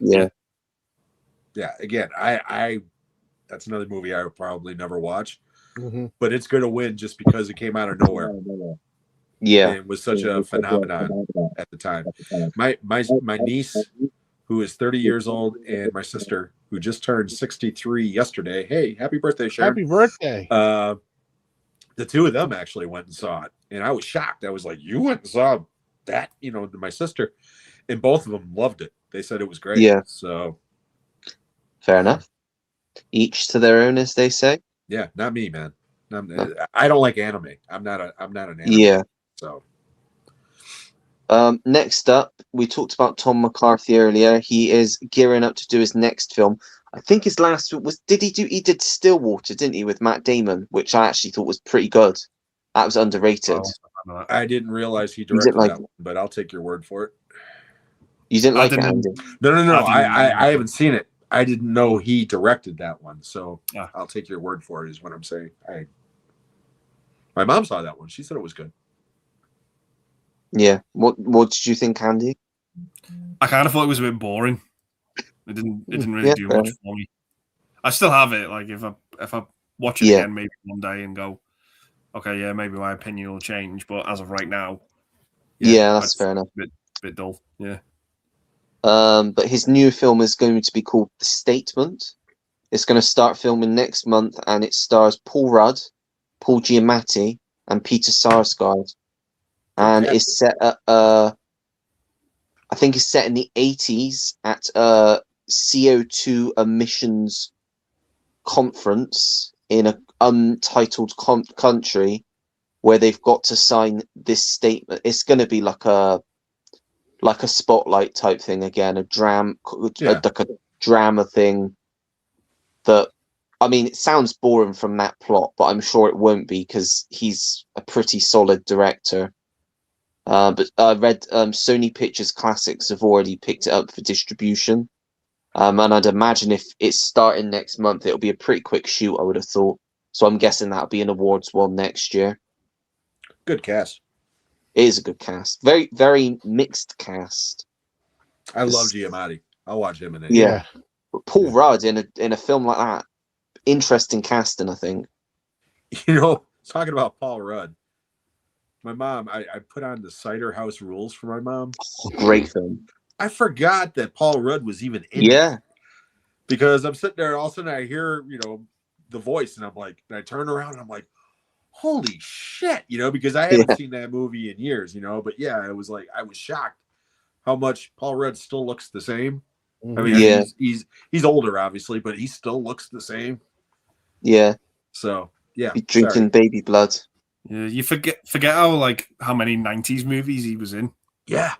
Yeah. Again, I that's another movie I would probably never watch, but it's going to win just because it came out of nowhere. Yeah, and it was such a phenomenon at the time. My niece, who is 30 years old, and my sister, who just turned 63 yesterday. Hey, happy birthday, Sharon! Happy birthday! The two of them actually went and saw it, and I was shocked. I was like, "You went and saw that?" You know, to my sister, and both of them loved it. They said it was great. Yeah. So fair enough. Each to their own, as they say. Yeah, not me, man. I don't like anime. I'm not an anime. Yeah. So, next up, we talked about Tom McCarthy earlier. He is gearing up to do his next film. I think his last was he did Stillwater, didn't he, with Matt Damon, which I actually thought was pretty good. That was underrated. I didn't realize he directed that one, but I'll take your word for it. You didn't like it, Andy? No. I haven't seen it. I didn't know he directed that one, so I'll take your word for it. Is what I'm saying. My mom saw that one. She said it was good. Yeah. What did you think, Andy? I kind of thought it was a bit boring. It didn't really do much for me. I still have it. Like if I watch it again, maybe one day and go, okay, yeah, maybe my opinion will change. But as of right now, that's fair enough. Bit dull. Yeah. But his new film is going to be called The Statement. It's going to start filming next month, and it stars Paul Rudd, Paul Giamatti, and Peter Sarsgaard, and Okay. it's set at I think it's set in the 80s at a CO2 emissions conference in a untitled country where they've got to sign this statement. It's going to be like a spotlight type thing again, like a drama thing. That, I mean, it sounds boring from that plot, but I'm sure it won't be because he's a pretty solid director. But I read Sony Pictures Classics have already picked it up for distribution. And I'd imagine if it's starting next month, it'll be a pretty quick shoot, I would have thought. So I'm guessing that'll be an awards one next year. Good cast. It is a good cast. Very, very mixed cast. I love Giamatti. I'll watch him in it. Yeah. But Paul Rudd in a film like that, interesting casting, I think. You know, talking about Paul Rudd, my mom, I put on the Cider House Rules for my mom. Great film. I forgot that Paul Rudd was even in it. Because I'm sitting there and all of a sudden I hear, you know, the voice and I'm like, and I turn around and I'm like, holy shit, you know, because I haven't seen that movie in years, you know, but yeah, it was like, I was shocked how much Paul Rudd still looks the same. I mean, he's older, obviously, but he still looks the same. Yeah. So, yeah. Be drinking baby blood. Yeah, you forget how many 90s movies he was in. Yeah.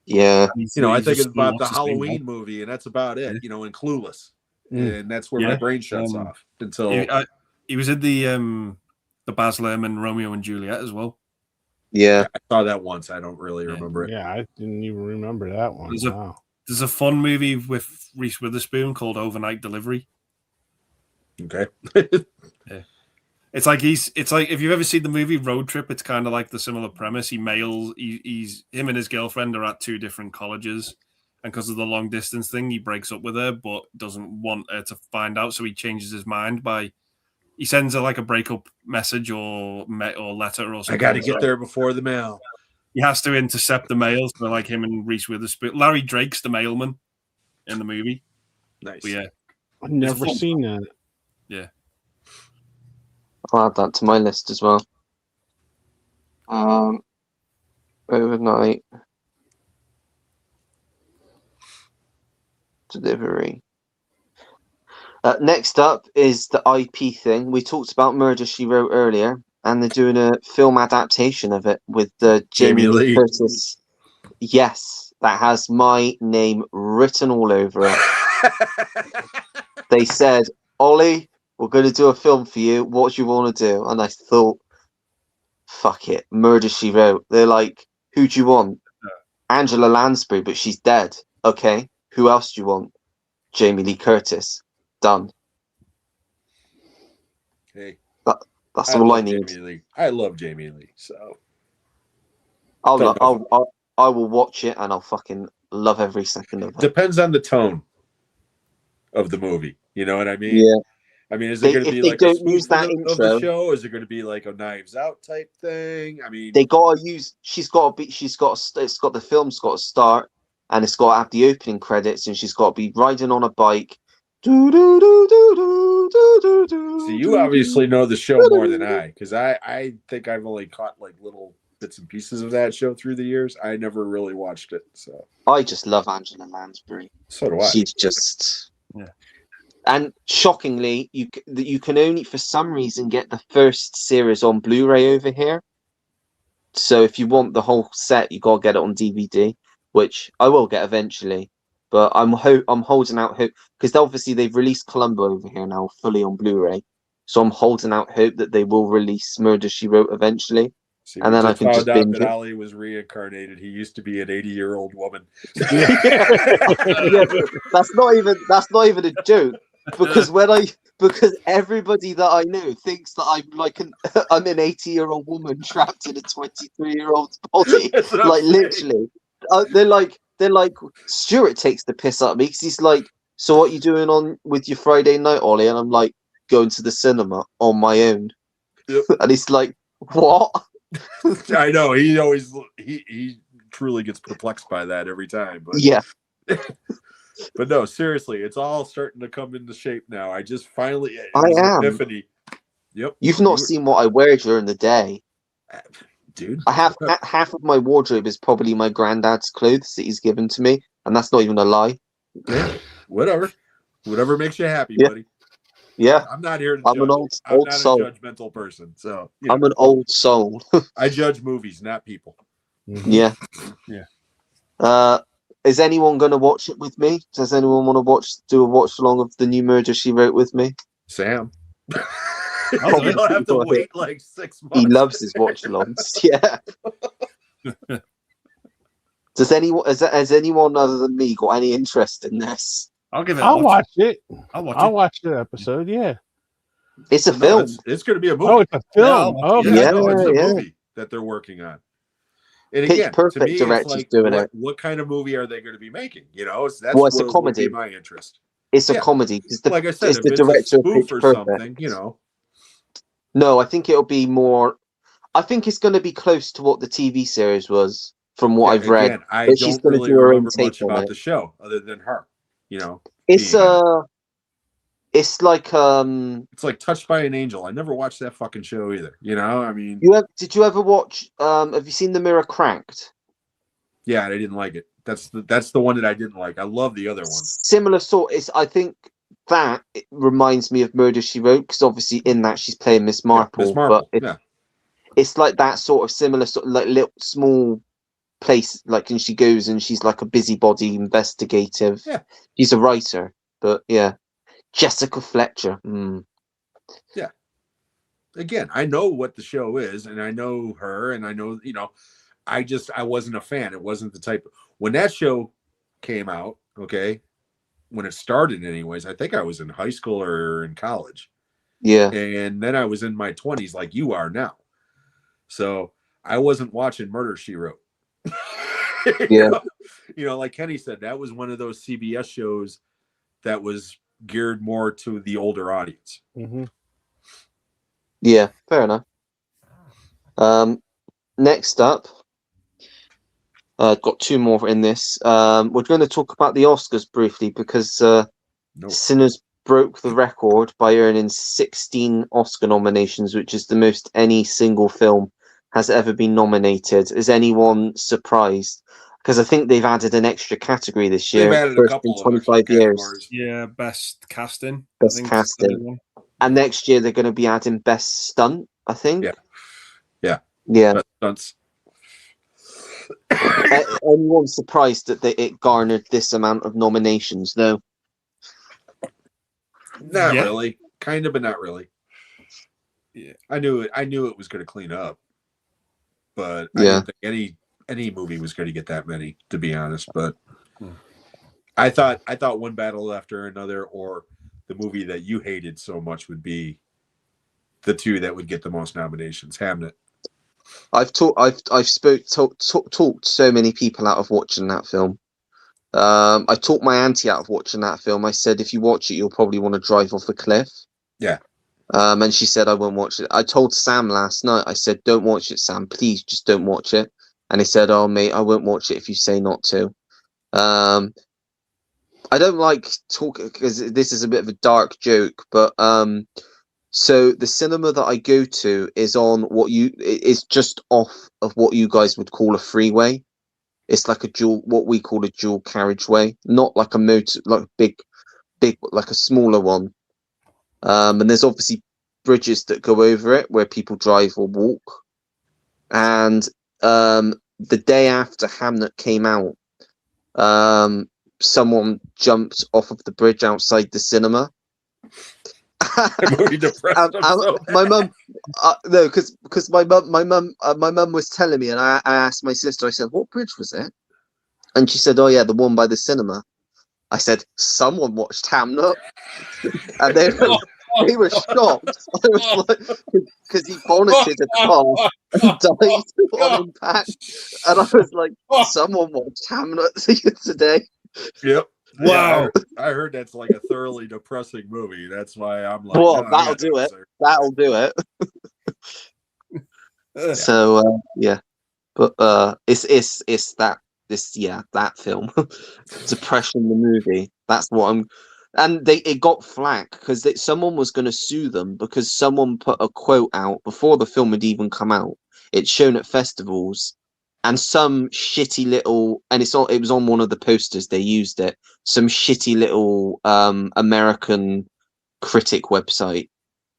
Yeah. You know, I think it's about the Halloween movie, and that's about it, you know, and Clueless. And that's where my brain shuts off until he was in the Baz Luhrmann Romeo and Juliet as well. Yeah. I saw that once. I don't really remember it. Yeah, I didn't even remember that one. There's a fun movie with Reese Witherspoon called Overnight Delivery. Okay. Yeah. It's like if you've ever seen the movie Road Trip, it's kind of like the similar premise. Him and his girlfriend are at two different colleges, and because of the long distance thing, he breaks up with her, but doesn't want her to find out, so he changes his mind he sends her like a breakup message or letter or something. I got to get there before the mail. He has to intercept the mail, so like him and Reese Witherspoon. Larry Drake's the mailman in the movie. Nice. But yeah, I've never seen that. Yeah. I'll add that to my list as well. Overnight Delivery. Next up is the IP thing. We talked about Murder, She Wrote earlier, and they're doing a film adaptation of it with Jamie Lee Curtis. Yes, that has my name written all over it. They said, Ollie, we're going to do a film for you. What do you want to do? And I thought, fuck it. Murder, She Wrote. They're like, who do you want? Angela Lansbury, but she's dead. Okay. Who else do you want? Jamie Lee Curtis. Done. Hey. That's all I need. I love Jamie Lee. So I will watch it and I'll fucking love every second of it. Depends on the tone of the movie. You know what I mean? Yeah. I mean, is it going to be like a use that of the show? Is it going to be like a Knives Out type thing? I mean, they gotta use. It's got the film's got to start, and it's got to have the opening credits, and she's got to be riding on a bike. So you obviously know the show more than I, because I think I've only caught like little bits and pieces of that show through the years. I never really watched it. So I just love Angela Lansbury. So do I. She's just And shockingly, you can only for some reason get the first series on Blu-ray over here. So if you want the whole set, you gotta get it on DVD, which I will get eventually. But I'm holding out hope because obviously they've released Columbo over here now fully on Blu-ray. So I'm holding out hope that they will release Murder, She Wrote eventually. See, and then I can just binge that it. Ollie was reincarnated. He used to be an 80-year-old woman. Yeah, that's not even a joke. Because because everybody that I know thinks that I'm like I'm an 80-year-old woman trapped in a 23-year-old's body. Like literally, they're like Stuart takes the piss out of me because he's like, so what are you doing on with your Friday night, Ollie? And I'm like, going to the cinema on my own. Yep. And he's like, what? I know he truly gets perplexed by that every time. But yeah. But no, seriously, it's all starting to come into shape now. I just finally I am. epiphany. Yep. You've not seen what I wear during the day. dude. I have half of my wardrobe is probably my granddad's clothes that he's given to me, and that's not even a lie. Yeah, whatever makes you happy, Yeah. buddy. Yeah, I'm not here to I'm judge. an old I'm not soul. a judgmental person, so I'm an old soul. I judge movies, not people. Yeah. Is anyone going to watch it with me? Does anyone want to do a watch along of the new Murder She Wrote with me? Sam. I'll You'll have to wait like 6 months. He loves his watch alongs. Yeah. Has anyone other than me got any interest in this? I'll give it. I'll watch it. I'll watch the episode. Yeah. It's a film. It's going to be a movie. Oh, it's a film. Yeah, it's a movie that they're working on. And Pitch again, Perfect to me, director's it's like, doing it. what kind of movie are they going to be making? You know, it's a comedy. Would be my interest. It's a comedy. Like I said, it's if the it's a director of spoof Pitch or Perfect. something, you know. No, I think it'll be more. I think it's going to be close to what the TV series was, from what I've read. I but she's don't going to really do her own remember take much on about it. the show other than her. You know, It's it's like it's like Touched by an Angel. I never watched that fucking show either. You know, I mean, did you ever watch? Have you seen The Mirror Cracked? Yeah, I didn't like it. That's the one that I didn't like. I love the other one. Similar sort. I think that it reminds me of Murder She Wrote, because obviously in that she's playing Miss Marple. Miss Marple. But it's like that sort of similar sort of like little small place, like, and she goes and she's like a busybody investigative. Yeah, she's a writer, but yeah, Jessica Fletcher. Yeah. Again, I know what the show is, and I know her, and I know, you know, I wasn't a fan. It wasn't the type. When that show came out, okay, when it started, anyways, I think I was in high school or in college. Yeah, and then I was in my 20s, like you are now. So I wasn't watching Murder, She Wrote. Yeah. You know, like Kenny said, that was one of those CBS shows that was geared more to the older audience. Yeah, fair enough. Next up, got two more in this. We're going to talk about the Oscars briefly, because Sinners broke the record by earning 16 Oscar nominations, which is the most any single film has ever been nominated. Is anyone surprised? Because I think they've added an extra category this year. They've added a couple in 25 years. Yeah, best casting. Best casting. And next year they're going to be adding best stunt, I think. Yeah. Best stunts. Anyone surprised that it garnered this amount of nominations, though? Not really. Kind of, but not really. Yeah. I knew it was going to clean up, but I didn't think any movie was going to get that many, to be honest. But I thought One Battle After Another, or the movie that you hated so much, would be the two that would get the most nominations. Hamnet. I've talked so many people out of watching that film. I talked my auntie out of watching that film. I said, if you watch it, you'll probably want to drive off a cliff. Yeah. And she said, I won't watch it. I told Sam last night, I said, don't watch it, Sam. Please, just don't watch it. And he said, oh, mate, I won't watch it if you say not to. I don't like talking, because this is a bit of a dark joke, but so the cinema that I go to is on is just off of what you guys would call a freeway. It's like what we call a dual carriageway, not like a motor, like big, like a smaller one. And there's obviously bridges that go over it where people drive or walk. And the day after Hamnet came out, someone jumped off of the bridge outside the cinema. My mum, no, because my mum was telling me, and I asked my sister. I said, "What bridge was it?" And she said, "Oh yeah, the one by the cinema." I said, "Someone watched Hamnet," and they were shocked. I was like, because he bonneted a car and died on impact, and I was like, "Someone watched Hamnet today." Yep. Wow. Yeah, I heard that's like a thoroughly depressing movie. That's why I'm like, well, that'll do it. That'll do it. So yeah, but it's that film, Depression the movie. That's what and it got flack because someone was going to sue them because someone put a quote out before the film had even come out. it's shown at festivals, and some shitty little, and it was on one of the posters they used it. Some shitty little American critic website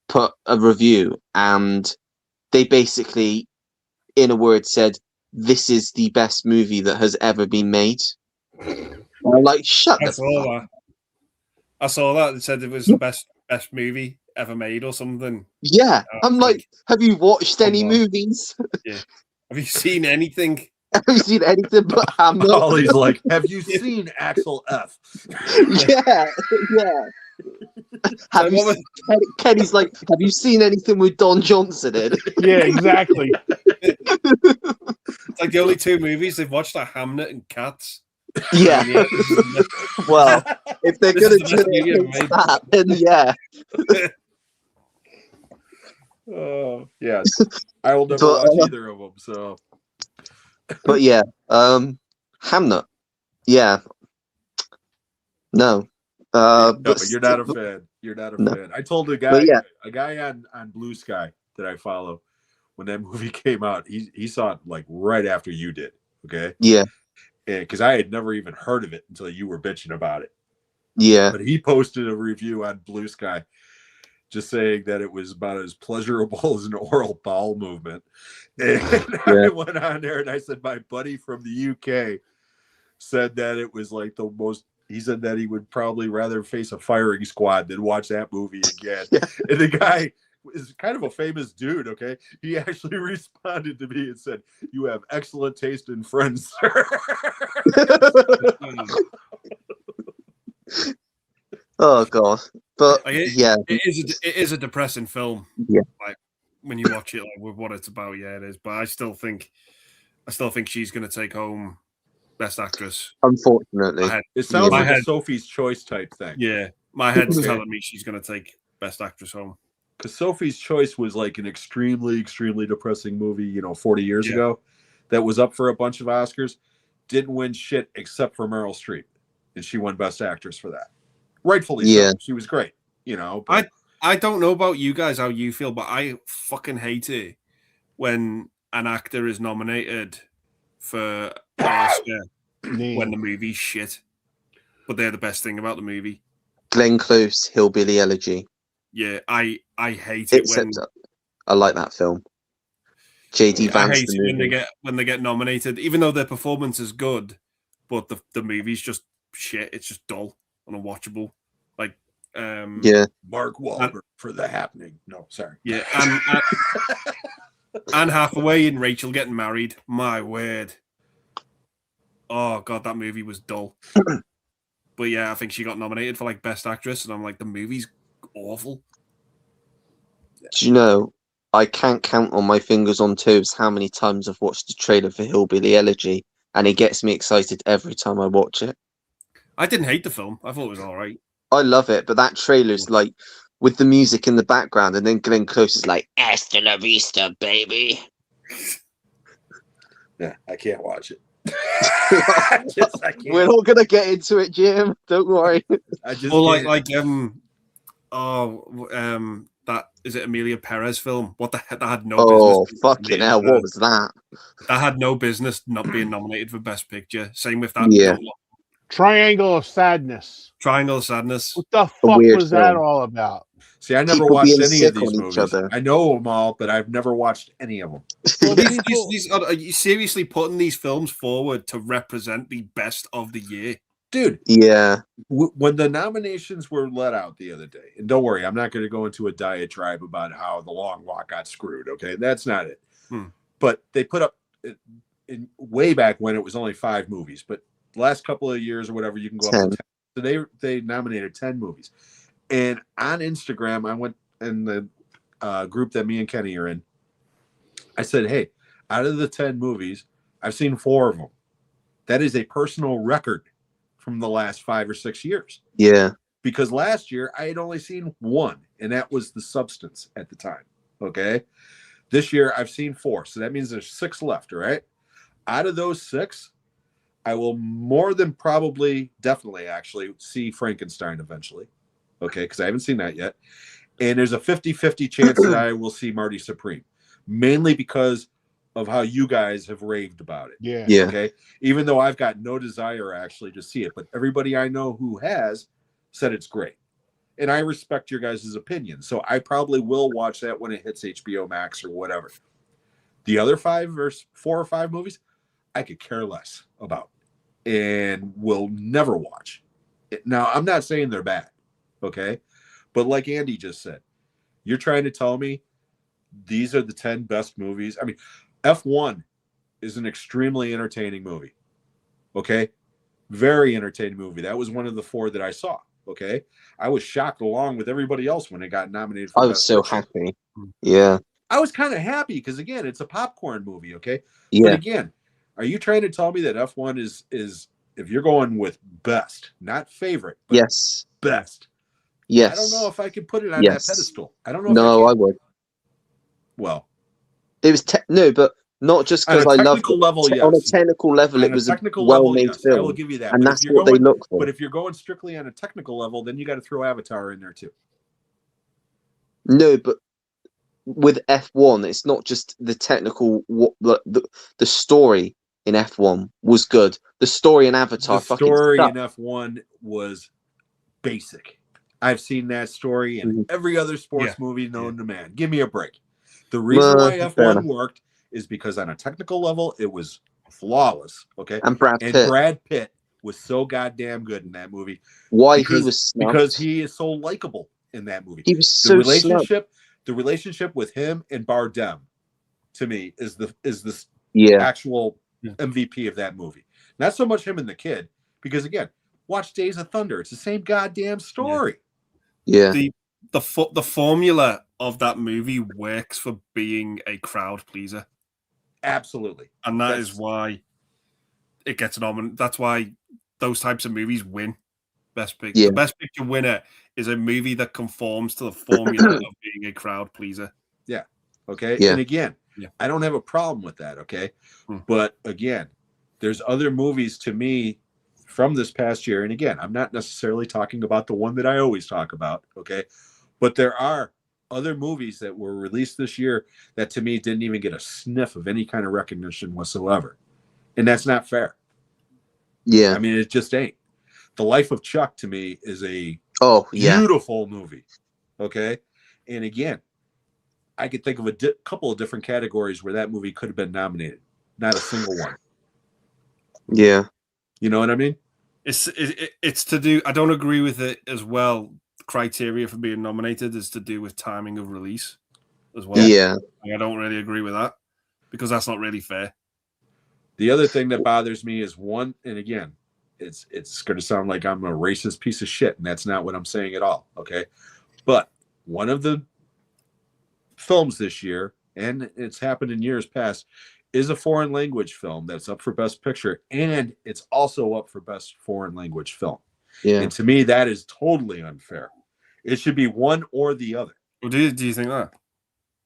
put a review, and they basically, in a word, said, "This is the best movie that has ever been made." I'm like, shut I the saw fuck. that. I saw that. It said it was the best movie ever made or something. Yeah, I'm like, have you watched any on. movies? Yeah. Have you seen anything? Have you seen anything but Hamlet? Ollie's like, have you seen Axel F? Yeah. Have you Kenny's like, have you seen anything with Don Johnson in? Yeah, exactly. It's like the only two movies they've watched are Hamlet and Cats. Yeah. Well, if they're This gonna is the do best movie ever it, made. that, then yeah. Oh, yes. I will never But, watch either of them. So, but yeah, Hamlet. Yeah. No. no, But you're not a fan. You're not a No. fan. I told a But yeah. guy on Blue Sky that I follow, when that movie came out, he saw it like right after you did. Okay. Yeah. Because I had never even heard of it until you were bitching about it. Yeah. But he posted a review on Blue Sky just saying that it was about as pleasurable as an oral bowel movement. And I went on there and I said, my buddy from the UK said that it was like the most, he said that he would probably rather face a firing squad than watch that movie again. Yeah. And the guy is kind of a famous dude, okay? He actually responded to me and said, "You have excellent taste in friends, sir." Oh god. But yeah. It is a depressing film. Yeah. Like when you watch it, like with what it's about, yeah, it is. But I still think she's gonna take home Best Actress. Unfortunately. It sounds like head, a Sophie's Choice type thing. Yeah. My head's telling me she's gonna take Best Actress home. Because Sophie's Choice was like an extremely, extremely depressing movie, 40 years ago, that was up for a bunch of Oscars, didn't win shit except for Meryl Streep, and she won Best Actress for that. Rightfully so. She was great, But... I don't know about you guys, how you feel, but I fucking hate it when an actor is nominated for an Oscar when the movie's shit, but they're the best thing about the movie. Glenn Close, Hillbilly Elegy. Yeah, I hate it when I like that film. JD Vance. I hate it when they get nominated, even though their performance is good, but the movie's just shit. It's just dull and unwatchable. Like Mark Wahlberg for The Happening. No, sorry. Yeah, and Anne Hathaway and Rachel getting married. My word. Oh god, that movie was dull. But yeah, I think she got nominated for like Best Actress, and I'm like, the movie's awful. Do you know, I can't count on my fingers on toes how many times I've watched the trailer for Hillbilly Elegy, and it gets me excited every time I watch it. I didn't hate the film. I thought it was all right. I love it, but that trailer's like, with the music in the background, and then Glenn Close is like, "Hasta la vista, baby." Yeah, I can't watch it. I can't. We're not gonna get into it, Jim. Don't worry. That is it. Amelia Perez film. What the heck? That had no. Oh fucking hell! What was that? That had no business not being nominated for Best Picture. Same with that. Yeah. Triangle of Sadness. Triangle of Sadness. What the fuck was that all about? See, I never watched any of these movies. I know them all, but I've never watched any of them. Well, are you seriously putting these films forward to represent the best of the year? Dude, yeah. When the nominations were let out the other day, and don't worry, I'm not going to go into a diatribe about how The Long Walk got screwed, okay? That's not it. But they put up, way back when it was only 5 movies, but the last couple of years or whatever, you can go 10. up to 10. So they nominated 10 movies. And on Instagram, I went in the group that me and Kenny are in. I said, hey, out of the 10 movies, I've seen 4 of them. That is a personal record from the last 5 or 6 years. Yeah. Because last year I had only seen 1, and that was The Substance at the time. Okay. This year I've seen 4. So that means there's 6 left. All right. Out of those 6, I will more than probably, definitely actually see Frankenstein eventually. Okay. Because I haven't seen that yet. And there's a 50-50 chance that I will see Marty Supreme. Mainly because of how you guys have raved about it. Yeah. Yeah. Okay. Even though I've got no desire actually to see it, but everybody I know who has said it's great. And I respect your guys' opinion. So I probably will watch that when it hits HBO Max or whatever. The other 5 or 4 or 5 movies, I could care less about and will never watch. Now, I'm not saying they're bad, okay? But like Andy just said, you're trying to tell me these are the 10 best movies. I mean, F1 is an extremely entertaining movie, okay? Very entertaining movie. That was one of the 4 that I saw, okay? I was shocked along with everybody else when it got nominated for I was Best so Picture. happy. Yeah. I was kind of happy because, again, it's a popcorn movie, okay? Yeah. But again, are you trying to tell me that F1 is if you're going with best, not favorite, but Yes. best? Yes. I don't know if I could put it on Yes. that pedestal. I don't know if No, I I can. would. Well, It was no, but not just on a because I loved technical it. level, On a yes. technical level, On it a was a technical level, well-made yes. I will film, give you that. and But that's if you're what they going, look for. but if you're going strictly on a technical level, then you got to throw Avatar in there too. No, but with F1, it's not just the technical. What the story in F1 was good. The story in Avatar, The fucking story sucked. in F1 was basic. I've seen that story in Mhm. every other sports Yeah. movie known to man. Give me a break. The reason why Fair F1 enough. worked is because on a technical level, it was flawless. Okay. And Brad And Pitt, Brad Pitt was so goddamn good in that movie why he because was snubbed. because he is so likable in that movie. He was The so snubbed. relationship with him and Bardem to me is the Yeah, actual Yeah. MVP of that movie. Not so much him and the kid, because again, watch Days of Thunder. It's the same goddamn story. yeah, The formula of that movie works for being a crowd pleaser, Absolutely. and that is That's- why it gets nominated. That's why those types of movies win Best Picture. Yeah. The Best Picture winner is a movie that conforms to the formula of being a crowd pleaser. Okay. Yeah. And again, Yeah. I don't have a problem with that. Okay. Hmm. But again, there's other movies to me from this past year. And again, I'm not necessarily talking about the one that I always talk about. Okay. But there are other movies that were released this year that to me didn't even get a sniff of any kind of recognition whatsoever. And that's not fair. yeah. I mean, it just ain't. The Life of Chuck to me is a Oh, yeah. beautiful movie. Okay. And again, I could think of a couple of different categories where that movie could have been nominated. Not a single one. Yeah. You know what I mean? It's to do. I don't agree with it as well. The criteria for being nominated is to do with timing of release as well. Yeah. I don't really agree with that because that's not really fair. The other thing that bothers me is one, and again, it's going to sound like I'm a racist piece of shit, and that's not what I'm saying at all. Okay. But one of the films this year, and it's happened in years past, is a foreign language film that's up for Best Picture, and it's also up for Best Foreign Language Film. Yeah. And to me, that is totally unfair. It should be one or the other. Well, do you think that?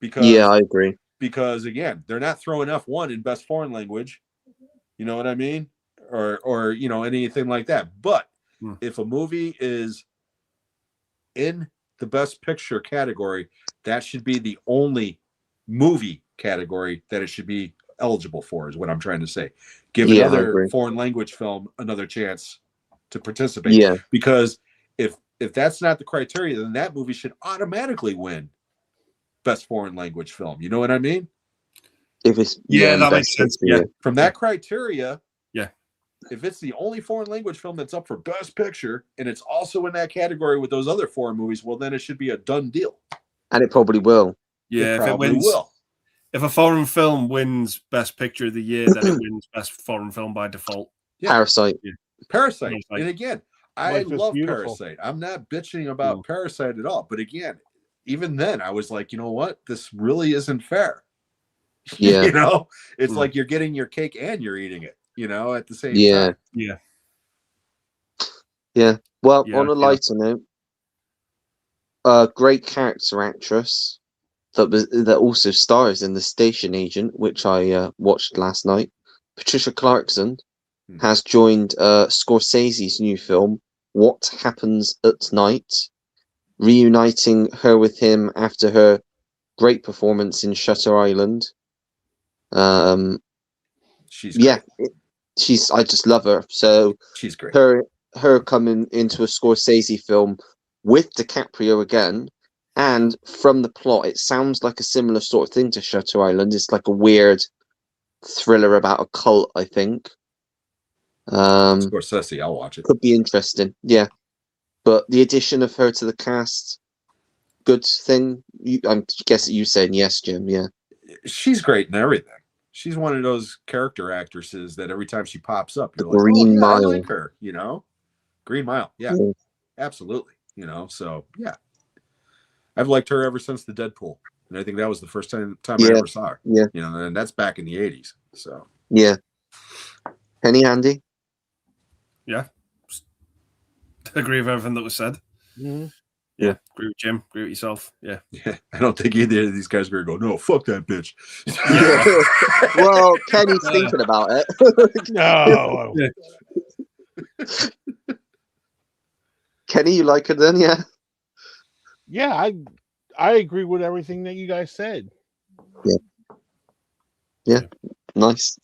Because Yeah, I agree. because again, they're not throwing F1 in Best Foreign Language. You know what I mean? Or you know, anything like that. But if a movie is in the Best Picture category, that should be the only movie category that it should be eligible for, is what I'm trying to say. Give Yeah, I another agree. foreign language film another chance to participate. Yeah. Because if that's not the criteria, then that movie should automatically win Best Foreign Language Film. You know what I mean? If it's that Best makes sense. Picture, Yeah. From that criteria, Yeah. if it's the only foreign language film that's up for Best Picture and it's also in that category with those other foreign movies, well, then it should be a done deal. And it probably will. Yeah, if it probably wins, will. if a foreign film wins Best Picture of the Year, then it wins Best Foreign Film by default. Yeah. Parasite. Parasite. Parasite. And again, I Life is love Beautiful. Parasite. I'm not bitching about No. Parasite at all. But again, even then, I was like, you know what? This really isn't fair. Yeah. You know, it's Mm. like you're getting your cake and you're eating it, you know, at the same Yeah. time. Yeah. Yeah. Well, Yeah, on a yeah. lighter note, a great character actress that also stars in The Station Agent, which I watched last night, Patricia Clarkson, has joined Scorsese's new film, What Happens at Night, reuniting her with him after her great performance in Shutter Island. She's yeah, great. I just love her. So She's great. her coming into a Scorsese film with DiCaprio again, and from the plot, it sounds like a similar sort of thing to Shutter Island. It's like a weird thriller about a cult, I think. Scorsese, I'll watch it. Could be interesting, yeah. But the addition of her to the cast, good thing. I guess you saying yes, Jim. Yeah, She's great in everything. She's one of those character actresses that every time she pops up, the you're like, Green oh, yeah, Mile. I like her. You know, Green Mile. Yeah, absolutely. You know, so yeah, I've liked her ever since the Deadpool, and I think that was the first time I ever saw her. Yeah, you know, and that's back in the '80s. So yeah. Penny, Andy. Yeah, agree with everything that was said. Mm-hmm. Yeah, agree with Jim. Agree with yourself. Yeah. I don't think either of these guys are gonna go, no, fuck that bitch. Well, Kenny's thinking about it. No. Kenny, you like her then? Yeah. Yeah, I agree with everything that you guys said. Yeah. Nice.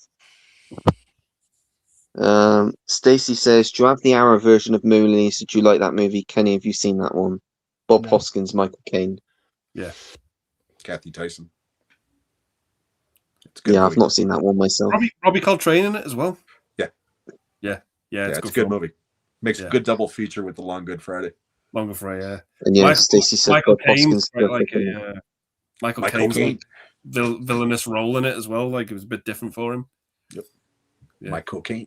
Stacy says, do you have the Arrow version of Moonlies? Did you like that movie? Kenny, have you seen that one? Bob No. Hoskins, Michael Caine. Yeah. Kathy Tyson. It's a good Yeah, movie. I've not seen that one myself. Robbie Coltrane in it as well. Yeah, it's a good movie. Makes a good double feature with The Long Good Friday. Long Good Friday, yeah. And yeah, Stacy said Michael Bob Caine, Hoskins. like Michael Michael Caine's Caine. Villainous role in it as well. Like it was a bit different for him. Yep. Yeah. My cocaine.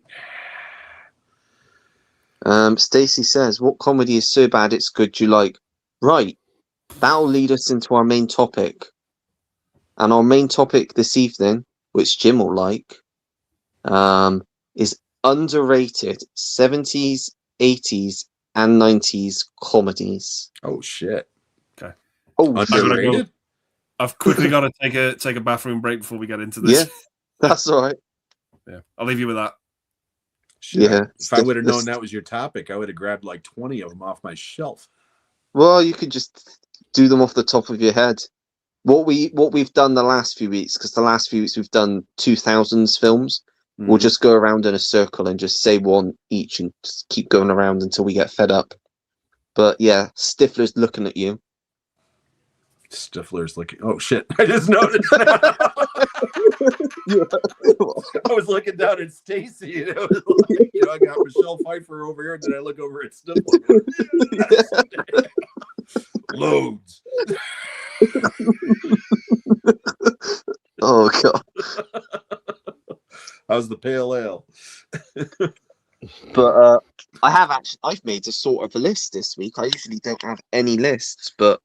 Stacy says, what comedy is so bad it's good you like? Right. That'll lead us into our main topic. And our main topic this evening, which Jim will like, is underrated 70s, 80s, and 90s comedies. Oh shit. Okay. Oh, Underrated? I've quickly got to take a bathroom break before we get into this. Yeah, that's all right. Yeah, I'll leave you with that. Shit, Yeah. If I would have known that was your topic, I would have grabbed like 20 of them off my shelf. Well, you could just do them off the top of your head. What we've done the last few weeks, because the last few weeks we've done 2000s films. We'll just go around in a circle and just say one each and just keep going around until we get fed up. But yeah, Stifler's looking at you. Stifler's looking. Oh shit! I just noticed. I was looking down at Stacy, and it was like, I got Michelle Pfeiffer over here, and then I look over at Stifler. Loads. Oh god. How's the pale ale? But I've made a sort of a list this week. I usually don't have any lists, but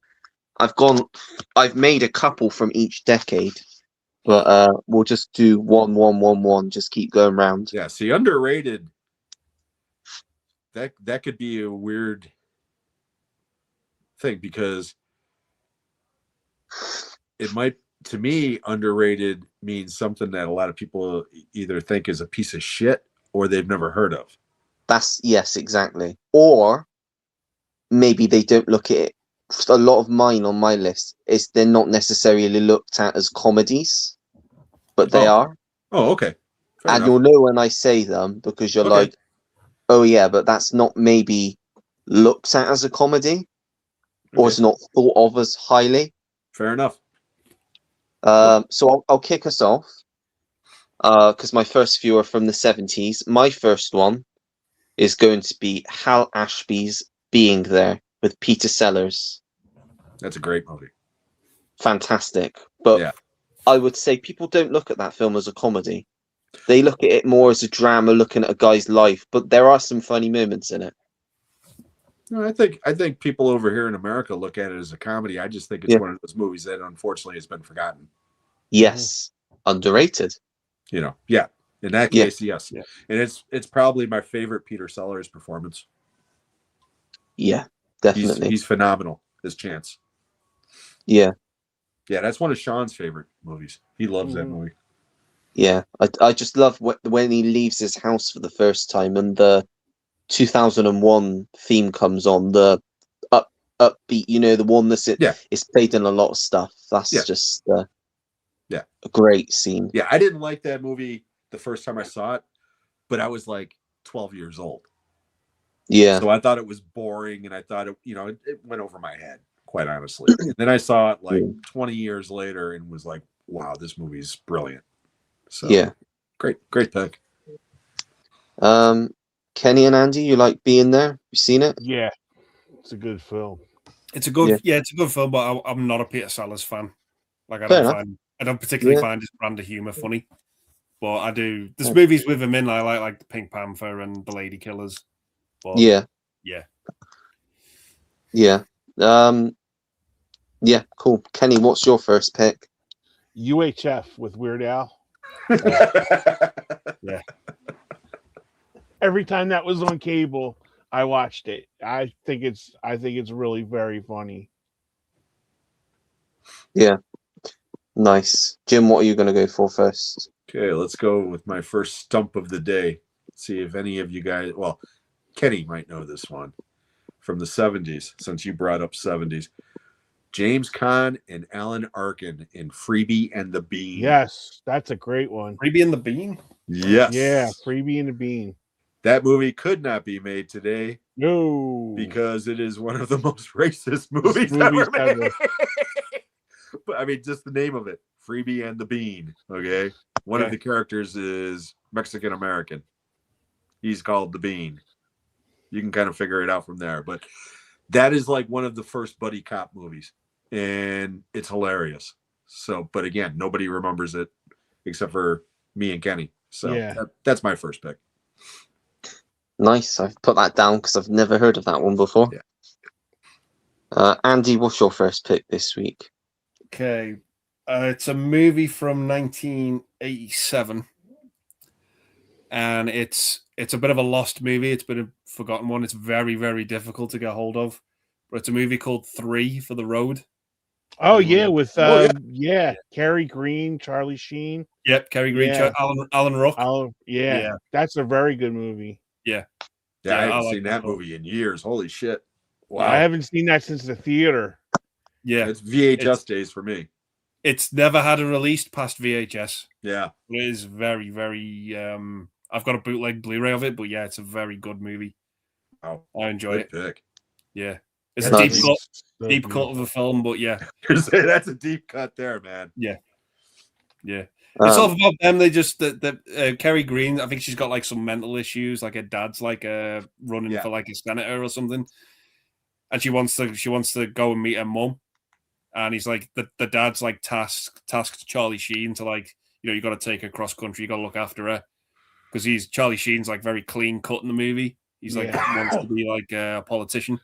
I've made a couple from each decade. But we'll just do one, just keep going round. Yeah, see, underrated. That could be a weird thing because it might, to me, underrated means something that a lot of people either think is a piece of shit or they've never heard of. Yes, exactly. Or maybe they don't look at it. A lot of mine on my list is they're not necessarily looked at as comedies, but they are. Oh, okay. Fair enough. You'll know when I say them because you're like, oh yeah, but that's not maybe looked at as a comedy, or it's not thought of as highly. Fair enough. So I'll kick us off because my first few are from the 70s. My first one is going to be Hal Ashby's Being There with Peter Sellers. That's a great movie. Fantastic. But yeah, I would say people don't look at that film as a comedy. They look at it more as a drama looking at a guy's life, but there are some funny moments in it. No, I think people over here in America look at it as a comedy. I just think it's one of those movies that unfortunately has been forgotten. Yes. Underrated. In that case, yes. Yeah. And it's probably my favorite Peter Sellers performance. Yeah, definitely. He's phenomenal as Chance. Yeah. Yeah, that's one of Sean's favorite movies. He loves that movie. Yeah, I just love when he leaves his house for the first time and the 2001 theme comes on, the upbeat, the one that's it's played in a lot of stuff. That's just Yeah. A great scene. Yeah, I didn't like that movie the first time I saw it, but I was like 12 years old. Yeah. So I thought it was boring, and I thought it went over my head, quite honestly. And then I saw it like 20 years later and was like, wow, this movie's brilliant. So Yeah. great pick. Kenny and Andy, you like being there? You seen it? Yeah, it's a good film. It's a good, it's a good film, but I'm not a Peter Sellers fan. Like I don't particularly find his brand of humor funny, but I do. There's movies with him in. I like the Pink Panther and the Lady Killers. But yeah. Cool. Kenny, what's your first pick? UHF with Weird Al. Yeah. Every time that was on cable, I watched it. I think it's really very funny. Yeah. Nice. Jim, what are you going to go for first? Okay, let's go with my first stump of the day. See if any of you guys, well, Kenny might know this one from the 70s, since you brought up 70s. James Caan and Alan Arkin in Freebie and the Bean. Yes, that's a great one. Freebie and the Bean? Yes. Yeah, Freebie and the Bean. That movie could not be made today. No. Because it is one of the most racist movies ever made. But I mean, just the name of it, Freebie and the Bean. Okay. One of the characters is Mexican American. He's called the Bean. You can kind of figure it out from there. But that is like one of the first buddy cop movies. And it's hilarious. So, but again, nobody remembers it except for me and Kenny. So that's my first pick. Nice. I've put that down because I've never heard of that one before. Yeah. Andy, what's your first pick this week? Okay. It's a movie from 1987. And it's a bit of a lost movie. It's been a forgotten one. It's very, very difficult to get hold of. But it's a movie called 3 for the Road. Oh, yeah, with Cary Green, Charlie Sheen. Yep, Cary Green, Alan Ruck. That's a very good movie. Yeah, I haven't seen that movie in years. Holy shit. Wow. I haven't seen that since the theater. Yeah. It's VHS days for me. It's never had a release past VHS. Yeah. It is very, very I've got a bootleg Blu-ray of it, but yeah, it's a very good movie. Wow. I enjoy it. Pick. Yeah. It's a deep cut of a film, but yeah. That's a deep cut there, man. Yeah. Yeah. It's all about them. They just Cary Green, I think she's got like some mental issues, like her dad's like running for like a senator or something. And she wants to go and meet her mum. And he's like the dad's like tasked Charlie Sheen to like, you got to take her cross country, you got to look after her. Because Charlie Sheen's like very clean cut in the movie. He's like wants to be like a politician.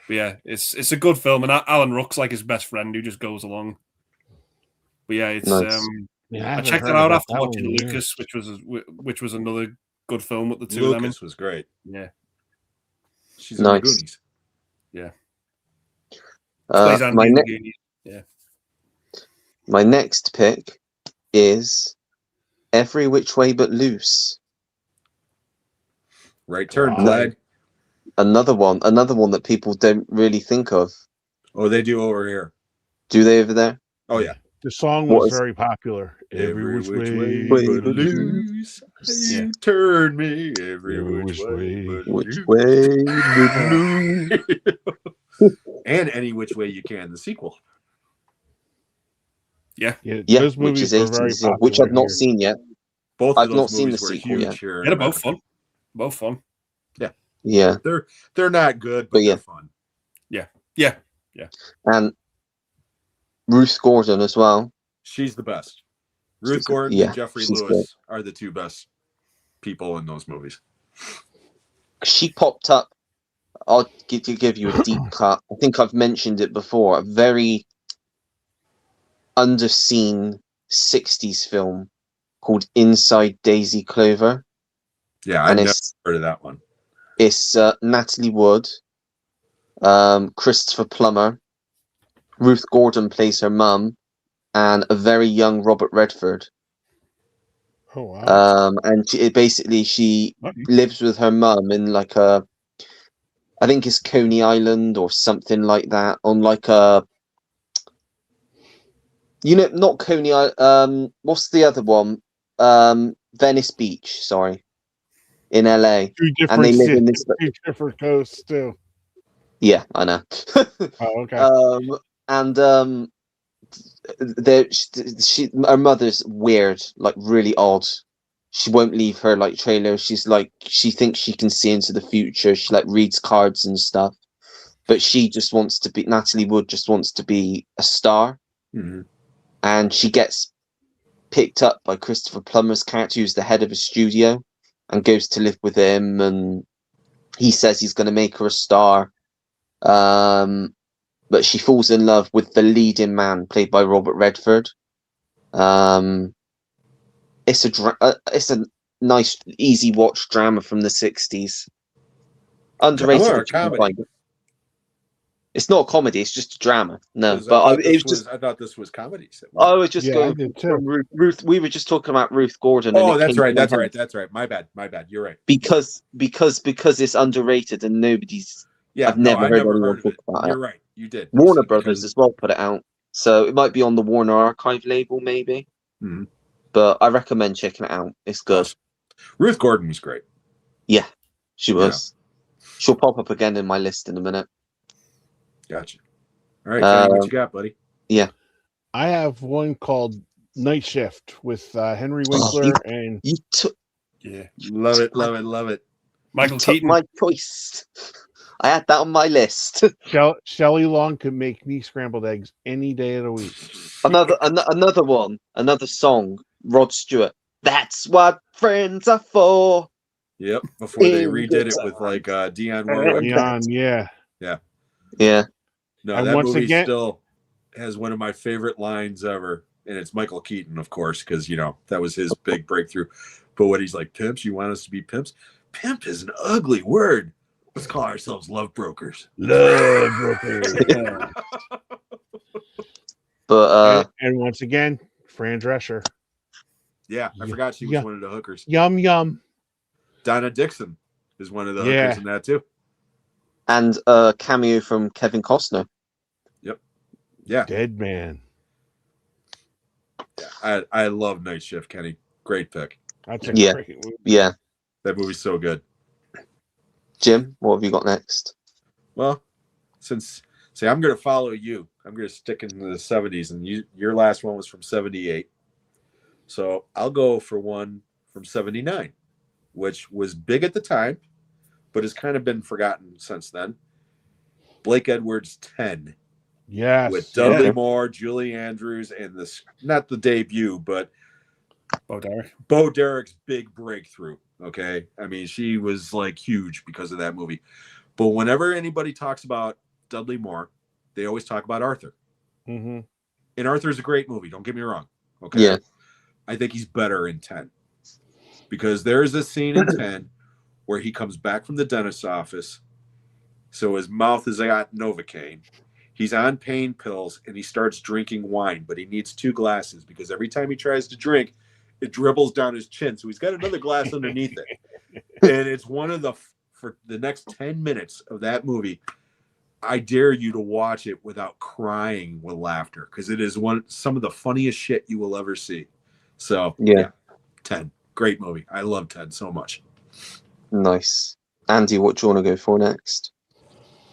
But yeah, it's a good film, and Alan Ruck's like his best friend who just goes along. But yeah, it's nice. I checked it out after watching Lucas, which was another good film with the two of them. Lucas was great. Yeah, she's in the Goonies. Yeah. My next pick is Every Which Way But Loose. Right turn, flag. Another one that people don't really think of. Oh, they do over here. Do they over there? Oh yeah. The song was very popular. Every which way but loose, you turn me. Every which way but loose. And Any Which Way You Can, the sequel. Yeah, those movies are very popular, which I've not seen yet. I've not seen the sequel yet. They're both fun. Both fun. Yeah. Yeah. They're not good, but they're fun. Yeah. Yeah. Yeah. And Ruth Gordon as well. She's the best. Ruth Gordon and Jeffrey Lewis are the two best people in those movies. She popped up. I'll give you a deep cut. I think I've mentioned it before. A very underseen 60s film called Inside Daisy Clover. Yeah, I've never heard of that one. It's Natalie Wood, Christopher Plummer, Ruth Gordon plays her mum, and a very young Robert Redford. Oh wow! And she lives with her mum in like I think it's Coney Island or something like that, on like You know, not Coney what's the other one? Venice Beach, sorry. In LA. Two And they different live in cities, this two different coasts too. Yeah, I know. Oh, okay. And her mother's weird, like really odd. She won't leave her like trailer. She's like, she thinks she can see into the future. She like reads cards and stuff, but she just wants to be. Natalie Wood just wants to be a star, and she gets picked up by Christopher Plummer's character, who's the head of a studio, and goes to live with him. And he says he's going to make her a star. But she falls in love with the leading man, played by Robert Redford. It's a nice, easy watch drama from the 60s. Underrated. Drama or comedy? It's not a comedy. It's just a drama. No, 'Cause but I thought this was comedy. I was just Yeah, I going did too. from Ruth. We were just talking about Ruth Gordon. Oh, and that's right. My bad. My bad. You're right. Because it's underrated and nobody's. Yeah, I've never heard anyone heard of talk it. about You're it. right. You did. Warner You said Brothers as well put it out, so it might be on the Warner Archive label, maybe. Mhm. But I recommend checking it out. It's good. Awesome. Ruth Gordon was great. Yeah, she was. She'll pop up again in my list in a minute. Gotcha. All right, Kenny, what you got, buddy? Yeah, I have one called Night Shift with Henry Winkler and you took Yeah. Love it. Michael took Keaton. my choice. I had that on my list. Shelley Long could make me scrambled eggs any day of the week. Another one, another song. Rod Stewart. That's what friends are for. Yep. Before they In redid good it with like Dionne times. Warwick. Neon, yeah. Yeah. No, And that once movie again- still has one of my favorite lines ever. And it's Michael Keaton, of course, because, that was his big breakthrough. But what he's like, pimps, you want us to be pimps? Pimp is an ugly word. Let's call ourselves love brokers. Love brokers. But and once again, Fran Drescher. Yeah, I forgot she was one of the hookers. Yum yum. Donna Dixon is one of the Yeah. hookers in that, too. and a cameo from Kevin Costner. Yeah. Dead Man. I love Night Shift, Kenny. Great pick. That's a Yeah. great movie. Yeah. That movie's so good. Jim, what have you got next? Well, I'm going to follow you. I'm going to stick in the 70s, and your last one was from 78. So I'll go for one from 79, which was big at the time, but has kind of been forgotten since then. Blake Edwards' 10. Yes. With Dudley Moore, Julie Andrews, and this, not the debut, but Bo Derek's big breakthrough. Okay. I mean, she was like huge because of that movie. But whenever anybody talks about Dudley Moore, they always talk about Arthur. Mm-hmm. And Arthur's a great movie. Don't get me wrong. Okay. Yeah. I think he's better in 10 because there's a scene in 10 where he comes back from the dentist's office. So his mouth has got Novocaine. He's on pain pills and he starts drinking wine, but he needs 2 glasses because every time he tries to drink, it dribbles down his chin. So he's got another glass underneath it. And it's one of for the next 10 minutes of that movie, I dare you to watch it without crying with laughter because it is some of the funniest shit you will ever see. So, yeah, 10. Great movie. I love 10 so much. Nice. Andy, what do you want to go for next?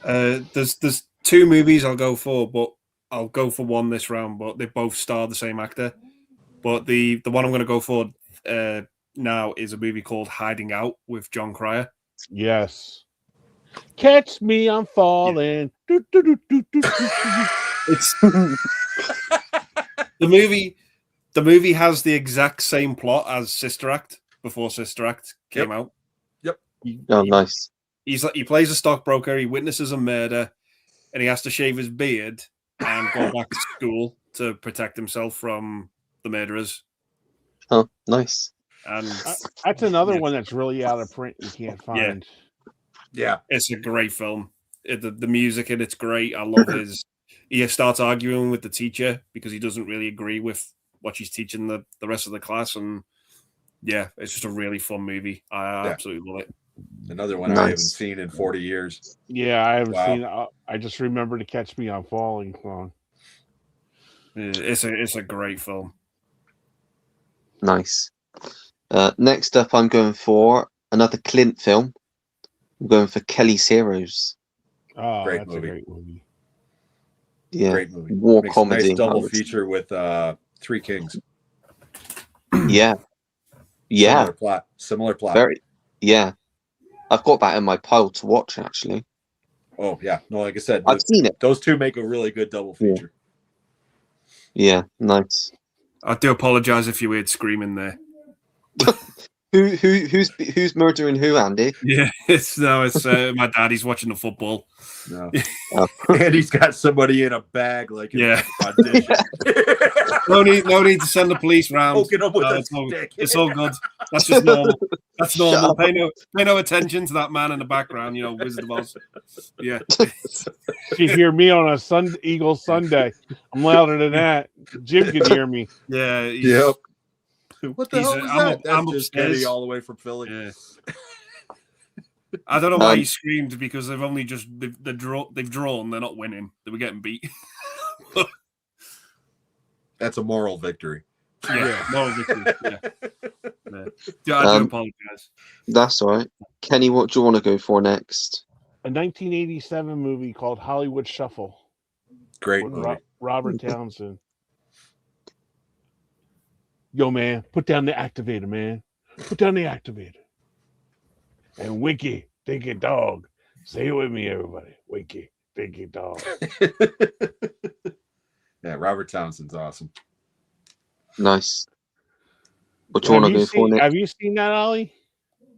There's 2 movies I'll go for, but I'll go for one this round, but they both star the same actor. But the one I'm going to go for now is a movie called Hiding Out with John Cryer. Yes. Catch me, I'm falling. Yeah. It's the movie has the exact same plot as Sister Act before Sister Act came out. Yep. Nice. He plays a stockbroker. He witnesses a murder, and he has to shave his beard and go back to school to protect himself from the murderers. Oh, nice. And that's another one that's really out of print. You can't find. Yeah, it's a great film. The music in it's great. I love he starts arguing with the teacher because he doesn't really agree with what she's teaching the rest of the class, and it's just a really fun movie. I absolutely love it. Another one I haven't seen in 40 years. Yeah, I haven't seen. I just remember the Catch Me, I'm Falling song. It's a great film. Nice. Next up, I'm going for another Clint film. I'm going for Kelly's Heroes. Oh, Great that's movie. a great movie. Yeah, Great movie. war Makes comedy. a nice I double would- feature with Three Kings. Yeah, yeah, Similar plot. very. Yeah, I've got that in my pile to watch actually. Oh yeah, no, like I said, I've seen it. those two make a really good double feature. Yeah, nice. I do apologize if you heard screaming there. Who's murdering who, Andy? Yeah, it's my dad. He's watching the football. No. Oh. And he's got somebody in a bag, like in Yeah. audition. No need to send the police round. Poking him with a it's all, stick. it's all good. That's just normal. That's Shut normal. up. Pay no attention to that man in the background. Wizard of Oz. Yeah. You hear me on a Eagles Sunday. I'm louder than that. Jim can hear me. Yeah. Yep. What the He's hell was I'm that? up- That's I'm just upstairs. Kenny all the way from Philly. Yeah. I don't know why he screamed because they've only just they've drawn. They're not winning. They were getting beat. That's a moral victory. Yeah, moral victory. Yeah, I do apologize. That's all right. Kenny, what do you want to go for next? A 1987 movie called Hollywood Shuffle. Great with movie. Robert Townsend. Yo, man, put down the activator, man. Put down the activator. And Winky, Dinky Dog. Say it with me, everybody. Winky, Dinky Dog. Yeah, Robert Townsend's awesome. Nice. What do you want to go for next? Have you seen that, Ollie?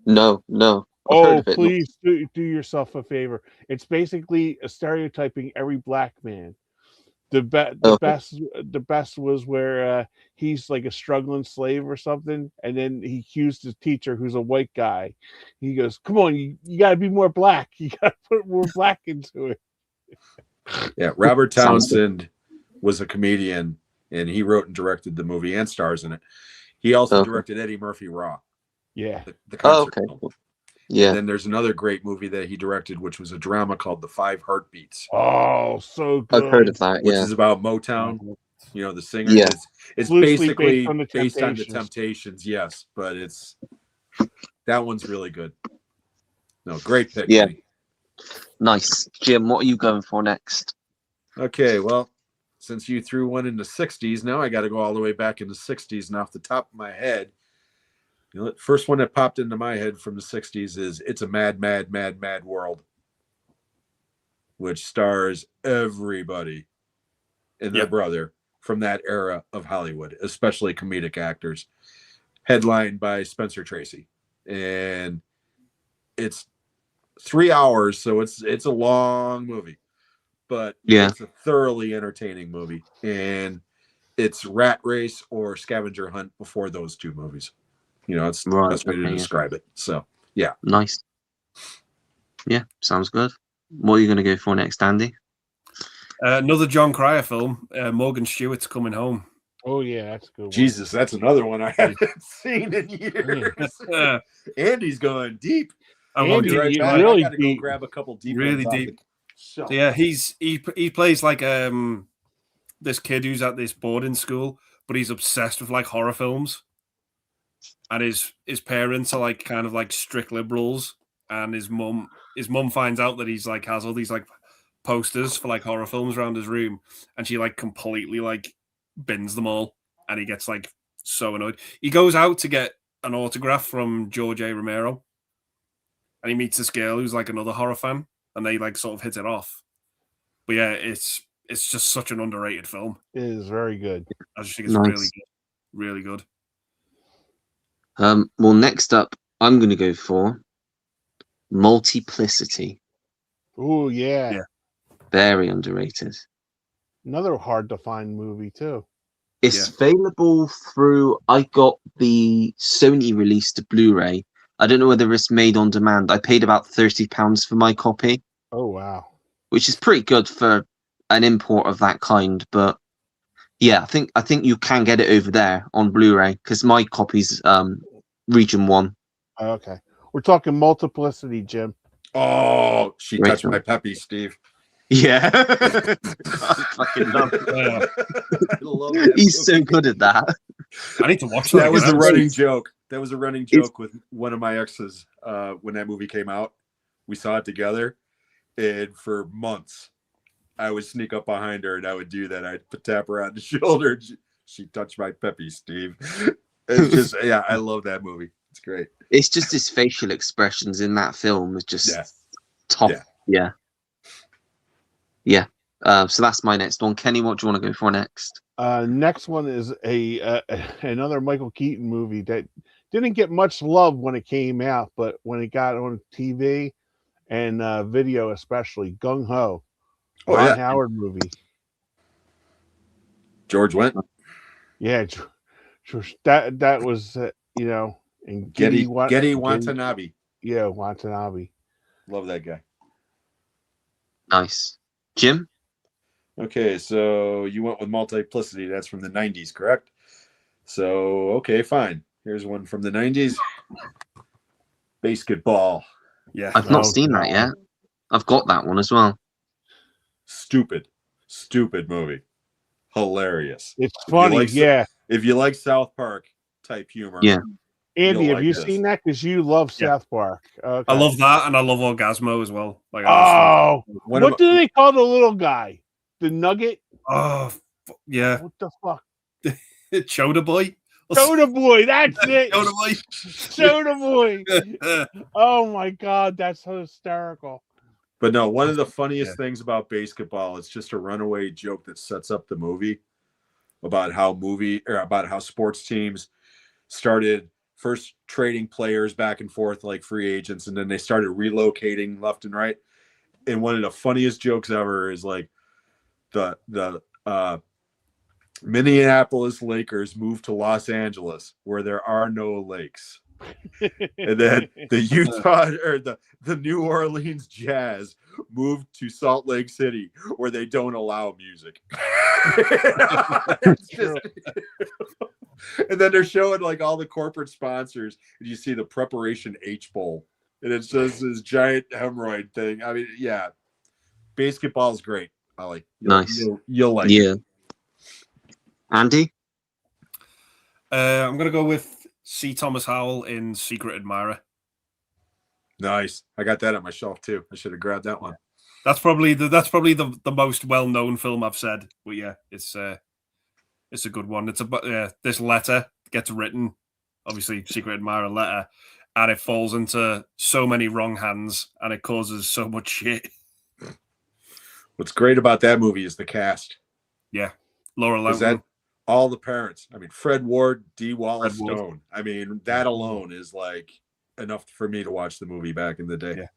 No. I've heard Oh, of it. please do yourself a favor. It's basically a stereotyping every black man. The best was where he's like a struggling slave or something, and then he accused his teacher, who's a white guy. He goes, "Come on, you got to be more black. You got to put more black into it." Yeah, Robert Townsend was a comedian, and he wrote and directed the movie and stars in it. He also directed Eddie Murphy Raw. Yeah. The concert film. Yeah. And then there's another great movie that he directed, which was a drama called The Five Heartbeats. Oh, so good. I've heard of that. Which Yeah. is about Motown. The singer. Yeah. It's Loosely basically based on the based on the Temptations, yes, but that one's really good. No, great pick. Yeah. Kenny. Nice. Jim, what are you going for next? Okay, well, since you threw one in the 60s, now I got to go all the way back in the 60s. And off the top of my head, the first one that popped into my head from the 60s is It's a Mad, Mad, Mad, Mad World, which stars everybody and their brother from that era of Hollywood, especially comedic actors, headlined by Spencer Tracy. And it's 3 hours, so it's a long movie, but it's a thoroughly entertaining movie. And it's Rat Race or Scavenger Hunt before those two movies. It's the best way to describe it. So, yeah. Nice. Yeah, sounds good. What are you going to go for next, Andy? Another John Cryer film. Morgan Stewart's Coming Home. Oh, yeah, that's a good one. Jesus, that's another one I haven't seen in years. Andy's going deep. Andy, right back. really I got to go grab a couple deep Really ones deep. off the- Yeah, he plays like this kid who's at this boarding school, but he's obsessed with like horror films. And his parents are like kind of like strict liberals, and his mum finds out that he's like has all these like posters for like horror films around his room, and she like completely like bins them all, and he gets like so annoyed. He goes out to get an autograph from George A. Romero, and he meets this girl who's like another horror fan, and they like sort of hit it off. But yeah, it's just such an underrated film. It is very good. I just think it's really good. Well, next up, I'm going to go for Multiplicity. Oh, yeah. Very underrated. Another hard to find movie, too. It's available through, I got the Sony released Blu-ray. I don't know whether it's made on demand. I paid about £30 for my copy. Oh, wow. Which is pretty good for an import of that kind. But yeah, I think you can get it over there on Blu-ray because my copy's Region 1. Okay. We're talking Multiplicity, Jim. Oh, she Right. touched my peppy, Steve. Yeah. I fucking love it. I love that. He's so good at that. I need to watch that. That was again. a running joke. That was a running joke with one of my exes when that movie came out. We saw it together, and for months, I would sneak up behind her and I would do that. I'd tap her on the shoulder. And she touched my peppy, Steve. It's just, yeah, I love that movie. It's great. It's just his facial expressions in that film is just top. Yeah. Yeah. So that's my next one. Kenny, what do you want to go for next? Next one is another Michael Keaton movie that didn't get much love when it came out, but when it got on TV and video, especially, Gung Ho, Ron Howard movie. George Wendt. Yeah, that was and Getty Watanabe. Yeah, Watanabe. Love that guy. Nice. Jim? Okay, so you went with Multiplicity. That's from the 90s, correct? So, okay, fine. Here's one from the 90s. Basketball. Yeah. I've not seen that yet. I've got that one as well. Stupid movie. Hilarious. It's funny, If you like South Park type humor. Yeah. Andy, have you seen that? Because you love South Park. Okay. I love that, and I love Orgasmo as well. Like, what do they call the little guy? The Nugget? Oh, yeah. What the fuck? Chowder Boy. Soda Boy, that's it. Soda Boy. Soda Boy. Oh my God, that's hysterical. But no, one of the funniest things about basketball, it's just a runaway joke that sets up the movie about how sports teams started first trading players back and forth like free agents, and then they started relocating left and right. And one of the funniest jokes ever is like the Minneapolis Lakers moved to Los Angeles where there are no lakes. And then the Utah or the New Orleans Jazz moved to Salt Lake City where they don't allow music. And then they're showing like all the corporate sponsors, and you see the Preparation H Bowl, and it's just this giant hemorrhoid thing. I mean, yeah, basketball is great. I like. Nice. You'll like. Yeah. Andy? I'm gonna go with C. Thomas Howell in Secret Admirer. Nice. I got that on my shelf too. I should have grabbed that one. That's probably the most well-known film I've said. But yeah, it's a good one. It's about this letter gets written, obviously Secret Admirer letter, and it falls into so many wrong hands, and it causes so much shit. What's great about that movie is the cast. Yeah, Laura Logan. All the parents. I mean, Fred Ward, D. Wallace Stone. I mean, that alone is like enough for me to watch the movie back in the day. Yeah.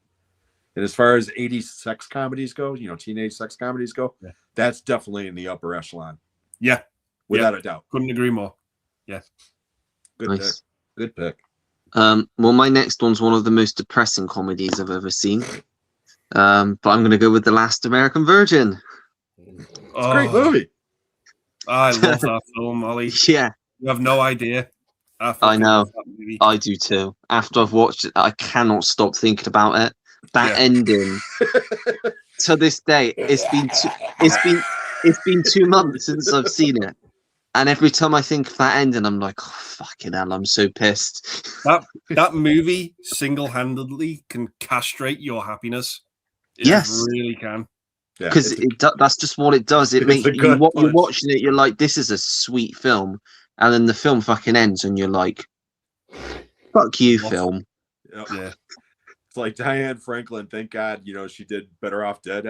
And as far as 80s sex comedies go, teenage sex comedies go, that's definitely in the upper echelon. Yeah. Without a doubt. Couldn't agree more. Yeah. Good pick. Good pick. Well, my next one's one of the most depressing comedies I've ever seen. But I'm going to go with The Last American Virgin. It's a great movie. I love that film, Ollie. Yeah. You have no idea. I know. I do too. After I've watched it, I cannot stop thinking about it. That ending. To this day, it's been 2 months since I've seen it. And every time I think of that ending, I'm like, oh, fucking hell, I'm so pissed. That movie single-handedly can castrate your happiness. It really can. Because that's just what it does. It makes you're watching it, you're like, this is a sweet film. And then the film fucking ends and you're like, fuck you, film. Yeah. It's like Diane Franklin, thank God, she did Better Off Dead.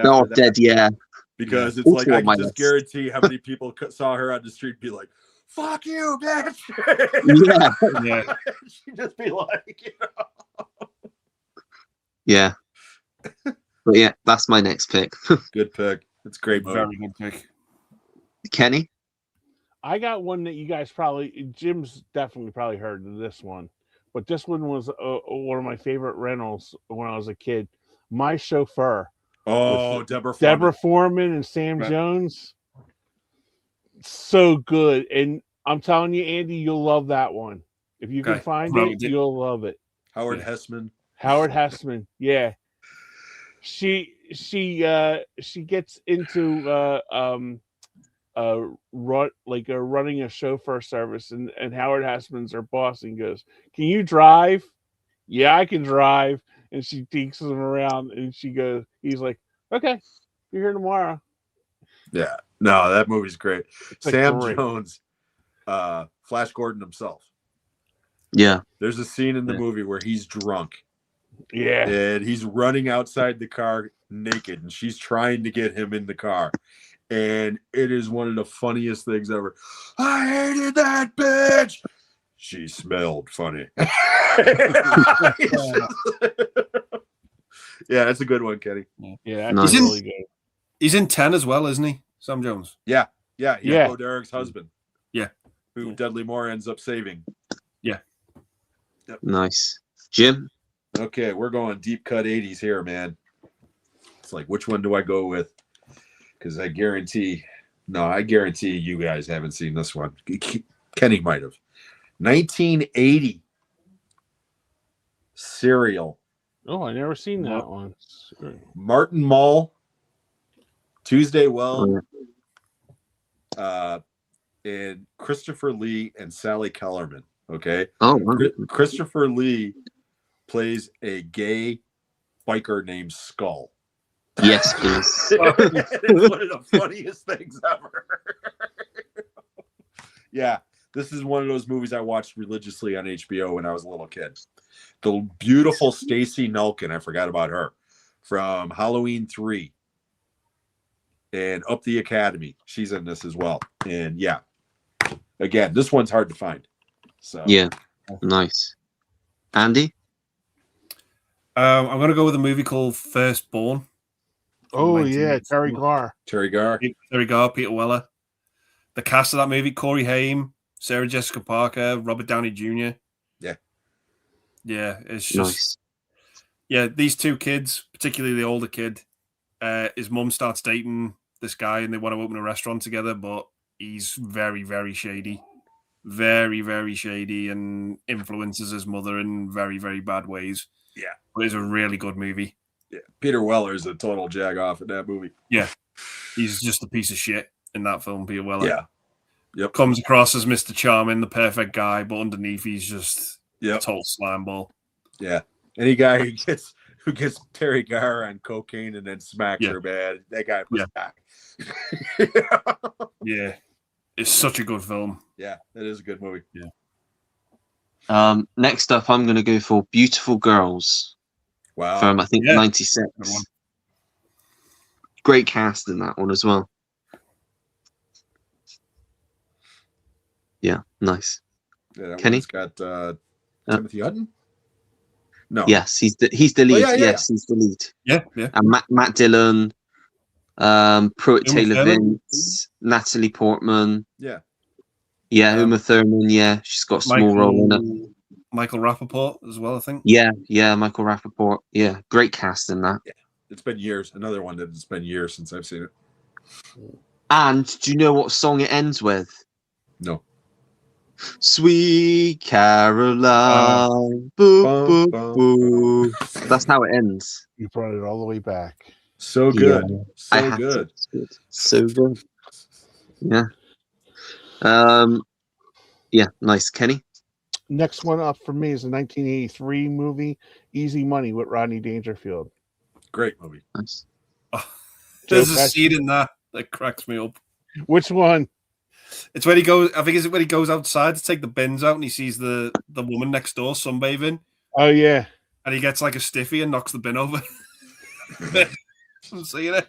Because it's like, I can just guarantee how many people saw her on the street and be like, fuck you, bitch. Yeah. She'd just be like, Yeah. But yeah, that's my next pick. Good pick. It's great. Very good pick. Kenny? I got one that you guys Jim's definitely probably heard of this one. But this one was one of my favorite rentals when I was a kid. My Chauffeur. Oh, Deborah Foreman and Sam Jones. So good. And I'm telling you, Andy, you'll love that one. If you can find it, you'll love it. Howard Hessman. Yeah. She she gets into running a chauffeur service, and Howard Hessman's her boss, and goes, "Can you drive?" "Yeah, I can drive." And she takes him around, and he's like, "Okay, you're here tomorrow." Yeah. No, that movie's great. It's like Sam great. Jones, Flash Gordon himself. Yeah. There's a scene in the Yeah. movie where he's drunk. Yeah. And he's running outside the car naked, and she's trying to get him in the car. And it is one of the funniest things ever. "I hated that bitch." She smelled funny. Yeah, that's a good one, Kenny. Yeah, Nice. that's really good. He's in 10 as well, isn't he? Sam Jones. Yeah. Yeah. Bo Derek's husband. Yeah. Who Dudley Moore ends up saving. Nice. Jim? Okay, we're going deep cut 80s here, man. It's like, which one do I go with? Because I guarantee you guys haven't seen this one. Kenny might have. 1980. Serial. Oh, I never seen that one. Martin Mull, Tuesday Well, and Christopher Lee and Sally Kellerman. Okay. Oh, wow. Christopher Lee plays a gay biker named Skull. Yes, please. It's one of the funniest things ever. Yeah, this is one of those movies I watched religiously on HBO when I was a little kid. The beautiful Stacey Nelkin, I forgot about her, from Halloween 3 and Up the Academy. She's in this as well. And yeah, again, this one's hard to find. So Yeah, nice. Andy? I'm going to go with a movie called Firstborn. Oh, yeah, Terry Garr. Terry Garr. Terry Garr, Peter Weller. The cast of that movie: Corey Haim, Sarah Jessica Parker, Robert Downey Jr. Yeah, it's just these two kids, particularly the older kid. His mum starts dating this guy, and they want to open a restaurant together, but he's very, very shady. Very, very shady, and influences his mother in very, very bad ways. Yeah. But it's a really good movie. Yeah. Peter Weller is a total jag off in that movie. Yeah. He's just a piece of shit in that film, Peter Weller. Yeah. Yep. Comes across as Mr. Charming, the perfect guy, but underneath he's just a total slime ball. Yeah. Any guy who gets Terry Garr on cocaine and then smacks her bad, that guy was back. Yeah. It's such a good film. Yeah, it is a good movie. Yeah. Next up, I'm going to go for Beautiful Girls. Wow. From, I think, 96. Great cast in that one as well. Yeah, nice. Yeah, that Kenny? one's got Timothy Hutton? No. Yes, he's the lead. Yes, he's the lead. Yeah. And Matt Dillon, Pruitt Uma Taylor Thurman? Vince, Natalie Portman. Yeah. Yeah, Uma Thurman. Yeah, she's got a small role in it. Michael Rappaport as well, I think. Yeah, Michael Rappaport. Yeah, great cast in that. Yeah, it's been years. Another one that it's been years since I've seen it. And do you know what song it ends with? No. Sweet Caroline. Boo, boo, boo. That's how it ends. You brought it all the way back. So good. Yeah. So good. So good. Yeah. Yeah, nice. Kenny? Next one up for me is a 1983 movie, Easy Money, with Rodney Dangerfield. Great movie. Nice. There's a scene in that cracks me up. Which one? It's when he goes. I think it's when he goes outside to take the bins out, and he sees the woman next door sunbathing. Oh yeah. And he gets like a stiffy and knocks the bin over. I'm seeing it.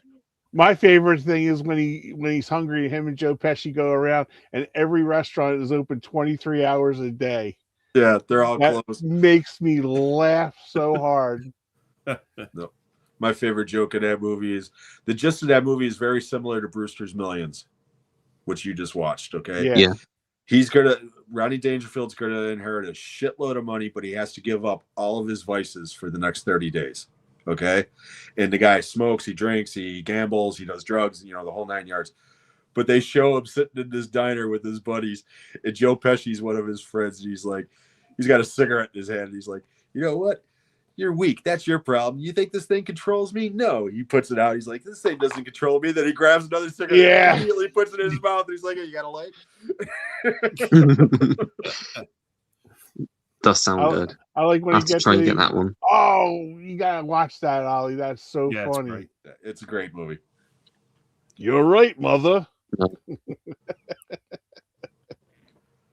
My favorite thing is when he's hungry, him and Joe Pesci go around, and every restaurant is open 23 hours a day. Yeah, they're all That closed. makes me laugh so hard. No. My favorite joke in that movie is the gist of that movie is very similar to Brewster's Millions, which you just watched. Okay. Yeah. Rodney Dangerfield's gonna inherit a shitload of money, but he has to give up all of his vices for the next 30 days. Okay. And the guy smokes, he drinks, he gambles, he does drugs, the whole 9 yards. But they show him sitting in this diner with his buddies, and Joe Pesci's one of his friends, and he's got a cigarette in his hand, and he's like, you know what? You're weak. That's your problem. You think this thing controls me? No. He puts it out. He's like, this thing doesn't control me. Then he grabs another cigarette Yeah. and immediately puts it in his mouth. And he's like, hey, you got a light? Does sound good. I like when I he have to gets try and the- get that one. Oh, you gotta watch that, Ollie. That's so Yeah, it's funny. great. It's a great movie. You're right, mother.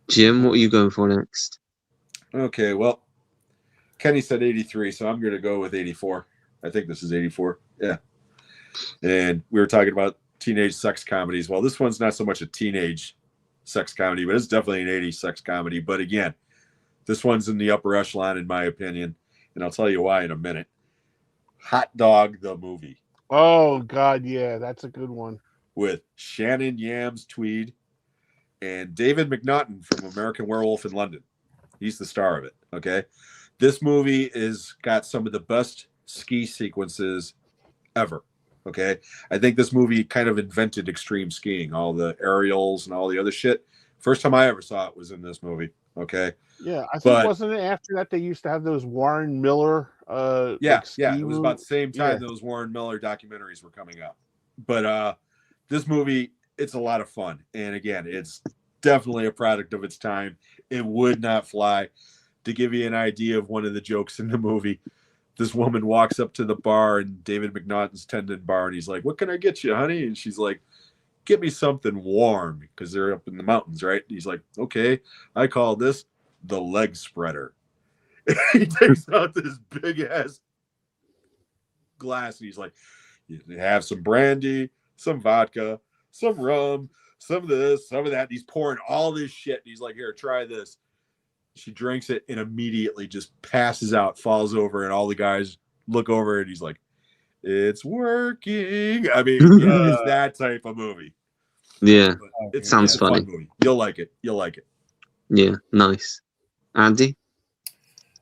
Jim, what are you going for next? Okay, well, Kenny said 83, so I'm going to go with 84. I think this is 84. Yeah. And we were talking about teenage sex comedies. Well, this one's not so much a teenage sex comedy, but it's definitely an 80s sex comedy. But again, this one's in the upper echelon, in my opinion. And I'll tell you why in a minute. Hot Dog, the movie, Oh God, yeah, that's a good one. with Shannon Yams Tweed and David McNaughton from American Werewolf in London. He's the star of it. Okay. This movie is got some of the best ski sequences ever. Okay. I think this movie kind of invented extreme skiing, all the aerials and all the other shit. First time I ever saw it was in this movie. Okay. Yeah, I think But- wasn't it after that they used to have those Warren Miller Yeah, like, yeah. ski It was about the same time Yeah. those Warren Miller documentaries were coming out. But this movie, it's a lot of fun. And again, it's definitely a product of its time. It would not fly. To give you an idea of one of the jokes in the movie, this woman walks up to the bar and David McNaughton's tending bar, and he's like, "What can I get you, honey?" And she's like, "Get me something warm," because they're up in the mountains, right? And he's like, "Okay, I call this the leg spreader." He takes out this big ass glass and he's like, "You have some brandy, some vodka, some rum, some of this, some of that." And he's pouring all this shit. And he's like, "Here, try this." She drinks it and immediately just passes out, falls over, and all the guys look over and he's like, "It's working." I mean, it's that type of movie. Yeah, But it's Sounds a fun funny. movie. You'll like it. You'll like it. yeah, nice. Andy?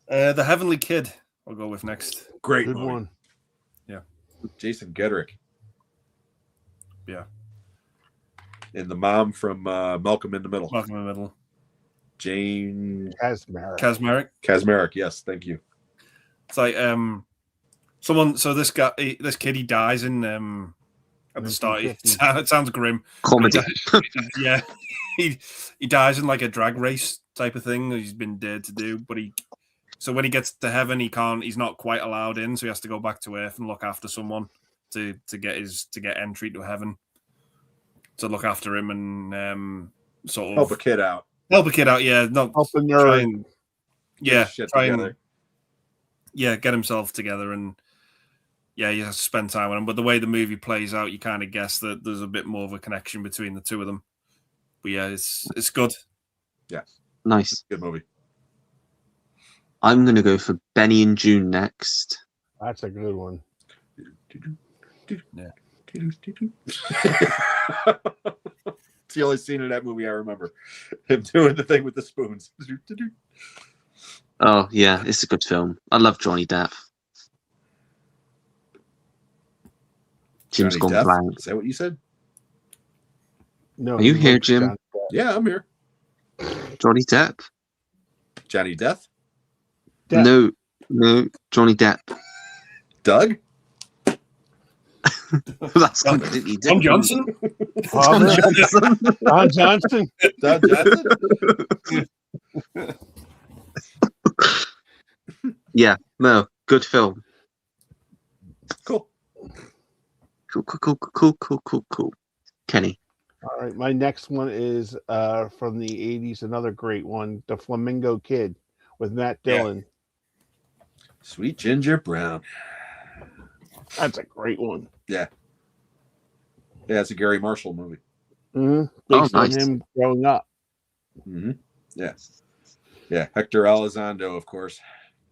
The Heavenly Kid, I'll go with next. Great Good movie. one. Jason Gedrick. Yeah. And the mom from Malcolm in the Middle. Malcolm in the Middle. Jane Kazmarek. Kazmarek. Yes, thank you. It's like someone. So this kid, he dies in at the start. It sounds grim. Comedy. Yeah, he dies in like a drag race type of thing. He's been dared to do, but so when he gets to heaven, he's not quite allowed in, so he has to go back to Earth and look after someone to get entry to heaven, to look after him and sort of Help a kid out. Help a kid out, yeah. Not Helping try her. and, yeah, Shit try together. and get himself together, and yeah, you have to spend time with him. But the way the movie plays out, you kind of guess that there's a bit more of a connection between the two of them. But yeah, it's good. Yeah, Nice. good movie. I'm going to go for Benny and June next. That's a good one. Yeah. It's the only scene in that movie I remember. Him doing the thing with the spoons. Oh, yeah, it's a good film. I love Johnny Depp. Jim's Johnny gone Depp? blank. Is that what you said? No, Are you he here, likes Jim? John Depp. Yeah, I'm here. Johnny Depp? Johnny Depp? Depp. No, Johnny Depp. Doug? That's completely Tom different. Johnson. Tom Tom Johnson. Don Johnson. Doug Johnson? Yeah, no, good film. Cool. Cool. Kenny. All right, my next one is from the 80s, another great one, The Flamingo Kid with Matt Yeah. Dillon. Sweet Ginger Brown. That's a great one. Yeah, it's a Gary Marshall movie. Mm-hmm. Oh, Based on nice. him growing up. Mm-hmm. Yeah. Hector Elizondo, of course.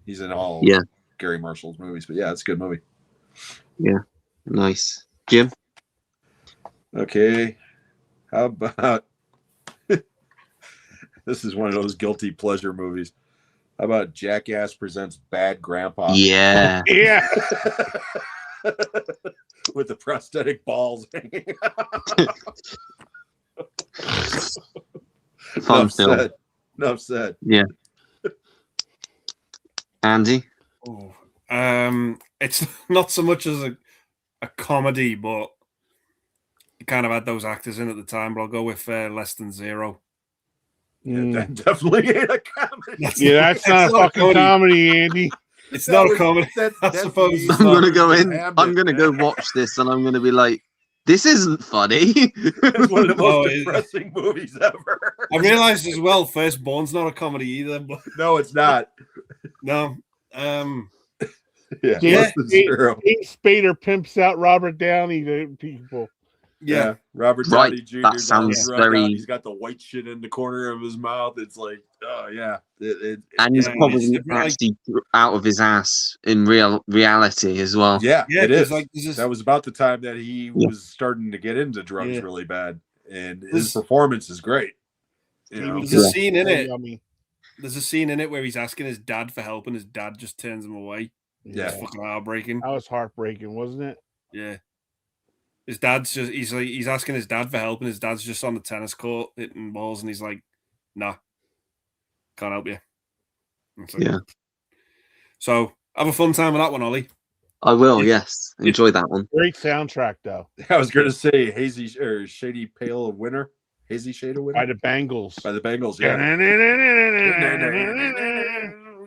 He's in all Yeah. Gary Marshall's movies. But yeah, it's a good movie. Nice. Jim? Okay. How about this is one of those guilty pleasure movies. How about Jackass Presents Bad Grandpa? Yeah. Yeah. With the prosthetic balls hanging. Fun film. Enough said. Andy? Oh, It's not so much as a comedy, but it kind of had those actors in at the time. But I'll go with Less Than Zero. Yeah, that definitely ain't a comedy. That's not a fucking comedy, Andy. It's not a comedy. I That's suppose the it's I'm not. gonna go in. Hamnet, I'm gonna go man. watch this, and I'm gonna be like, "This isn't funny." It's one of the No, most it- depressing movies ever. I realised as well, Firstborn's not a comedy either. But No, it's not. no, Yeah, James, Less Than Zero. James Spader pimps out Robert Downey to people. yeah. Robert Right, Downey Jr. that 's all sounds drugged out. very- He's got the white shit in the corner of his mouth. It's like, oh yeah, And he's Yeah, probably it's like- actually out of his ass in reality as well. yeah, Yeah, it is. like, there's this- That was about the time that he Yeah. was starting to get into drugs Yeah. really bad, and his There's- performance is great. You know? There's a Yeah. scene in it. Yummy. There's a scene in it where he's asking his dad for help, and his dad just turns him away. Yeah. It's fucking heartbreaking. That was heartbreaking, wasn't it? Yeah. His dad's just he's asking his dad for help, and his dad's just on the tennis court hitting balls, and he's like, nah, can't help you. It's like- Yeah. So have a fun time with that one, Ollie. I will. Yeah. Yes, enjoy that one. Great soundtrack, though, I was going to say hazy or shady pale of winter, hazy shade of winter by the Bangles. by the Bengals.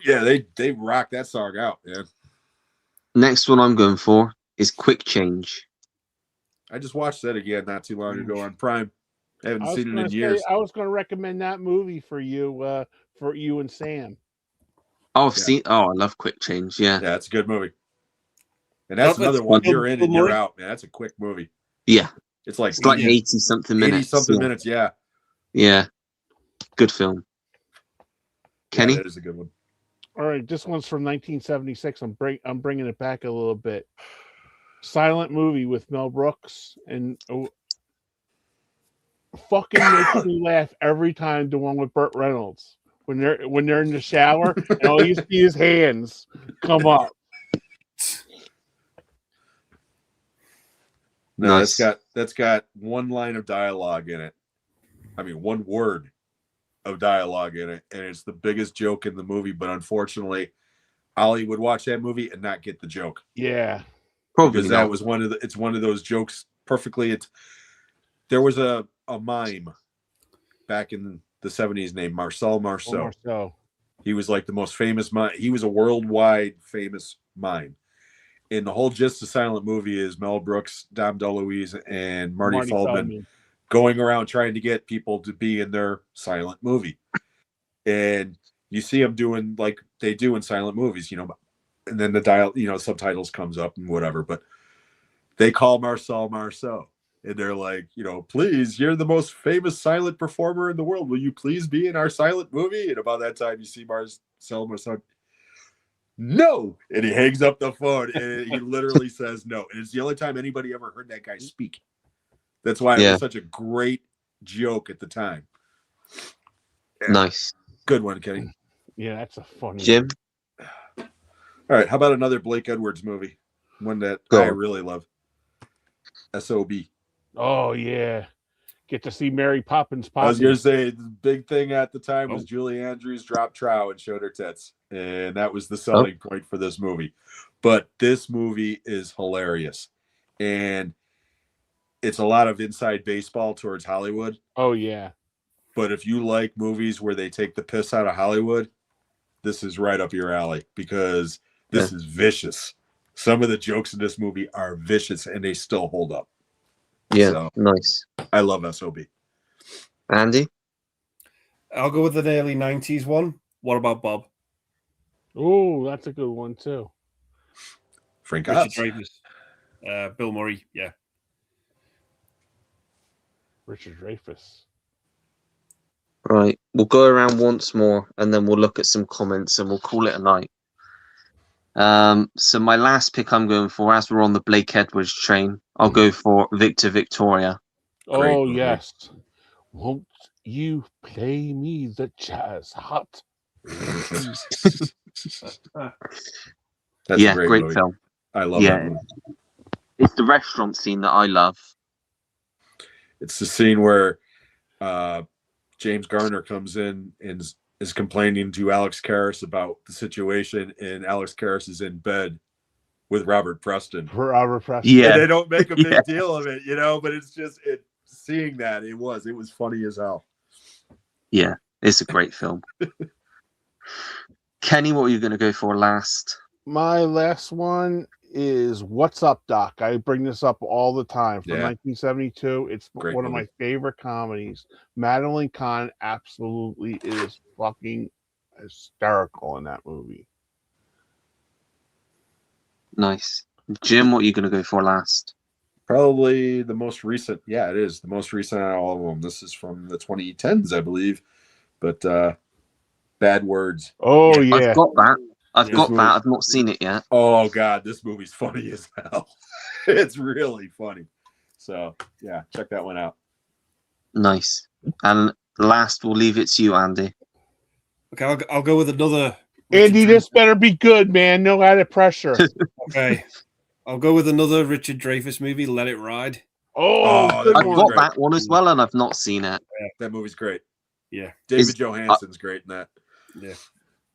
Yeah, they rock that song out, man. Next one I'm going for is Quick Change. I just watched that again not too long ago on Prime. I haven't I was seen it gonna in say, years. I was going to recommend that movie for you and Sam. Oh, I've Yeah. seen. Oh, I love Quick Change. Yeah, Yeah, it's a good movie. And that's Well, another it's one. Bill- You're in Bill and you're Murray. out, man. That's a quick movie. yeah. It's like It's like Yeah. 80 something minutes. 80 something yeah. minutes. Yeah. Yeah, good film. Kenny, Yeah, that is a good one. All right, this one's from 1976. I'm bringing it back a little bit. Silent movie with Mel Brooks and fucking makes me laugh every time. The one with Burt Reynolds when they're in the shower and all you see is hands come up. No, Nice. that's got one line of dialogue in it. I mean, one word of dialogue in it, and it's the biggest joke in the movie. But unfortunately, Ollie would watch that movie and not get the joke Yeah, probably because not. that was it's one of those jokes perfectly. There was a mime back in the 70s named Marcel Marceau. Marceau. He was like the most famous mime. He was a worldwide famous mime. And the whole gist of Silent Movie is Mel Brooks, Dom DeLuise, and Marty Feldman going around trying to get people to be in their silent movie. And you see them doing like they do in silent movies, and then the subtitles comes up and whatever. But they call Marcel Marceau. And they're like, please, you're the most famous silent performer in the world. Will you please be in our silent movie? And about that time, you see Marcel Marceau. No. And he hangs up the phone and he literally says no. And it's the only time anybody ever heard that guy speak. That's why it was such a great joke at the time. Yeah. Nice. Good one, Kenny. Yeah, that's a funny Jim, All right. How about another Blake Edwards movie? One that Go I on. really love. SOB. Oh yeah, get to see Mary Poppins. I was going to say the big thing at the time was Julie Andrews dropped trow and showed her tits. And that was the selling point for this movie. But this movie is hilarious. And it's a lot of inside baseball towards Hollywood. Oh yeah. But if you like movies where they take the piss out of Hollywood, this is right up your alley because this is vicious. Some of the jokes in this movie are vicious and they still hold up. yeah, So, nice. I love SOB. Andy, I'll go with the early 90s one. What about Bob? Oh, that's a good one too. Frank Richard Oz. Dreyfuss. Bill Murray. Yeah. Richard Dreyfuss. right? We'll go around once more, and then we'll look at some comments, and we'll call it a night. So my last pick I'm going for, as we're on the Blake Edwards train, I'll go for Victor Victoria. Great Oh movie. yes. Won't you play me the jazz hot? That's Yeah, a great great movie. film. I love Yeah. that movie. It's the restaurant scene that I love. It's the scene where James Garner comes in and is complaining to Alex Karras about the situation, and Alex Karras is in bed with Robert Preston. For Robert Preston. Yeah. And they don't make a big Yeah. deal of it, but it's just seeing that it was funny as hell. Yeah, it's a great film. Kenny, what are you going to go for last? My last one is What's Up, Doc? I bring this up all the time. From Yeah. 1972. It's Great one of movie. my favorite comedies. Madeline Kahn absolutely is fucking hysterical in that movie. Nice. Jim, what are you going to go for last? Probably the most recent. Yeah, it is the most recent out of all of them. This is from the 2010s, I believe. But Bad Words. Oh, yeah. I've got that. I've got movie- that. I've not seen it yet. Oh God, this movie's funny as hell. It's really funny. So yeah, check that one out. Nice. And last, we'll leave it to you, Andy. Okay, I'll go with another. Andy, Richard this better be good, man. No added pressure. Okay, I'll go with another Richard Dreyfuss movie, Let It Ride. Oh, good I've one. got great. that one as well, and I've not seen it. That movie's great. Yeah, David Johansen's great in that. yeah.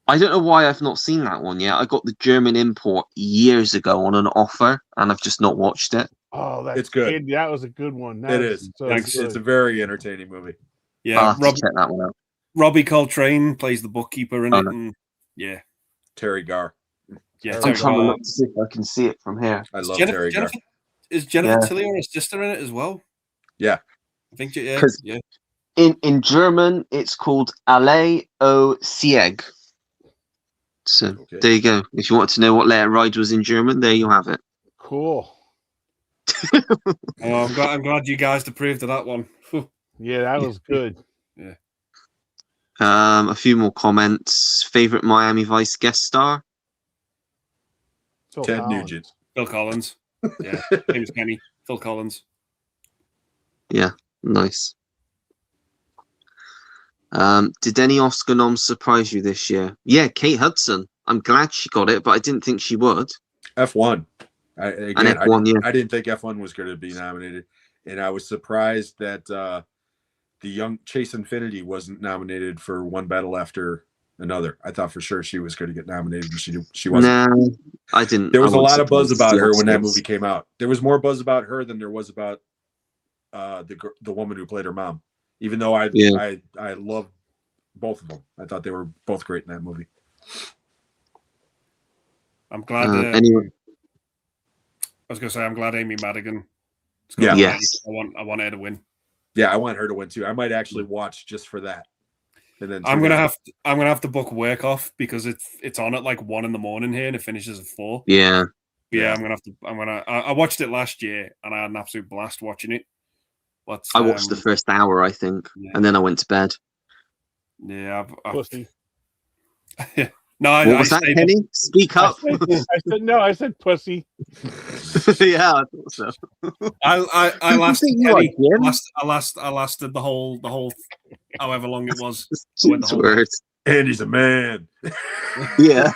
I don't know why I've not seen that one yet. I got the German import years ago on an offer, and I've just not watched it. Oh, that's It's good. Andy, that was a good one. It is. So It's a good. very entertaining movie. I'll Yeah, have to check that one out. Robbie Coltrane plays the bookkeeper in Oh, it, no. and yeah, Terry Garr. yeah. I'm I'm Terry trying to Garr. look to see if I can see it from here. I love Jennifer, Terry Garr. is Jennifer Yeah. Tilly or his sister in it as well? Yeah. I think yeah, 'Cause- yeah. In German, it's called Alle o Sieg. So Okay. there you go. If you want to know what Let It Ride was in German, there you have it. Cool. Oh, I'm glad you guys approved of that one. Yeah, that was good. A few more comments. Favorite Miami Vice guest star? Phil Ted Collins. Nugent. Phil Collins. Yeah, James Kenny. Phil Collins. Yeah, nice. Did any Oscar noms surprise you this year? Yeah, Kate Hudson. I'm glad she got it, but I didn't think she would. F1. And F1, yeah. I didn't think F1 was going to be nominated, and I was surprised that the young Chase Infinity wasn't nominated for One Battle After Another. I thought for sure she was going to get nominated, but she wasn't. No, I didn't. There was I a wasn't lot of buzz surprised about the her when that Oscars. movie came out. There was more buzz about her than there was about the woman who played her mom. Even though I love both of them, I thought they were both great in that movie. I'm glad. Anyone? I was going to say I'm glad Amy Madigan. Yeah. Yes. I want her to win. Yeah, I want her to win too. I might actually watch just for that. And then I'm gonna have to book work off because it's on at like 1 a.m. here and it finishes at 4. Yeah. Yeah, I watched it last year and I had an absolute blast watching it. But I watched the first hour, I think, and then I went to bed. Yeah, Pussy. No, What was that, stayed Penny? Speak up. I said pussy. Yeah, I thought so. I lasted. You are, Kenny, Jim. I lasted the whole however long it was. Jim's words. Andy's a man. Yeah.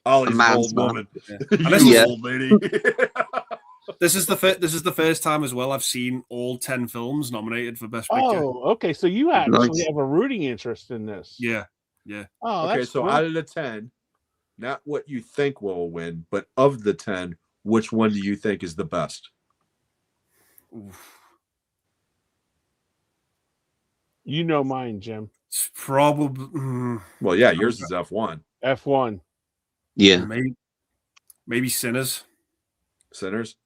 Ollie's A an man's old man. woman. Yeah. You Yeah. old lady. This is the first time as well I've seen all 10 films nominated for Best Picture. Oh, okay. So you actually Nice. have a rooting interest in this. Yeah. Oh, Okay, that's so cool. out of the 10, not what you think will win, but of the 10, which one do you think is the best? Oof. You know mine, Jim. It's probably Well, yeah, yours is F1. F1. Yeah. maybe Sinners. Sinners?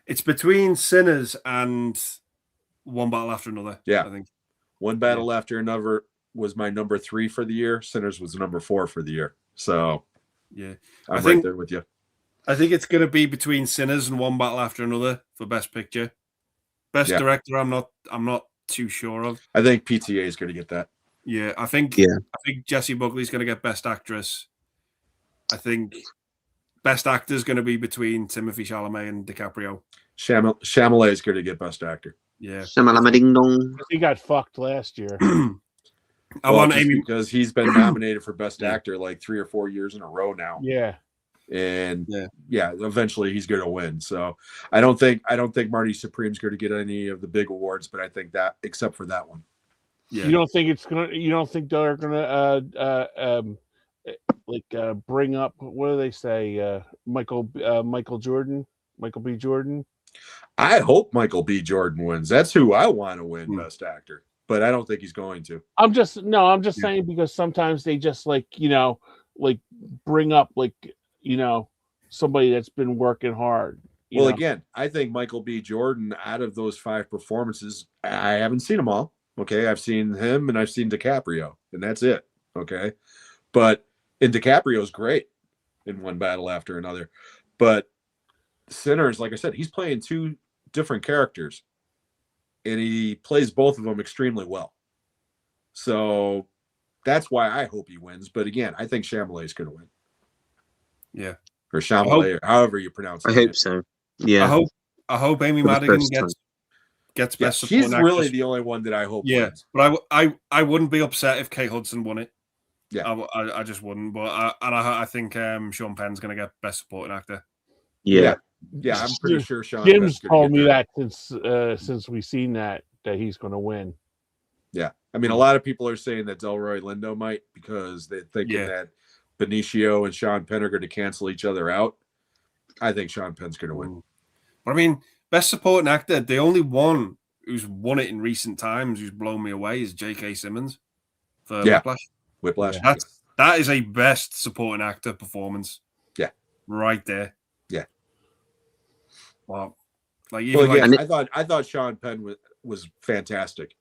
It's between Sinners and One Battle After Another. Yeah. I think. One Battle After Another was my number 3 for the year. Sinners was number 4 for the year. So Yeah. I'm I right think- there with you. I think it's going to be between Sinners and One Battle After Another for Best Picture. Best Yeah. Director, I'm not too sure of. I think PTA is going to get that. Yeah, I think Jessie Buckley's going to get Best Actress. I think Best Actor is going to be between Timothée Chalamet and DiCaprio. Chalamet is going to get Best Actor. Yeah, Shamalama dong. He got fucked last year. I want just Amy. because he's been nominated for Best Actor like 3 or 4 years in a row now. Yeah. And Yeah. eventually he's going to win. So I don't think Marty Supreme's going to get any of the big awards, but I think that except for that one. Yeah. You don't think it's gonna? You don't think they're gonna bring up, what do they say? Michael B. Jordan. I hope Michael B. Jordan wins. That's who I want to win Hmm. Best Actor, but I don't think he's going to. I'm just Yeah. saying, because sometimes they just bring up somebody that's been working hard. Well, again, I think Michael B. Jordan, out of those 5 performances, I haven't seen them all. Okay, I've seen him and I've seen DiCaprio, and that's it. Okay, and DiCaprio's great in One Battle After Another, but Sinners, like I said, he's playing 2 different characters, and he plays both of them extremely well. So that's why I hope he wins. But again, I think Chalamet is going to win. Yeah, or Chalamet, or however you pronounce it. I hope so. Yeah. I hope Amy For the Madigan first gets Yeah, best supporting she's actress. really the only one that I hope Yeah, wins. but I wouldn't be upset if Kate Hudson won it. Yeah. I just wouldn't. But I think Sean Penn's going to get best supporting actor. Yeah. Yeah, I'm pretty sure Sean Jim's Penn's gonna told get me that. since we've seen that he's going to win. Yeah, I mean, a lot of people are saying that Delroy Lindo might, because they're thinking that Benicio and Sean Penn are going to cancel each other out. I think Sean Penn's going to win. But I mean, best supporting actor, the only one who's won it in recent times, who's blown me away, is J.K. Simmons for Whiplash. That is a best supporting actor performance. Yeah, right there. Yeah. Well, again, I thought Sean Penn was fantastic.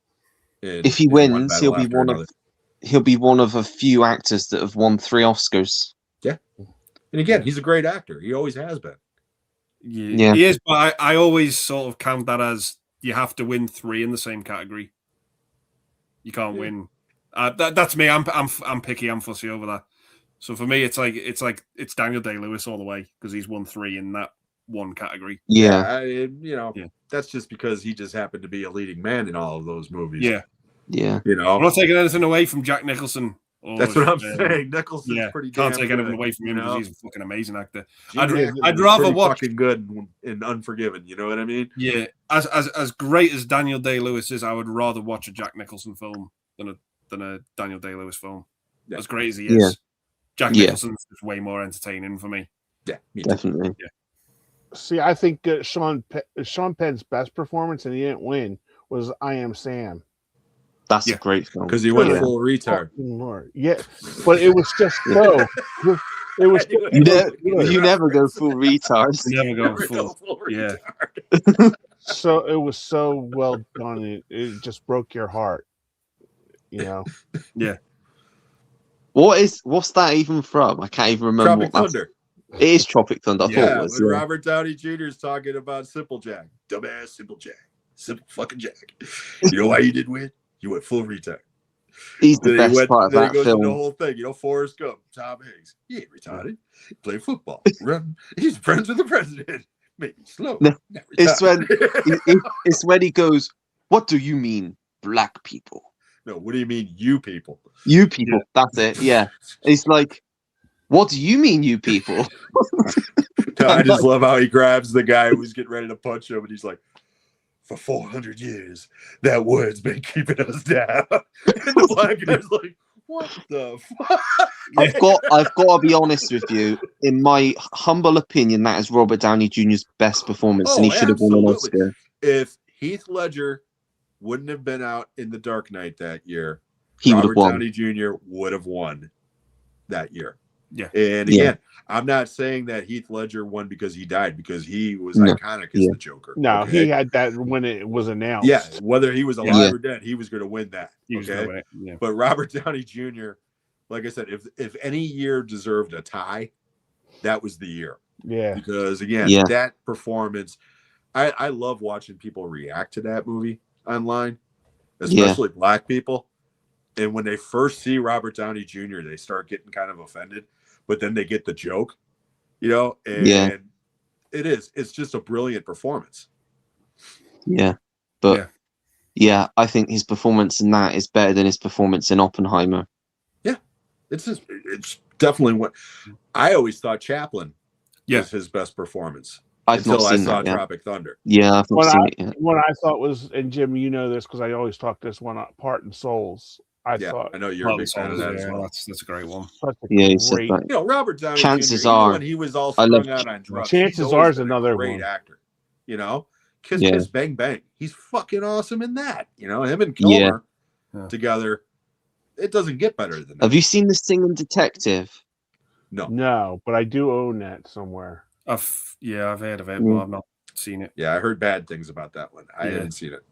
If he wins, he'll be one of a few actors that have won 3 Oscars. Yeah, and again, he's a great actor. He always has been. Yeah, he is. But I always sort of count that as you have to win 3 in the same category. You can't win. That's me. I'm picky. I'm fussy over that. So for me, it's Daniel Day-Lewis all the way, because he's won 3 in that one category. That's just because he just happened to be a leading man in all of those movies. Yeah. I'm not taking anything away from Jack Nicholson. That's what I'm saying. Nicholson's pretty damn can't take anything good, away from him, because he's a fucking amazing actor. I'd rather watch fucking good in Unforgiven. You know what I mean? Yeah. As great as Daniel Day-Lewis is, I would rather watch a Jack Nicholson film than a Daniel Day-Lewis film. Yeah. As great as he is, Jack Nicholson's just way more entertaining for me. Yeah, definitely. Yeah. See, I think Sean Penn's best performance, and he didn't win, was I Am Sam. That's a great film. Because he went full retard. Yeah, but it was just so. It was. You never go full retard. You never go full. Yeah. So it was so well done. It just broke your heart. You know. Yeah. What's that even from? I can't even remember. Tropic Thunder. It is Tropic Thunder. I thought it was. When Robert Downey Jr. is talking about Simple Jack, dumbass Simple Jack, simple fucking Jack. You know why you didn't win? You went full retard. He's the best part of that he goes film. The whole thing, Forrest Gump, Tom Hanks. He ain't retarded. He played football. Run. He's friends with the president. Maybe slow. No, it's when he goes, "What do you mean, black people?" No, what do you mean, you people? You people. That's it. Yeah. It's like, what do you mean, you people? No, I just love how he grabs the guy who's getting ready to punch him, and he's like, "For 400 years, that word's been keeping us down." And the black guy's like, "What the fuck?" I've got to be honest with you. In my humble opinion, that is Robert Downey Jr.'s best performance, and he should have won an Oscar. If Heath Ledger wouldn't have been out in The Dark Knight that year, he would have won. Downey Jr. would have won that year. Yeah. And again, I'm not saying that Heath Ledger won because he died, because he was iconic as the Joker. No, he had that when it was announced. Yeah, whether he was alive or dead, he was going to win that. Okay. But Robert Downey Jr., like I said, if any year deserved a tie, that was the year. Yeah. Because again, that performance, I love watching people react to that movie online, especially black people. And when they first see Robert Downey Jr., they start getting kind of offended, but then they get the joke, and it's just a brilliant performance. Yeah. But I think his performance in that is better than his performance in Oppenheimer. Yeah. It's definitely what I always thought Chaplin was his best performance. I've not until I seen saw that yet. Tropic Thunder. Yeah, I've not seen it yet. What I thought was, and Jim, you know this because I always talk this one apart in Souls. I Yeah, thought I know you're a big fan of that as well. That's a great one. such a Yeah, you said great. that. You know, Robert Downey Chances Jr., even are- when he was all I love- strung out on drugs, Chances he's always are is been another a great one. actor. You know, Kiss Yeah. Kiss Bang Bang. He's fucking awesome in that. You know, him and Yeah. Kilmer together. It doesn't get better than that. Have you seen The Singing Detective? No, but I do own that somewhere. I've heard of it, but I've not seen it. Yeah, I heard bad things about that one. I haven't seen it.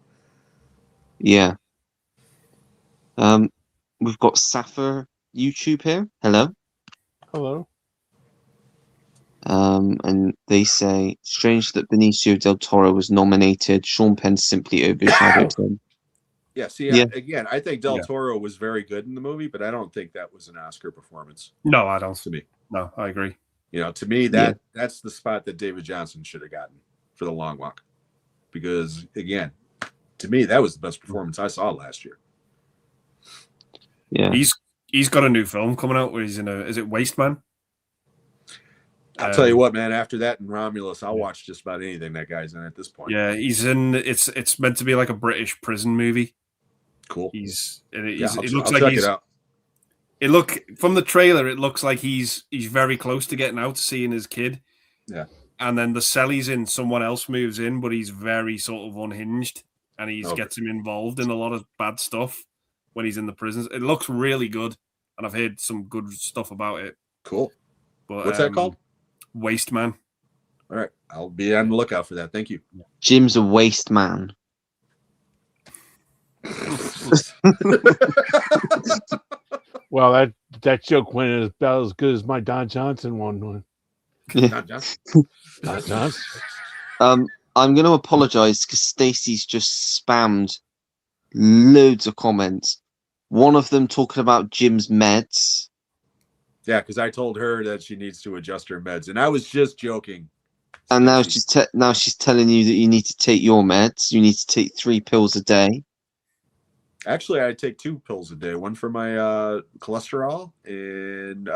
Yeah. We've got Sappher YouTube here. Hello. Hello. And they say, strange that Benicio del Toro was nominated. Sean Penn simply overshadowed him. Yeah, see, Yeah. again, I think Del Toro was very good in the movie, but I don't think that was an Oscar performance. No, I don't. To me. No, I agree. You know, to me, that's the spot that David Johnson should have gotten for The Long Walk. Because, again, to me, that was the best performance I saw last year. Yeah. He's got a new film coming out where he's in is it Waste Man? I'll tell you what, man, after that and Romulus, I'll watch just about anything that guy's in at this point. Yeah, he's in it's meant to be like a British prison movie. Cool. It looks like he's from the trailer, it looks like he's very close to getting out, seeing his kid. Yeah. And then the cell he's in, someone else moves in, but he's very sort of unhinged and he gets him involved in a lot of bad stuff when he's in the prisons. It looks really good, and I've heard some good stuff about it. Cool. But what's that called? Waste Man. All right. I'll be on the lookout for that. Thank you. Jim's a waste man. Well, that joke went about as good as my Don Johnson one. Don Johnson. Don Johnson. I'm going to apologize because Stacey's just spammed loads of comments. One of them talking about Jim's meds. Yeah, because I told her that she needs to adjust her meds, and I was just joking. And now she's telling you that you need to take your meds. You need to take 3 pills a day. Actually, I take 2 pills a day. One for my cholesterol and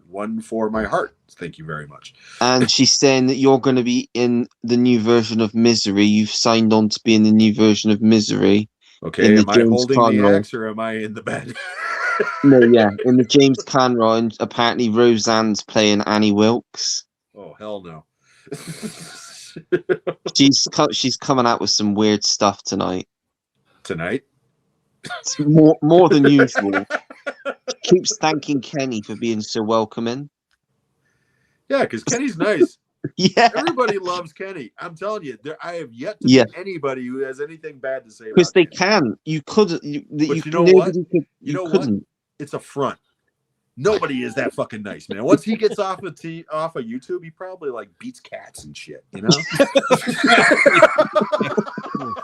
one for my heart. Thank you very much. And she's saying that you're going to be in the new version of Misery. You've signed on to be in the new version of Misery. Okay, am I holding the axe or am I in the bed? No, yeah, in the James Conroy, and apparently Roseanne's playing Annie Wilkes. Oh, hell no. She's coming out with some weird stuff tonight. Tonight? It's more than usual. She keeps thanking Kenny for being so welcoming. Yeah, because Kenny's nice. Yeah, everybody loves Kenny. I'm telling you, I have yet to meet anybody who has anything bad to say about. Because they Kenny. can. You couldn't. You know what? You know what? It's a front. Nobody is that fucking nice, man. Once he gets off of YouTube, he probably like beats cats and shit, you know.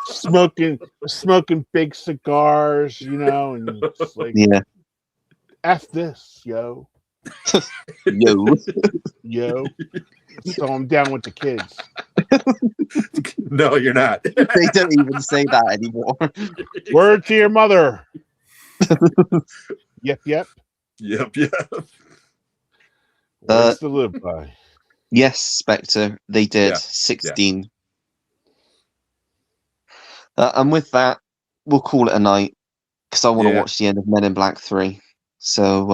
smoking big cigars, you know, and it's like, F this, yo. Yo. So I'm down with the kids. No, you're not. They don't even say that anymore. Word to your mother. Yep. Words to live by. Yes, Spectre. They did. 16. And with that, we'll call it a night because I want to watch the end of Men in Black 3. So,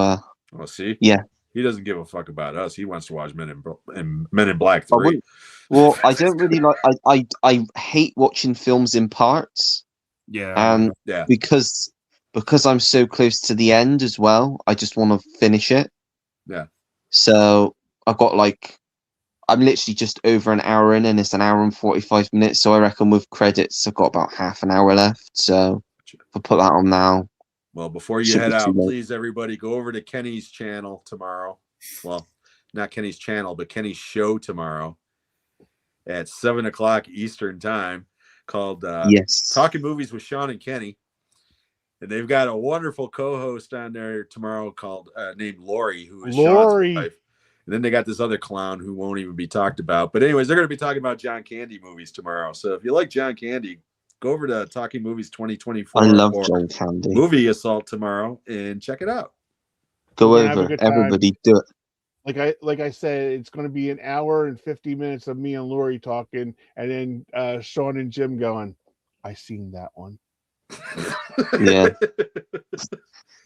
well, see, yeah, he doesn't give a fuck about us. He wants to watch Men in Black 3. Well, I don't really like. I hate watching films in parts. Yeah, and because I'm so close to the end as well, I just want to finish it. Yeah. So I've got I'm literally just over an hour in, and it's an hour and 45 minutes. So I reckon with credits, I've got about half an hour left. So if I put that on now. Well, before you head out, please, everybody, go over to Kenny's channel tomorrow. Well, not Kenny's channel, but Kenny's show tomorrow at 7:00 Eastern time, called Talking Movies with Sean and Kenny. And they've got a wonderful co-host on there tomorrow called named Lori, who is Sean's wife. And then they got this other clown who won't even be talked about. But anyways, they're going to be talking about John Candy movies tomorrow. So if you like John Candy, go over to Talking Movies 2024. I love John Candy. Movie Assault tomorrow and check it out. Go over, everybody, do it. like I said, it's going to be an hour and 50 minutes of me and Lori talking, and then Sean and Jim going, "I seen that one." Yeah.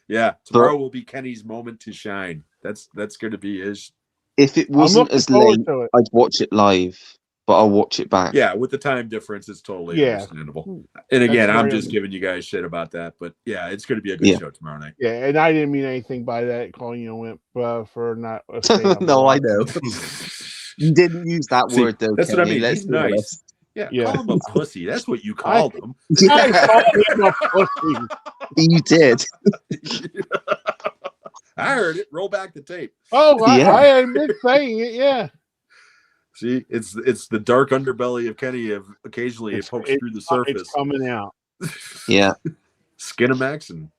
Yeah, tomorrow will be Kenny's moment to shine. That's going to be his. If it wasn't looking as forward late, to it. I'd watch it live, but I'll watch it back. Yeah, with the time difference, it's totally Yeah. understandable. And again, That's I'm very just giving you guys shit about that, but yeah, it's going to be a good Yeah. show tomorrow night. Yeah, and I didn't mean anything by that, calling you a wimp for not staying up. No, I late. know. You didn't use that See, word though. that's what I Kenny, mean. let's He's be nice. honest. Yeah, Yeah. call him a pussy. That's what you called him. I called him a pussy. You did. I heard it. Roll back the tape. Oh, Yeah. I admit saying it. Yeah, See, it's the dark underbelly of Kenny. Of occasionally it pokes through the surface. It's coming out. Yeah. Skinamax and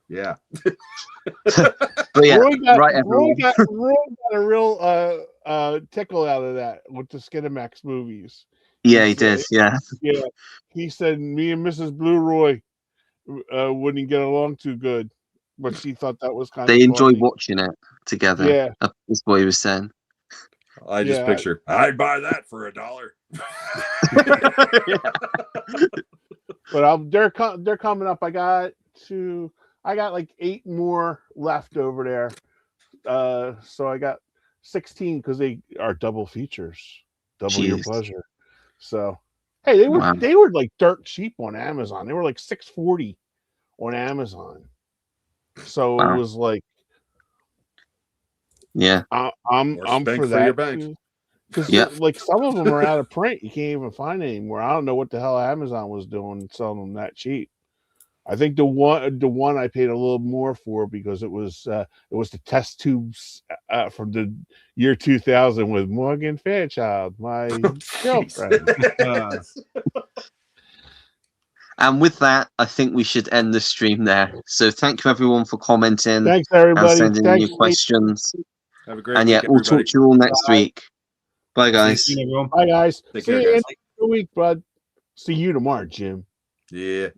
yeah. But yeah, Roy got, right, Roy everyone. got a real tickle out of that with the Skinamax movies. Yeah, he did. Yeah. Yeah, he said me and Mrs. Blue Roy wouldn't get along too good, but she thought that was kind of They enjoy funny. watching it together. Yeah. That's what he was saying. I just Yeah. picture I'd buy that for $1. But they're coming up. I got like 8 more left over there. So I got 16 because they are double features, double your Jeez. pleasure. So hey, they were like dirt cheap on Amazon. They were like $6.40 on Amazon. So Wow. it was like, Yeah. I'm spank for for that your bank. because Yeah. like some of them are out of print. You can't even find anymore. I don't know what the hell Amazon was doing selling them that cheap. I think the one I paid a little more for because it was the test tubes from the year 2000 with Morgan Fairchild, my girlfriend. And with that, I think we should end the stream there. So thank you everyone for commenting Thanks and everybody. sending in Thanks, your questions. Have a great And week, yeah, we'll everybody. talk to you all next week. Bye, guys. See you soon, everyone. Bye guys. Take See care, you in guys. a week, bud. See you tomorrow, Jim. Yeah.